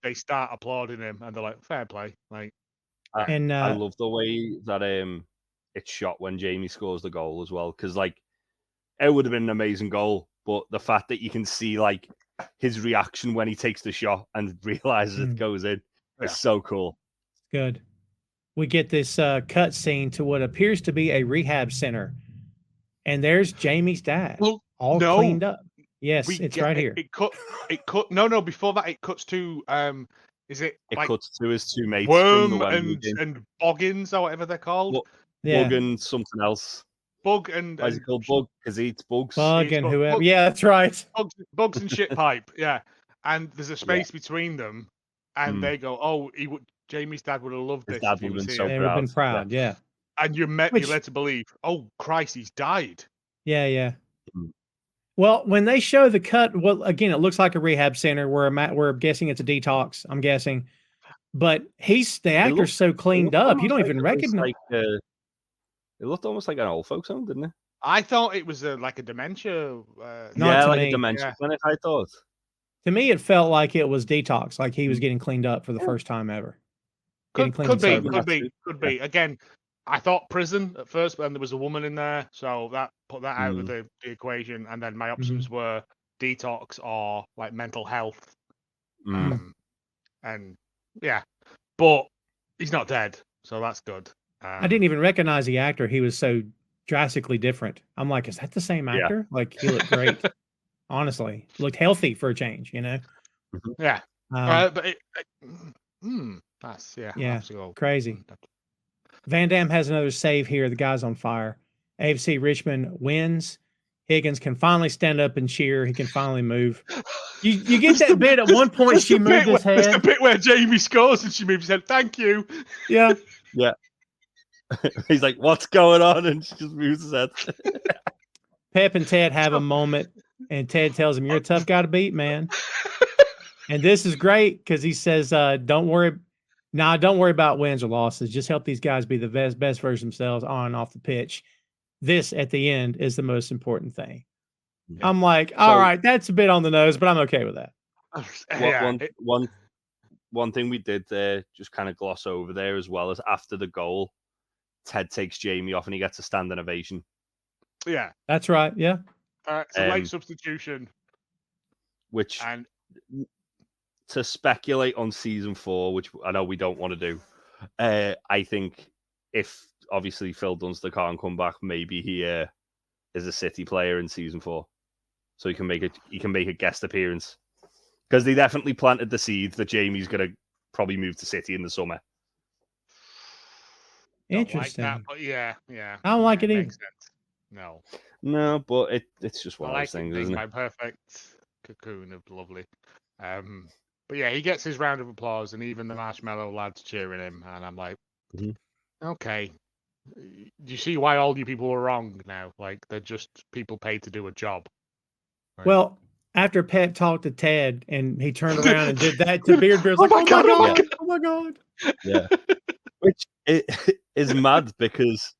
they start applauding him, and they're like, "Fair play!" I love the way that it's shot when Jamie scores the goal as well, because it would have been an amazing goal, but the fact that you can see his reaction when he takes the shot and realizes it goes in is so cool. Good. We get this cut scene to what appears to be a rehab center, and there's Jamie's dad, cleaned up. Yes, it's right here. It cut. No. Before that, it cuts to is it? It cuts to his two mates Worm from the Wembley game. and Boggins or whatever they're called. Bug and something else. Bug and why is it called Bug? Because he eats bugs. Bug and whoever. Yeah, that's right. Bugs and shit pipe. Yeah, and there's a space between them, and they go, "Oh, Jamie's dad would have loved this. His dad would have been so proud. They would have been proud. Yeah. And you're led to believe, oh Christ, he's died. Yeah. Well, when they show the cut, well, again, it looks like a rehab center where we're guessing it's a detox. I'm guessing, but the actor's so cleaned up, you don't even recognize. It looked almost like an old folks home, didn't it? I thought it was a dementia. A dementia clinic. I thought. To me, it felt like it was detox, like he was getting cleaned up for the first time ever. Could be. Again, I thought prison at first, but then there was a woman in there, so that put that out of the equation. And then my options were detox or mental health. And but he's not dead, so that's good. I didn't even recognize the actor. He was so drastically different. I'm like, is that the same actor? He looked great. Honestly, looked healthy for a change, Yeah. But that's crazy. Van Damme has another save here. The guy's on fire. AFC Richmond wins. Higgins can finally stand up and cheer. He can finally move. You get that bit at one point. She moved his head. It's the bit where Jamie scores and she moves his head. Thank you. Yeah. He's like, "What's going on?" And she just moves his head. Pep and Ted have a moment, and Ted tells him, "You're a tough guy to beat, man." And this is great because he says, "Don't worry about wins or losses. Just help these guys be the best version of themselves on and off the pitch. This at the end is the most important thing." Yeah. I'm like, all right, that's a bit on the nose, but I'm okay with that. One thing we did just kind of gloss over there as well is after the goal, Ted takes Jamie off and he gets a standing ovation. Yeah, that's right. Yeah, it's a late substitution. Which to speculate on season 4, which I know we don't want to do, I think if obviously Phil Dunster can't come back. Maybe he is a City player in season 4, so he can make a guest appearance, because they definitely planted the seed that Jamie's gonna probably move to City in the summer. Interesting. Like that, but yeah. I don't like it either. Makes sense. No, but it's just one I of like those things, it being isn't it? my perfect cocoon of lovely. But yeah, he gets his round of applause, and even the Marshmallow lads cheering him, and I'm like, okay, do you see why all you people were wrong now? Like, they're just people paid to do a job. Right? Well, after Pep talked to Ted and he turned around and did that to Beard, Beard's like, oh my God. Yeah. Which is mad, because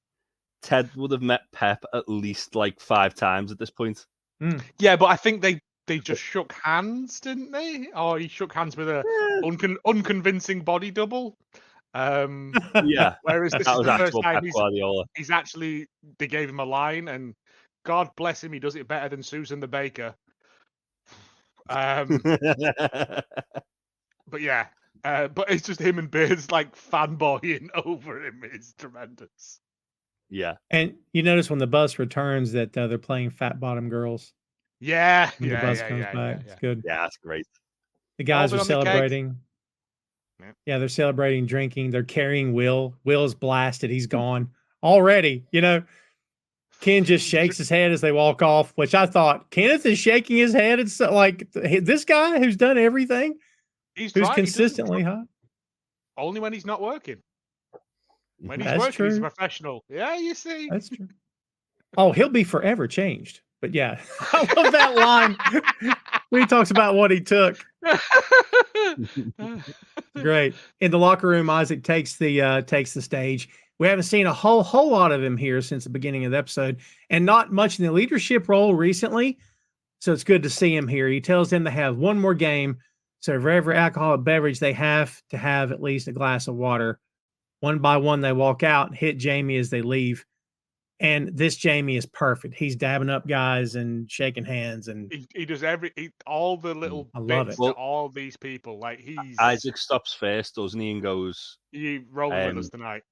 Ted would have met Pep at least like 5 times at this point. Yeah, but I think they just shook hands, didn't they? Or he shook hands with a unconvincing body double. Yeah. Whereas this That is was the first actual time Pep Guardiola. he's actually, they gave him a line, and God bless him, he does it better than Susan the baker. But yeah, but it's just him and Beard's like fanboying over him. It's tremendous. Yeah. And you notice when the bus returns that they're playing Fat Bottom Girls. Yeah, When the bus comes back. It's good. Yeah, that's great. The guys are Hold it on the celebrating. Yeah, they're celebrating, drinking. They're carrying Will. Will's blasted. He's gone already. You know, Ken just shakes his head as they walk off, which I thought, Kenneth is shaking his head. It's like this guy who's done everything, who's consistently hot. Only when he's not working. When he's That's working, true. he's a professional. Yeah, you see. That's true. Oh, he'll be forever changed. But yeah, I love that line when he talks about what he took. Great. In the locker room, Isaac takes the stage. We haven't seen a whole lot of him here since the beginning of the episode, and not much in the leadership role recently. So it's good to see him here. He tells them to have one more game. So for every alcoholic beverage, they have to have at least a glass of water. One by one, they walk out and hit Jamie as they leave. And this Jamie is perfect. He's dabbing up guys and shaking hands, and he does all the little bits to all these people. Like Isaac stops first, doesn't he, and goes, "You rolling with us tonight?"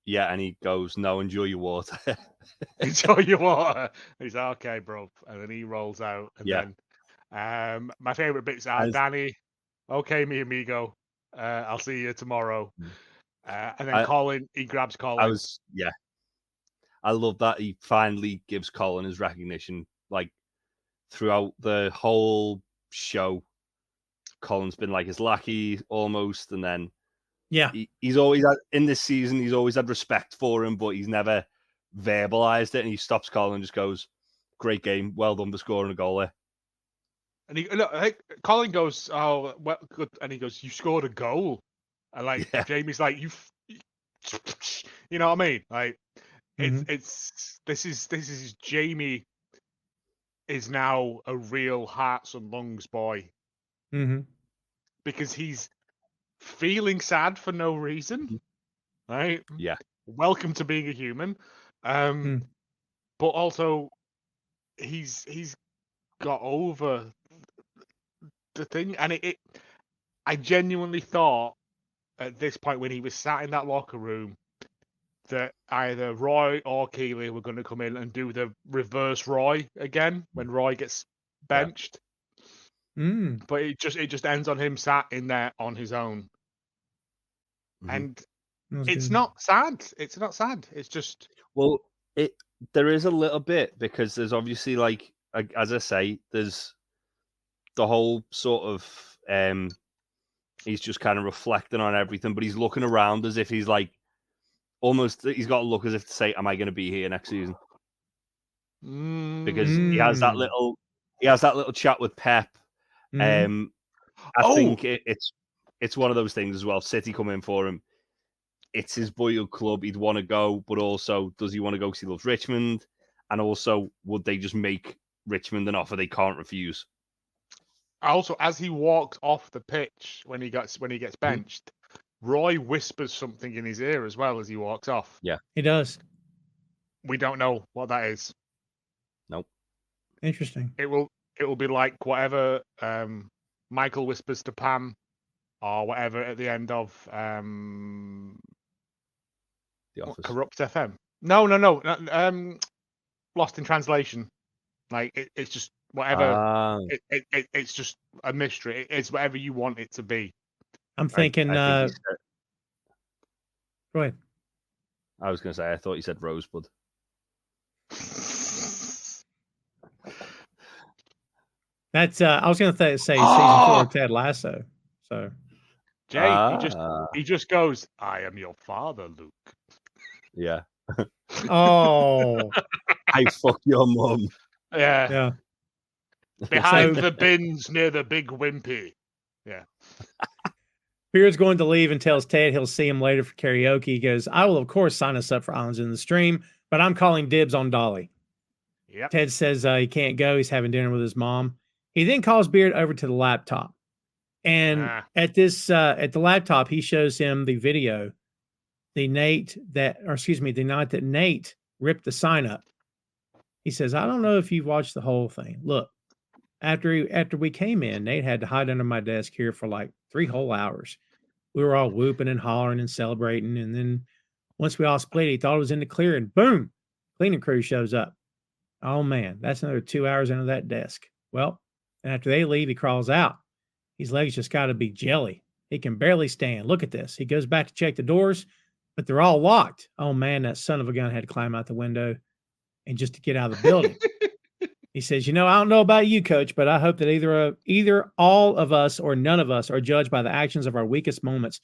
Yeah, and he goes, "No, enjoy your water." Enjoy your water. He's like, okay, bro, and then he rolls out. And then, my favorite bits are Danny. Okay, mi amigo. I'll see you tomorrow. And then Colin, he grabs Colin. I love that he finally gives Colin his recognition. Like, throughout the whole show, Colin's been like his lackey almost, and then he's always had, in this season, he's always had respect for him, but he's never verbalized it. And he stops Colin and just goes, "Great game, well done for scoring a goal there." And Colin goes, "Oh, well, good," and he goes, "You scored a goal," and Jamie's like, "You know what I mean?" Like. This is Jamie is now a real hearts and lungs boy, because he's feeling sad for no reason, right? Yeah. Welcome to being a human, but also he's got over the thing, and I genuinely thought at this point when he was sat in that locker room that either Roy or Keeley were going to come in and do the reverse Roy again when Roy gets benched. But it just ends on him sat in there on his own. And it's not sad. It's not sad. It's just... Well, there is a little bit, because there's obviously, like as I say, there's the whole sort of... he's just kind of reflecting on everything, but he's looking around as if he's like, almost, he's got to look as if to say, "Am I going to be here next season?" Because he has that little chat with Pep. I think it's one of those things as well. City come in for him. It's his boyhood club. He'd want to go, but also, does he want to go because he loves Richmond? And also, would they just make Richmond an offer they can't refuse? Also, as he walks off the pitch when he gets benched. Roy whispers something in his ear as well as he walks off. Yeah, he does. We don't know what that is. Nope. Interesting. It will be like whatever Michael whispers to Pam, or whatever at the end of The Office. Corrupt FM. No. Lost in Translation. Like it's just whatever. It's just a mystery. It's whatever you want it to be. I'm thinking. I think Go ahead. I was going to say, I thought you said Rosebud. That's. I was going to say season 4 of Ted Lasso. So, Jay, he just goes, "I am your father, Luke." Yeah. oh, I fuck your mum. Yeah. Behind the bins near the big wimpy. Yeah. Beard's going to leave and tells Ted he'll see him later for karaoke. He goes, "I will, of course, sign us up for Islands in the Stream, but I'm calling dibs on Dolly." Yep. Ted says he can't go. He's having dinner with his mom. He then calls Beard over to the laptop. And at the laptop, he shows him the video, the night that Nate ripped the sign up. He says, "I don't know if you've watched the whole thing. Look, after we came in, Nate had to hide under my desk here for like 3 whole hours. We were all whooping and hollering and celebrating. And then once we all split, he thought it was in the clear, and boom, cleaning crew shows up. Oh man, that's another 2 hours under that desk. Well, after they leave, he crawls out. His legs just got to be jelly. He can barely stand. Look at this. He goes back to check the doors, but they're all locked. Oh man, that son of a gun had to climb out the window and just to get out of the building." He says, "I don't know about you, Coach, but I hope that either all of us or none of us are judged by the actions of our weakest moments,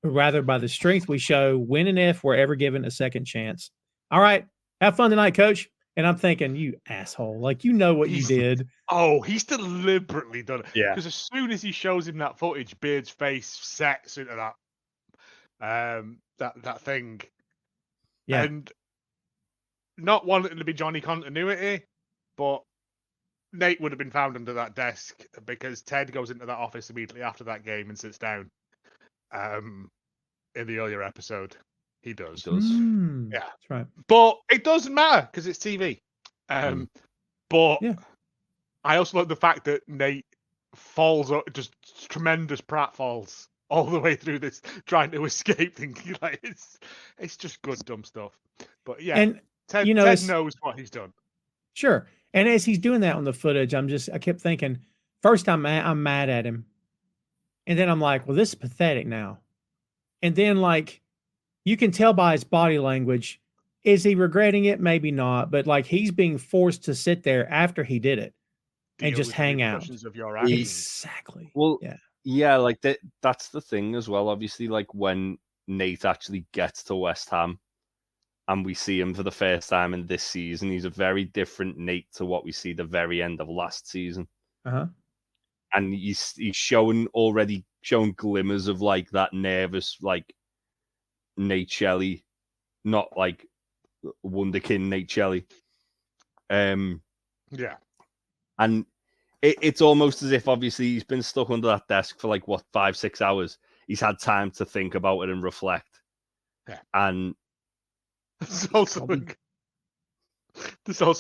but rather by the strength we show when and if we're ever given a second chance. All right, have fun tonight, Coach." And I'm thinking, you asshole, like, you know what you did. Oh, he's deliberately done it. Yeah. Because as soon as he shows him that footage, Beard's face sets into that thing. Yeah. And not wanting to be Johnny Continuity, but Nate would have been found under that desk because Ted goes into that office immediately after that game and sits down. In the earlier episode, he does. Yeah, that's right. But it doesn't matter because it's TV. But I also like the fact that Nate falls up, just tremendous pratfalls all the way through this, trying to escape, thinking like it's just good dumb stuff. But yeah, and Ted knows what he's done. Sure. And as he's doing that on the footage, I kept thinking, first I'm mad at him. And then I'm like, well, this is pathetic now. And then like, you can tell by his body language, is he regretting it? Maybe not. But like, he's being forced to sit there after he did it and just hang out. Of your actions. Exactly. Well, yeah, like that's the thing as well. Obviously, like when Nate actually gets to West Ham and we see him for the first time in this season, he's a very different Nate to what we see the very end of last season. And he's showing glimmers of like that nervous, like Nate Shelley, not like Wonderkin Nate Shelley. Yeah. And it's almost as if obviously he's been stuck under that desk for like 5-6 hours. He's had time to think about it and reflect. Yeah. And there's also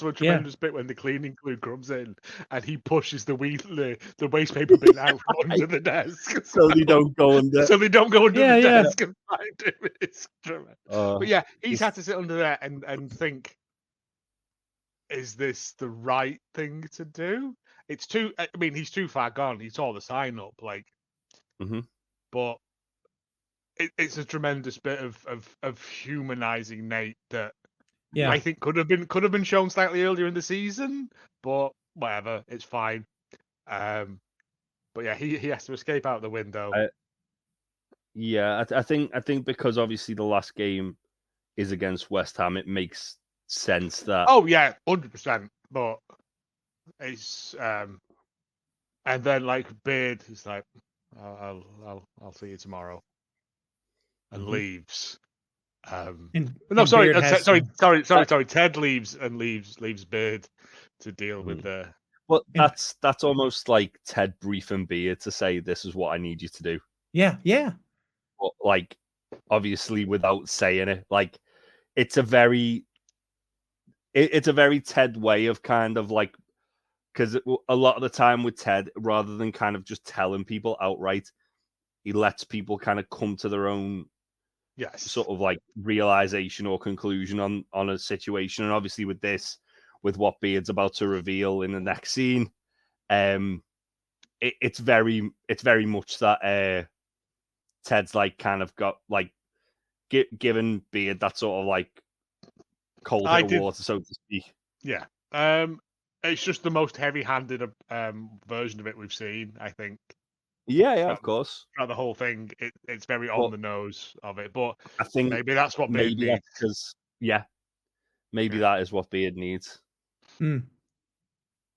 a tremendous bit when the cleaning crew comes in and he pushes the waste paper bin out from under the desk. So they don't go under. So they don't go under the desk and find him. It's tremendous. But yeah, he's had to sit under there and think, is this the right thing to do? He's too far gone. He saw the sign up, like, but it's a tremendous bit of humanizing Nate that I think could have been shown slightly earlier in the season, but whatever, it's fine. But yeah, he has to escape out the window. I think because obviously the last game is against West Ham, it makes sense that. Oh yeah, 100%. But it's and then like Beard is like, I'll see you tomorrow, and leaves. Sorry. Ted leaves and leaves Beard to deal with the. Well, that's almost like Ted briefing Beard to say, "This is what I need you to do." Yeah. But like, obviously, without saying it, like, it's a very Ted way of kind of like, because a lot of the time with Ted, rather than kind of just telling people outright, he lets people kind of come to their own Yes. sort of like realization or conclusion on a situation. And obviously with this, with what Beard's about to reveal in the next scene, it's very much that Ted's like kind of got like given Beard that sort of like cold hit of water, so to speak. Yeah. It's just the most heavy-handed version of it we've seen, I think. Yeah, of course. Throughout the whole thing, it's very on the nose of it. But I think maybe that's what Beard needs. Because maybe that is what Beard needs.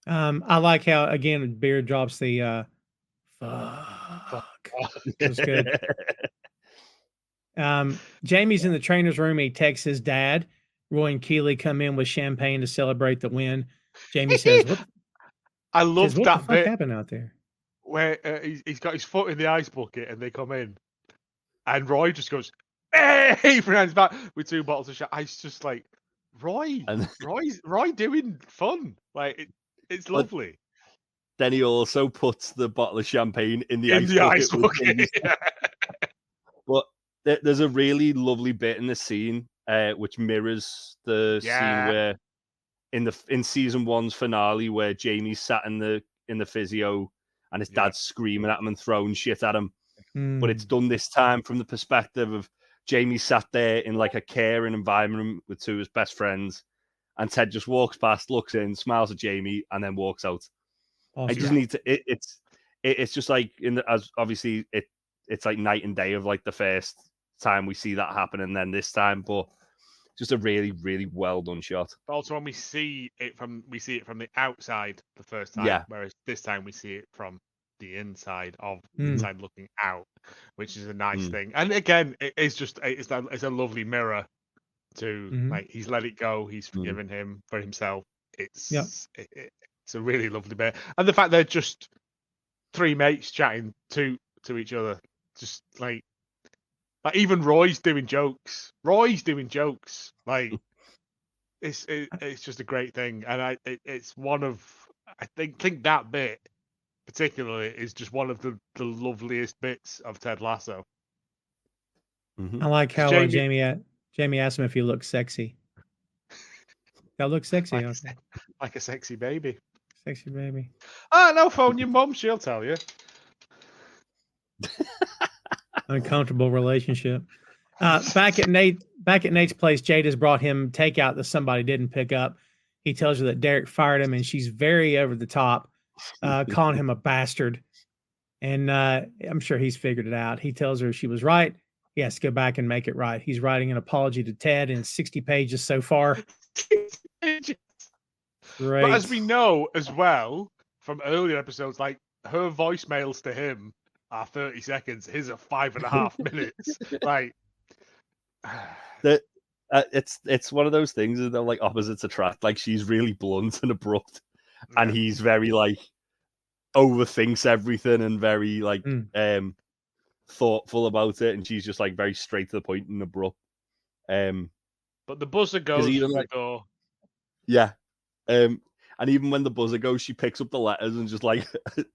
I like how again Beard drops the fuck. That's good. Jamie's in the trainer's room. He texts his dad. Roy and Keeley come in with champagne to celebrate the win. Jamie says, "What?" I love what that the fuck bit happened out there. where he's got his foot in the ice bucket and they come in, and Roy just goes, "Hey!" behind his back with 2 bottles of champagne. It's just like Roy doing fun. Like it's lovely. Then he also puts the bottle of champagne in the ice bucket. But there's a really lovely bit in the scene, which mirrors the scene where in season 1's finale, where Jamie's sat in the physio and his dad's screaming at him and throwing shit at him. But it's done this time from the perspective of Jamie sat there in like a caring environment with 2 of his best friends, and Ted just walks past, looks in, smiles at Jamie, and then walks out. Awesome. I just need to. It's just like as obviously it's like night and day of like the first time we see that happen, and then this time, but just a really, really well done shot. But also when we see it from the outside the first time, whereas this time we see it from the inside inside looking out, which is a nice thing. And again, it's a lovely mirror to like he's let it go, he's forgiven him for himself. It's a really lovely bit, and the fact they're just 3 mates chatting to each other, just like even Roy's doing jokes. Like it's just a great thing, and it's one of I think that bit particularly is just one of the loveliest bits of Ted Lasso. I like how Jamie asked him if he looks sexy. That looks sexy. Like a sexy baby. Sexy baby. No, phone your mum, she'll tell you. Uncomfortable relationship. Back at Nate's place, Jade has brought him takeout that somebody didn't pick up. He tells her that Derek fired him, and she's very over the top, calling him a bastard. And I'm sure he's figured it out. He tells her she was right. He has to go back and make it right. He's writing an apology to Ted in 60 pages so far. 60 pages. Great. But as we know as well from earlier episodes, like her voicemails to him are 30 seconds. His are 5.5 minutes. Like it's one of those things that like opposites attract. Like she's really blunt and abrupt, and he's very like overthinks everything and very like thoughtful about it, and she's just like very straight to the point and abrupt. But the buzzer goes through the door. Yeah. And even when the buzzer goes, she picks up the letters and just like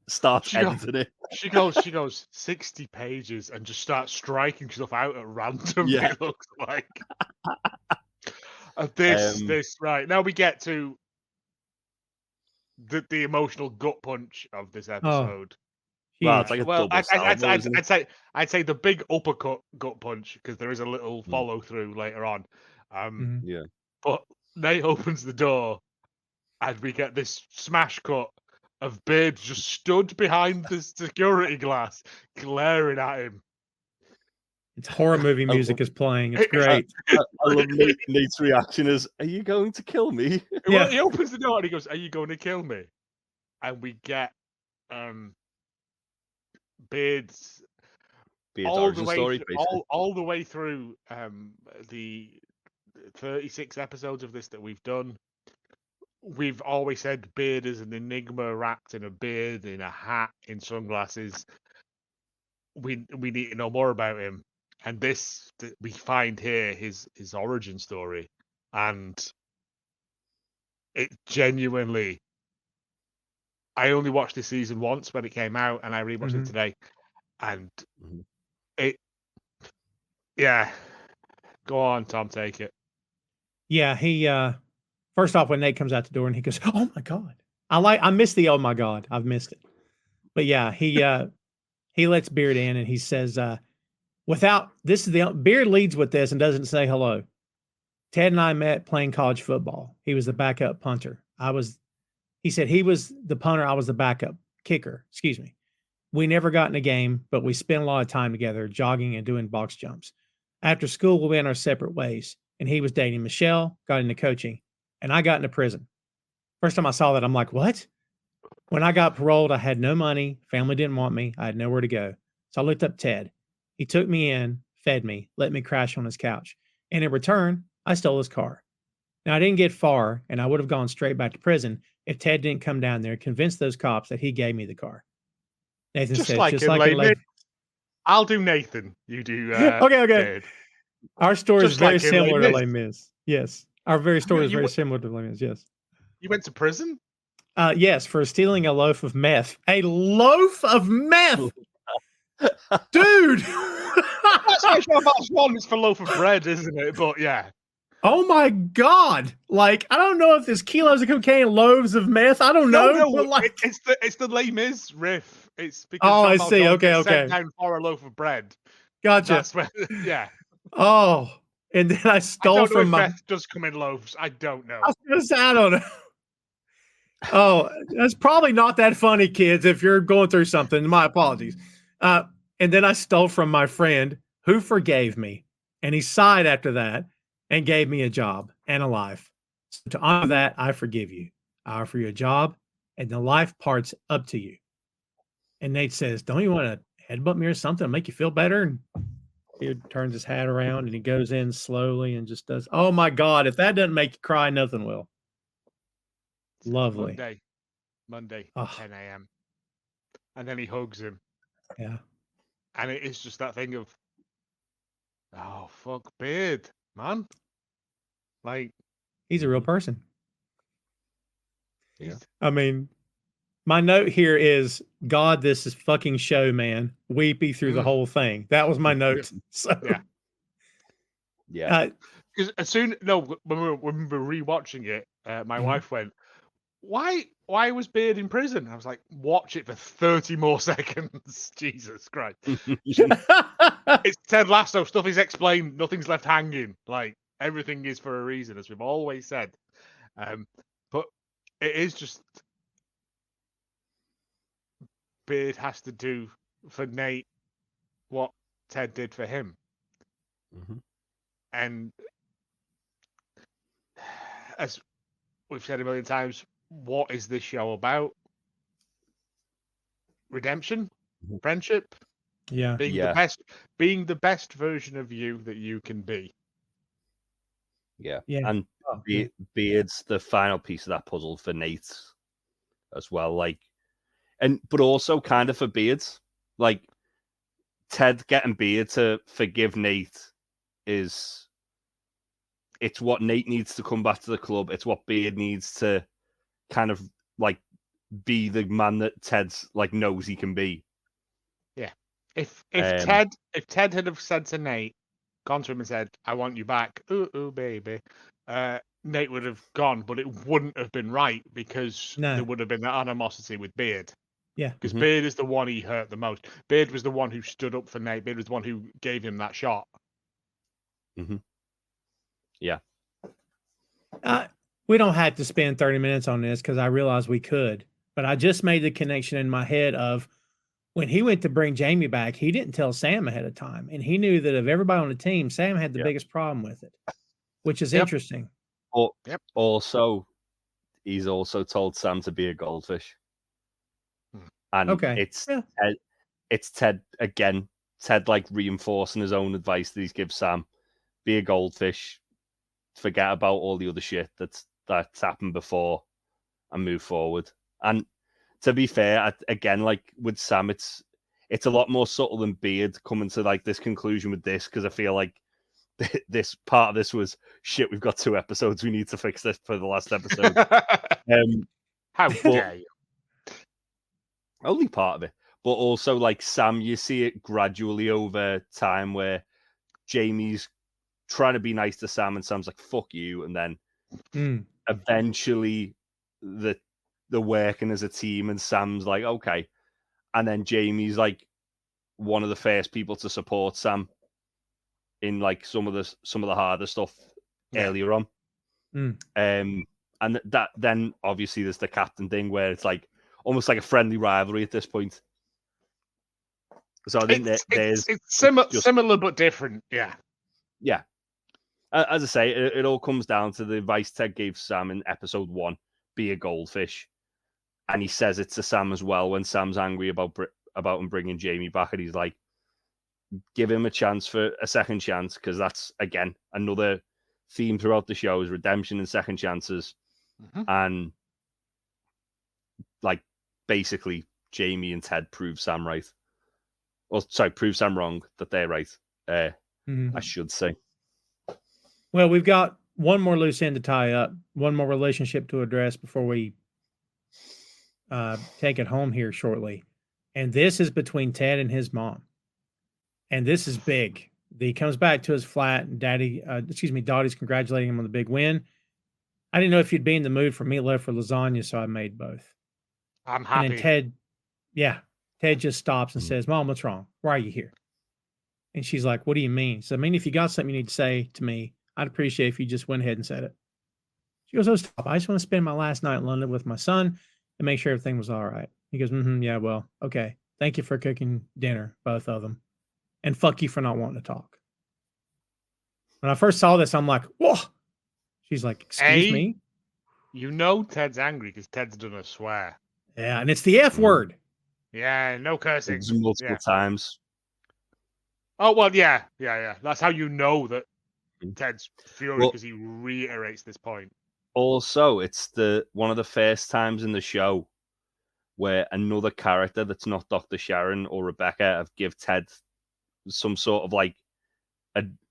starts editing it. She goes 60 pages and just starts striking stuff out at random. Yeah. It looks like. This right now we get to the emotional gut punch of this episode. Wow, it's like a double I'd say the big uppercut gut punch, because there is a little follow through later on. But Nate opens the door, and we get this smash cut of Beard just stood behind the security glass, glaring at him. It's horror movie music is playing. It's great. I love Nate's reaction is, "Are you going to kill me?" Well, he opens the door and he goes, "Are you going to kill me?" And we get Beard's origin story, all the way through the 36 episodes of this that we've done. We've always said Beard is an enigma wrapped in a beard, in a hat, in sunglasses. We need to know more about him, and we find here his origin story, and it genuinely. I only watched this season once when it came out, and I rewatched it today, and Go on, Tom, take it. Yeah, he first off, when Nate comes out the door and he goes, "Oh my God." I missed the "oh my God." I've missed it. But yeah, he lets Beard in and he says, Beard leads with this and doesn't say hello. Ted and I met playing college football. He was the backup punter. He said he was the punter, I was the backup kicker. Excuse me. We never got in a game, but we spent a lot of time together jogging and doing box jumps. After school, we went our separate ways, and he was dating Michelle, got into coaching, and I got into prison. First time I saw that, I'm like, what? When I got paroled, I had no money. Family didn't want me. I had nowhere to go. So I looked up Ted. He took me in, fed me, let me crash on his couch. And in return, I stole his car. Now, I didn't get far, and I would have gone straight back to prison if Ted didn't come down there and convince those cops that he gave me the car. Nathan said, just like I'll do Nathan. You do. Okay. Ted. Our story is very like similar to Les Mis. Yes. Our story is very similar to Les Mis. Yes. You went to prison? Yes, for stealing a loaf of meth. A loaf of meth! Dude! That's actually about one is for loaf of bread, isn't it? But yeah. Oh my God. Like, I don't know if there's kilos of cocaine, loaves of meth. I don't know. No, but like... it's the Les Mis riff. It's because I see. Okay. sent down for a loaf of bread. Gotcha. That's where, yeah. Oh, and then I stole from my... meth does come in loaves. I don't know. I was gonna say, I don't know. Oh, that's probably not that funny, kids, if you're going through something. My apologies. And then I stole from my friend who forgave me. And he sighed after that and gave me a job and a life. So to honor that, I forgive you. I offer you a job and the life part's up to you. And Nate says, don't you want to headbutt me or something to make you feel better? And he turns his hat around and he goes in slowly and just does. Oh my God. If that doesn't make you cry, nothing will. Lovely. Monday, Oh. 10 a.m. And then he hugs him. Yeah. And it is just that thing of, oh, fuck, Beard, man. Like, he's a real person. yeah. I mean, my note here is, God, this is fucking show, man. Weepy through the whole thing. That was my note. So, yeah. Because when we were rewatching it, my wife went, why was Beard in prison? I was like, watch it for 30 more seconds. Jesus Christ. It's Ted Lasso stuff is explained. Nothing's left hanging. Like, everything is for a reason, as we've always said. But it is just Beard has to do for Nate what Ted did for him. Mm-hmm. And as we've said a million times, what is this show about? Redemption, friendship, being the best version of you that you can be. Yeah. And Beard's the final piece of that puzzle for Nate as well. Like, but also kind of for Beard, like Ted getting Beard to forgive Nate it's what Nate needs to come back to the club. It's what Beard needs to kind of like be the man that Ted's like knows he can be. Yeah. If Ted had have said to Nate, gone to him and said, I want you back, ooh baby, Nate would have gone, but it wouldn't have been right because there would have been that animosity with Beard. Yeah. Because Beard is the one he hurt the most. Beard was the one who stood up for Nate. Beard was the one who gave him that shot. Mm-hmm. Yeah. We don't have to spend 30 minutes on this because I realized we could, but I just made the connection in my head of when he went to bring Jamie back, he didn't tell Sam ahead of time. And he knew that of everybody on the team, Sam had the biggest problem with it, which is interesting. Also, he's also told Sam to be a goldfish. And it's Ted again. Ted like reinforcing his own advice that he's given Sam. Be a goldfish. Forget about all the other shit that's happened before and move forward. And to be fair, again, like with Sam, it's a lot more subtle than Beard coming to like this conclusion with this, because I feel like this part of this was shit. We've got 2 episodes. We need to fix this for the last episode. How dare you? Only part of it, but also like Sam, you see it gradually over time where Jamie's trying to be nice to Sam, and Sam's like, fuck you. And then eventually they're working as a team, and Sam's like, okay. And then Jamie's like one of the first people to support Sam in like some of the harder stuff earlier on. And that then obviously there's the captain thing where it's like almost like a friendly rivalry at this point. So I think there's similar but different. Yeah. Yeah. As I say, it all comes down to the advice Ted gave Sam in episode 1, be a goldfish. And he says it to Sam as well when Sam's angry about him bringing Jamie back. And he's like, give him a second chance, because that's, again, another theme throughout the show is redemption and second chances. And, like, basically, Jamie and Ted prove Sam right. Well, sorry, prove Sam wrong, that they're right, I should say. Well, we've got one more loose end to tie up, one more relationship to address before we take it home here shortly. And this is between Ted and his mom. And this is big. He comes back to his flat, and Dottie's congratulating him on the big win. I didn't know if you'd be in the mood for meatloaf or lasagna, so I made both. I'm happy. And then Ted just stops and says, Mom, what's wrong? Why are you here? And she's like, what do you mean? So, I mean, if you got something you need to say to me, I'd appreciate if you just went ahead and said it. She goes, oh, stop. I just want to spend my last night in London with my son and make sure everything was all right. He goes, yeah, well, okay. Thank you for cooking dinner, both of them. And fuck you for not wanting to talk. When I first saw this, I'm like, whoa. She's like, excuse me? You know Ted's angry because Ted's done a swear. Yeah, and it's the F word. Yeah, no cursing. It's multiple times. Oh, well, yeah. That's how you know that Ted's furious, because he reiterates this point. Also, it's one of the first times in the show where another character that's not Dr. Sharon or Rebecca have give Ted some sort of like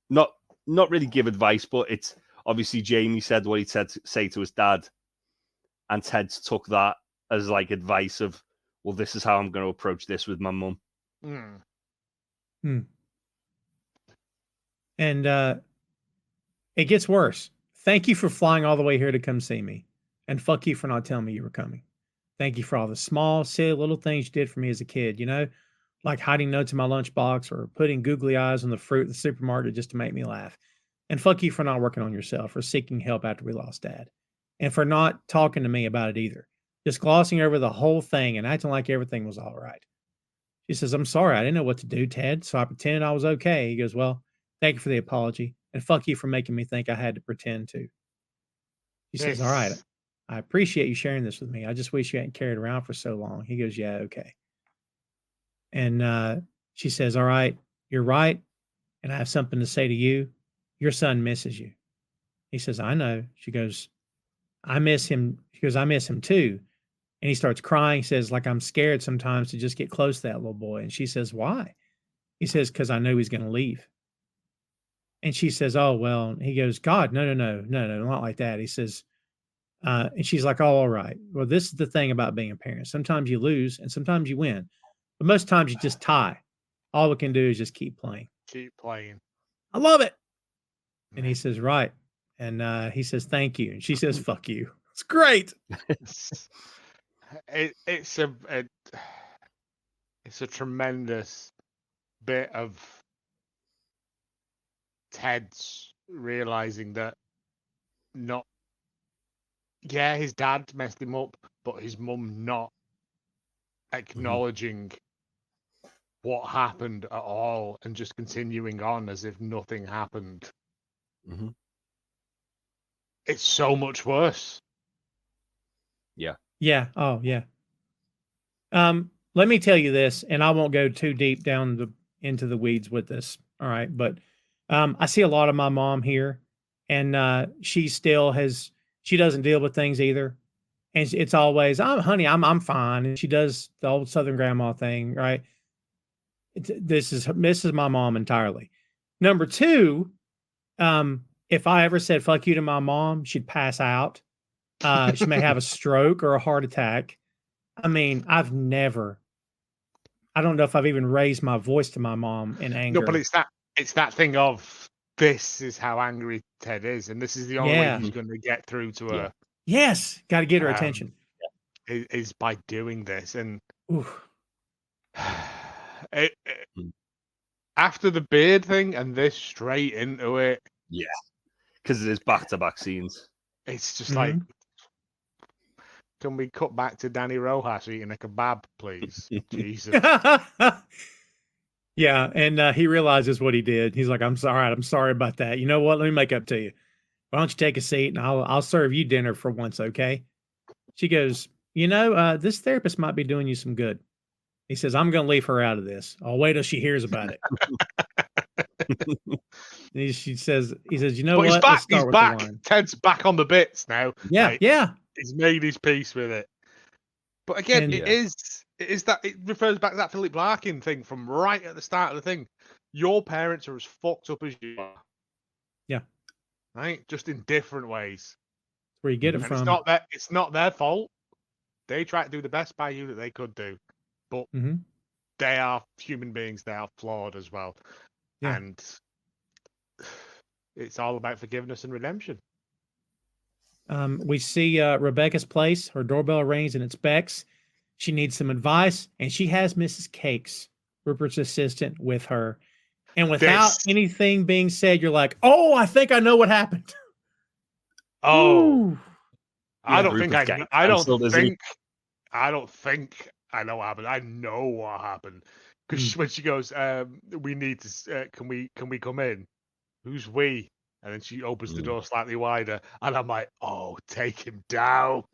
not really give advice, but it's obviously Jamie said what he said to say to his dad, and Ted took that as like advice of, well, this is how I'm going to approach this with my mum. And it gets worse. Thank you for flying all the way here to come see me. And fuck you for not telling me you were coming. Thank you for all the small, silly little things you did for me as a kid, like hiding notes in my lunchbox or putting googly eyes on the fruit at the supermarket just to make me laugh. And fuck you for not working on yourself or seeking help after we lost Dad. And for not talking to me about it either. Just glossing over the whole thing and acting like everything was all right. She says, I'm sorry, I didn't know what to do, Ted, so I pretended I was okay. He goes, well, thank you for the apology. And fuck you for making me think I had to pretend to. She says, all right, I appreciate you sharing this with me. I just wish you hadn't carried around for so long. He goes, yeah, okay. And she says, all right, you're right. And I have something to say to you. Your son misses you. He says, I know. She goes, I miss him. She goes, I miss him too. And he starts crying. He says, like, I'm scared sometimes to just get close to that little boy. And she says, why? He says, because I know he's going to leave. And she says, oh, well, he goes, God, no, not like that. He says, and she's like, oh, all right. Well, this is the thing about being a parent. Sometimes you lose and sometimes you win. But most times you just tie. All we can do is just keep playing. Keep playing. I love it. And he says, right. And he says, thank you. And she says, fuck you. It's great. It's a tremendous bit of Ted's realizing that his dad messed him up, but his mum not acknowledging what happened at all and just continuing on as if nothing happened. It's so much worse. Yeah. Oh, yeah. Let me tell you this, and I won't go too deep down into the weeds with this. All right. But I see a lot of my mom here, and she doesn't deal with things either. And it's always, honey, I'm fine. And she does the old Southern grandma thing, right? This is my mom entirely. Number two, if I ever said fuck you to my mom, she'd pass out. She may have a stroke or a heart attack. I mean, I don't know if I've even raised my voice to my mom in anger. No, but it's that thing of this is how angry Ted is, and this is the only way he's going to get through to her. Yes, got to get her attention. Is by doing this, and after the beard thing and this straight into it. Yeah, because it is back-to-back scenes. It's just like, can we cut back to Danny Rojas eating a kebab, please? Jesus. Yeah, and he realizes what he did. He's like, I'm sorry about that. You know what? Let me make up to you. Why don't you take a seat and I'll serve you dinner for once, okay? She goes, this therapist might be doing you some good. He says, I'm going to leave her out of this. I'll wait till she hears about it. He says, you know what? He's back. Ted's back on the bits now. Yeah, yeah. He's made his peace with it. But again, it is that it refers back to that Philip Larkin thing from right at the start of the thing. Your parents are as fucked up as you are. Yeah. Right? Just in different ways. Where you get it from. It's not their fault. They tried to do the best by you that they could do. But they are human beings. They are flawed as well. Yeah. And it's all about forgiveness and redemption. We see Rebecca's place. Her doorbell rings and it's Bex. She needs some advice, and she has Mrs. Cakes, Rupert's assistant, with her. And without anything being said, you're like, oh, I think I know what happened. Oh, I don't think I know what happened. I know what happened. Because when she goes, we need to, can we come in? Who's we? And then she opens the door slightly wider. And I'm like, oh, take him down.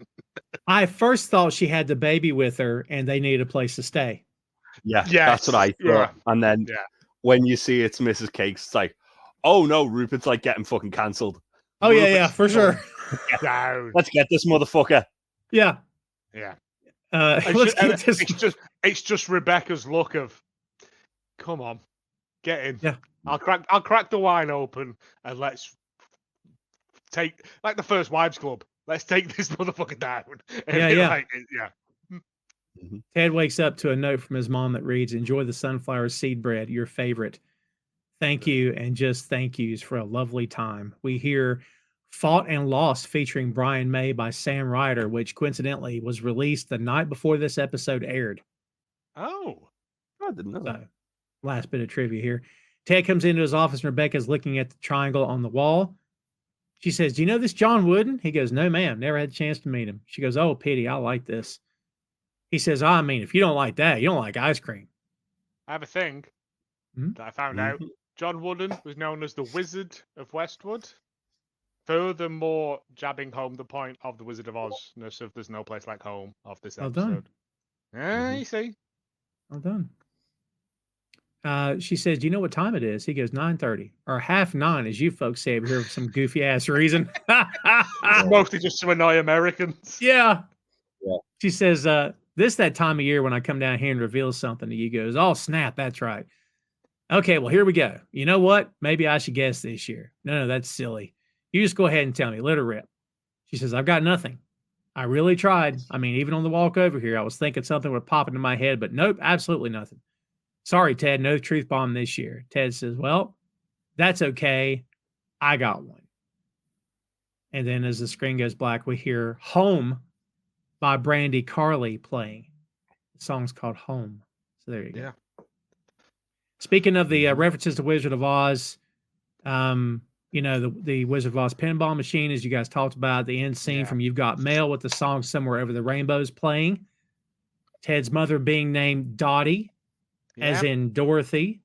I first thought she had the baby with her and they needed a place to stay. Yeah, that's what I thought. Yeah. And then when you see it's Mrs. Cakes, it's like, oh no, Rupert's like getting fucking cancelled. Oh, yeah, for sure. Down. Let's get this motherfucker. Yeah. Yeah. Let's it's just Rebecca's look of, come on, get in. Yeah. I'll crack the wine open and let's take, like the First Wives Club. Let's take this motherfucker down. Ted wakes up to a note from his mom that reads, enjoy the sunflower seed bread, your favorite. Thank you, and just thank yous for a lovely time. We hear Fought and Lost featuring Brian May by Sam Ryder, which coincidentally was released the night before this episode aired. Oh. I didn't know that. Last bit of trivia here. Ted comes into his office and Rebecca's looking at the triangle on the wall. She says, do you know this John Wooden? He goes, no, ma'am. Never had a chance to meet him. She goes, oh, pity. I like this. He says, I mean, if you don't like that, you don't like ice cream. I have a thing that I found out. John Wooden was known as the Wizard of Westwood. Furthermore, jabbing home the point of the Wizard of Ozness of There's No Place Like Home of this episode. You see. Well done. She says, do you know what time it is? He goes, 9:30 or 9:30, as you folks say over here for some goofy ass reason. Mostly just to annoy Americans. Yeah. She says, that time of year when I come down here and reveal something to you. Goes, oh, snap. That's right. Okay, well, here we go. You know what? Maybe I should guess this year. No, that's silly. You just go ahead and tell me. Let her rip. She says, I've got nothing. I really tried. I mean, even on the walk over here, I was thinking something would pop into my head, but nope, absolutely nothing. Sorry, Ted, no truth bomb this year. Ted says, well, that's okay. I got one. And then as the screen goes black, we hear Home by Brandy Carly playing. The song's called Home. So there you go. Yeah. Speaking of the references to Wizard of Oz, the Wizard of Oz pinball machine, as you guys talked about, the end scene from You've Got Mail with the song Somewhere Over the Rainbow's playing. Ted's mother being named Dottie, as in Dorothy,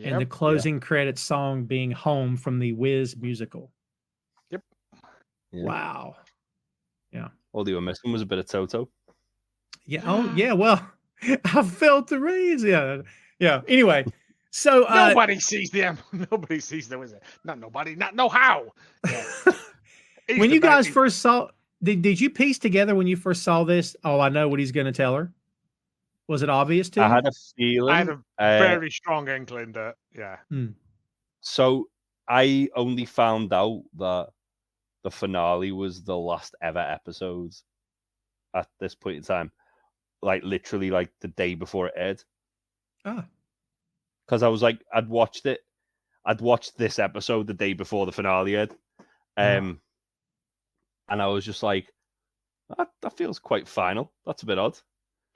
and the closing credits song being Home from the Wiz musical. Yep. Wow. Yeah. All they were missing was a bit of Toto. Yeah. Oh, yeah. Well, I felt the raise. Yeah. Yeah. Anyway, so nobody sees them. Nobody sees the Wizard. Not nobody. Not know how. Yeah. When you guys first saw, did you piece together when you first saw this? Oh, I know what he's going to tell her. Was it obvious to you? I had a feeling. I had a very strong inkling that, So I only found out that the finale was the last ever episode at this point in time. Like, literally, like, the day before it aired. Ah. Because I was like, I'd watched it. I'd watched this episode the day before the finale aired, and I was just like, that feels quite final. That's a bit odd.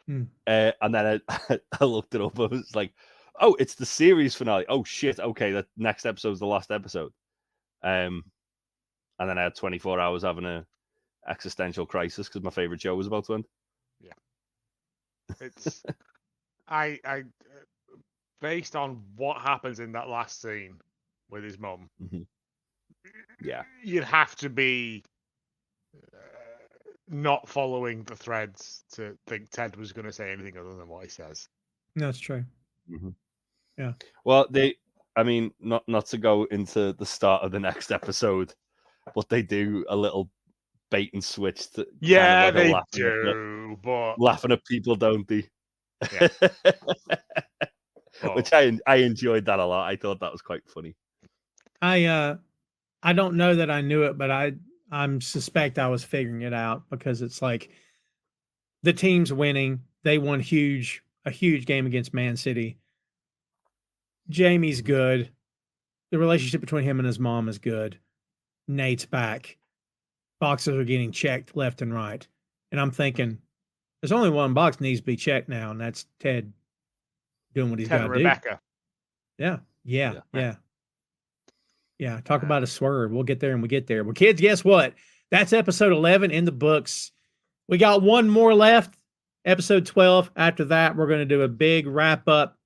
And then I looked it up. I was like, oh, it's the series finale. Oh shit. Okay, the next episode's the last episode. And then I had 24 hours having a existential crisis because my favorite show was about to end. Yeah, it's I based on what happens in that last scene with his mum. Yeah, you'd have to be not following the threads to think Ted was going to say anything other than what he says. That's true. Yeah. Well, I mean, not to go into the start of the next episode, but they do a little bait and switch to yeah, kind of like they do, but laughing at people, don't they? Yeah. Which I enjoyed that a lot. I thought that was quite funny. I don't know that I knew it, but I suspect I was figuring it out because it's like the team's winning. They won a huge game against Man City. Jamie's good. The relationship between him and his mom is good. Nate's back. Boxes are getting checked left and right. And I'm thinking, there's only one box needs to be checked now, and that's Ted doing what he's got to do. Rebecca. Yeah. Talk about a swerve. We'll get there and we get there. Well, kids, guess what? That's episode 11 in the books. We got one more left, episode 12. After that, we're going to do a big wrap up.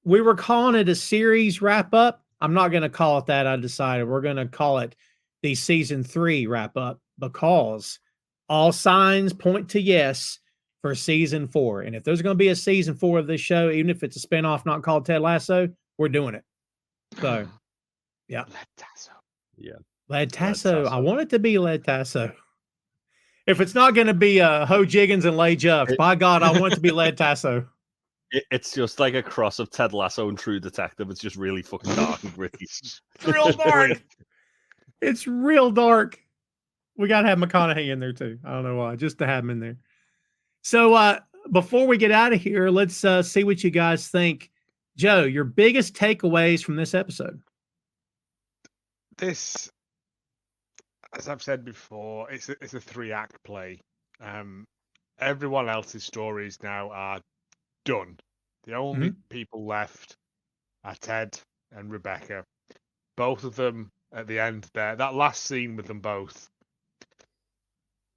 We were calling it a series wrap up. I'm not going to call it that. I decided we're going to call it the season 3 wrap up because all signs point to yes for season 4. And if there's going to be a season 4 of this show, even if it's a spinoff not called Ted Lasso, we're doing it. So, yeah. Led Tasso. I want it to be Led Tasso. If it's not going to be Ho Jiggins and Lay Juff, by God, I want it to be Led Tasso. It's just like a cross of Ted Lasso and True Detective. It's just really fucking dark and gritty. It's real dark. It's real dark. We got to have McConaughey in there too. I don't know why, just to have him in there. So before we get out of here, let's see what you guys think. Joe, your biggest takeaways from this episode? This, as I've said before, it's a 3-act play. Everyone else's stories now are done. The only people left are Ted and Rebecca. Both of them at the end there. That last scene with them both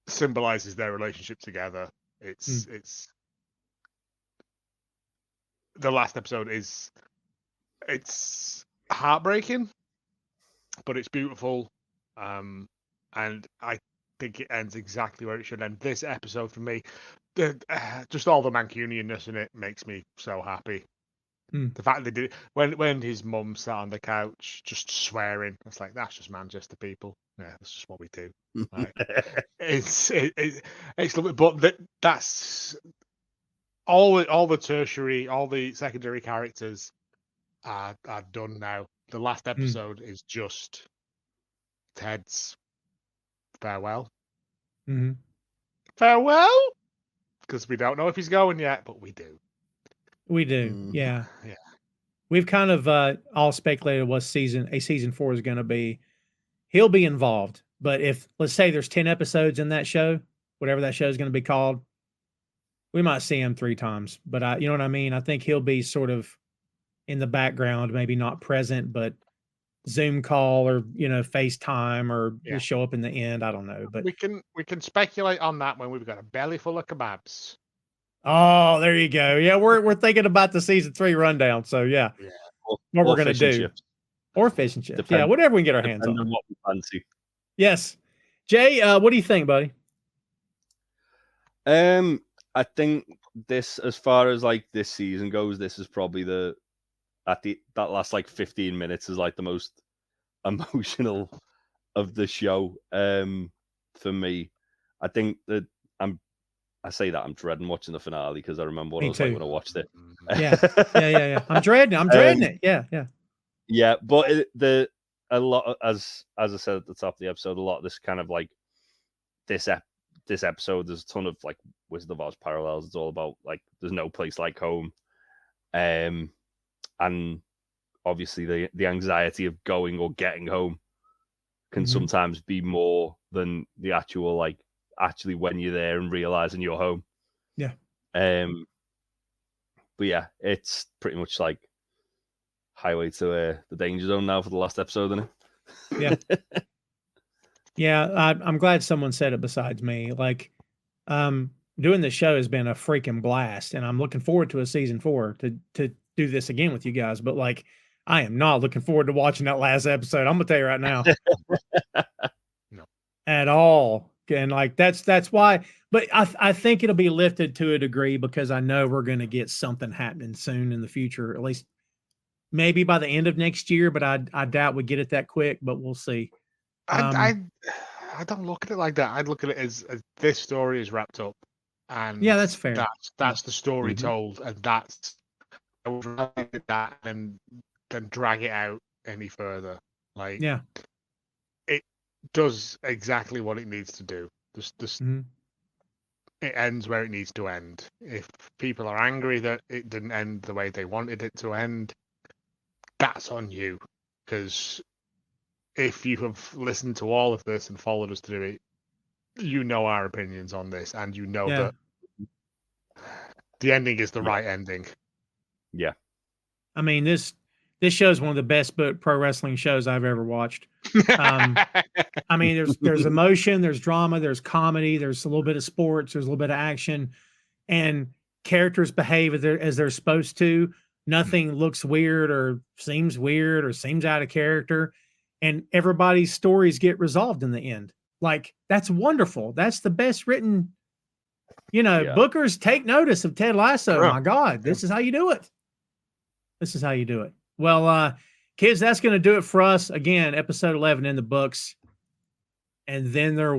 symbolizes their relationship together. It's the last episode it's heartbreaking, but it's beautiful. And I think it ends exactly where it should end. This episode for me, just all the Mancunianness in it makes me so happy. The fact they did it when his mum sat on the couch just swearing, it's like that's just Manchester people. Yeah, that's just what we do. Right? it's lovely, but that's all the tertiary, all the secondary characters are done now. The last episode is just Ted's farewell. Farewell, because we don't know if he's going yet, but we do. We do, yeah. We've kind of all speculated what season 4 is going to be. He'll be involved, but if let's say there's 10 episodes in that show, whatever that show is going to be called, we might see him 3 times. But you know what I mean? I think he'll be sort of in the background, maybe not present, but Zoom call or FaceTime or just show up in the end. I don't know, but we can speculate on that when we've got a belly full of kebabs. Oh, there you go. Yeah, we're thinking about the season 3 rundown. So yeah. What we're gonna do. Chips. Or fish and chips. Yeah, whatever we can get our hands on. What we fancy. Yes. Jay, what do you think, buddy? I think this, as far as like this season goes, this is probably that last like 15 minutes is like the most emotional of the show. For me, I think that I say that I'm dreading watching the finale because I remember what I was like when I watched it. Yeah. I'm dreading it. Yeah. Yeah, but a lot, as I said at the top of the episode, a lot of this kind of like this episode, there's a ton of like Wizard of Oz parallels. It's all about like there's no place like home, and obviously the anxiety of going or getting home can sometimes be more than the actual, like, actually when you're there and realizing you're home. Yeah. But yeah, it's pretty much like highway to the danger zone now for the last episode, isn't it? Yeah. Yeah, I'm glad someone said it besides me. Like, doing the show has been a freaking blast, and I'm looking forward to a season 4 to do this again with you guys. But like, I am not looking forward to watching that last episode. I'm gonna tell you right now, No. At all. And like, that's why. But I think it'll be lifted to a degree because I know we're gonna get something happening soon in the future. At least maybe by the end of next year. But I doubt we get it that quick. But we'll see. I don't look at it like that. I'd look at it as this story is wrapped up, and yeah, that's fair. That's the story told, and that's I would rather do that than drag it out any further. Like, Yeah. it does exactly what it needs to do. It ends where it needs to end. If people are angry that it didn't end the way they wanted it to end, that's on you. Because if you have listened to all of this and followed us through it, you know our opinions on this, and you know that the ending is the right ending. Yeah. I mean, this show is one of the best pro wrestling shows I've ever watched. I mean, there's emotion, there's drama, there's comedy, there's a little bit of sports, there's a little bit of action, and characters behave as they're supposed to. Nothing looks weird or seems out of character, and everybody's stories get resolved in the end. Like, that's wonderful. That's the best written. Bookers, take notice of Ted Lasso. My God, this is how you do it. This is how you do it. Well, kids, that's going to do it for us. Again, episode 11 in the books. And then there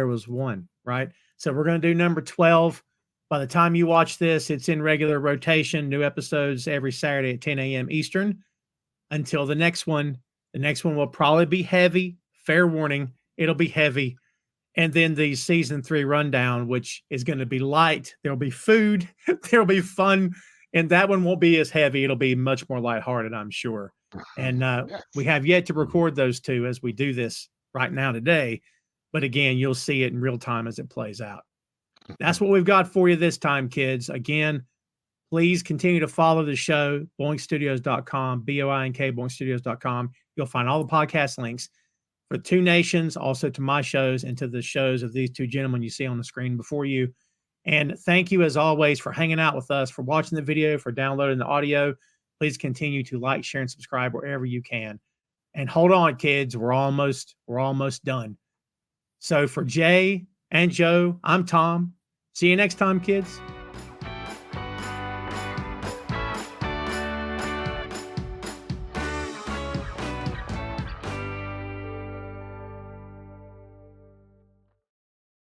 was one, right? So we're going to do number 12. By the time you watch this, it's in regular rotation, new episodes every Saturday at 10 a.m. Eastern until the next one. The next one will probably be heavy. Fair warning, it'll be heavy. And then the season 3 rundown, which is going to be light. There'll be food. There'll be fun. And that one won't be as heavy. It'll be much more lighthearted, I'm sure. And we have yet to record those two as we do this right now today. But again, you'll see it in real time as it plays out. That's what we've got for you this time, kids. Again, please continue to follow the show, boinkstudios.com, BOINK, boinkstudios.com. You'll find all the podcast links for Two Nations, also to my shows and to the shows of these two gentlemen you see on the screen before you. And thank you, as always, for hanging out with us, for watching the video, for downloading the audio. Please continue to like, share, and subscribe wherever you can. And hold on, kids. We're almost done. So for Jay and Joe, I'm Tom. See you next time, kids.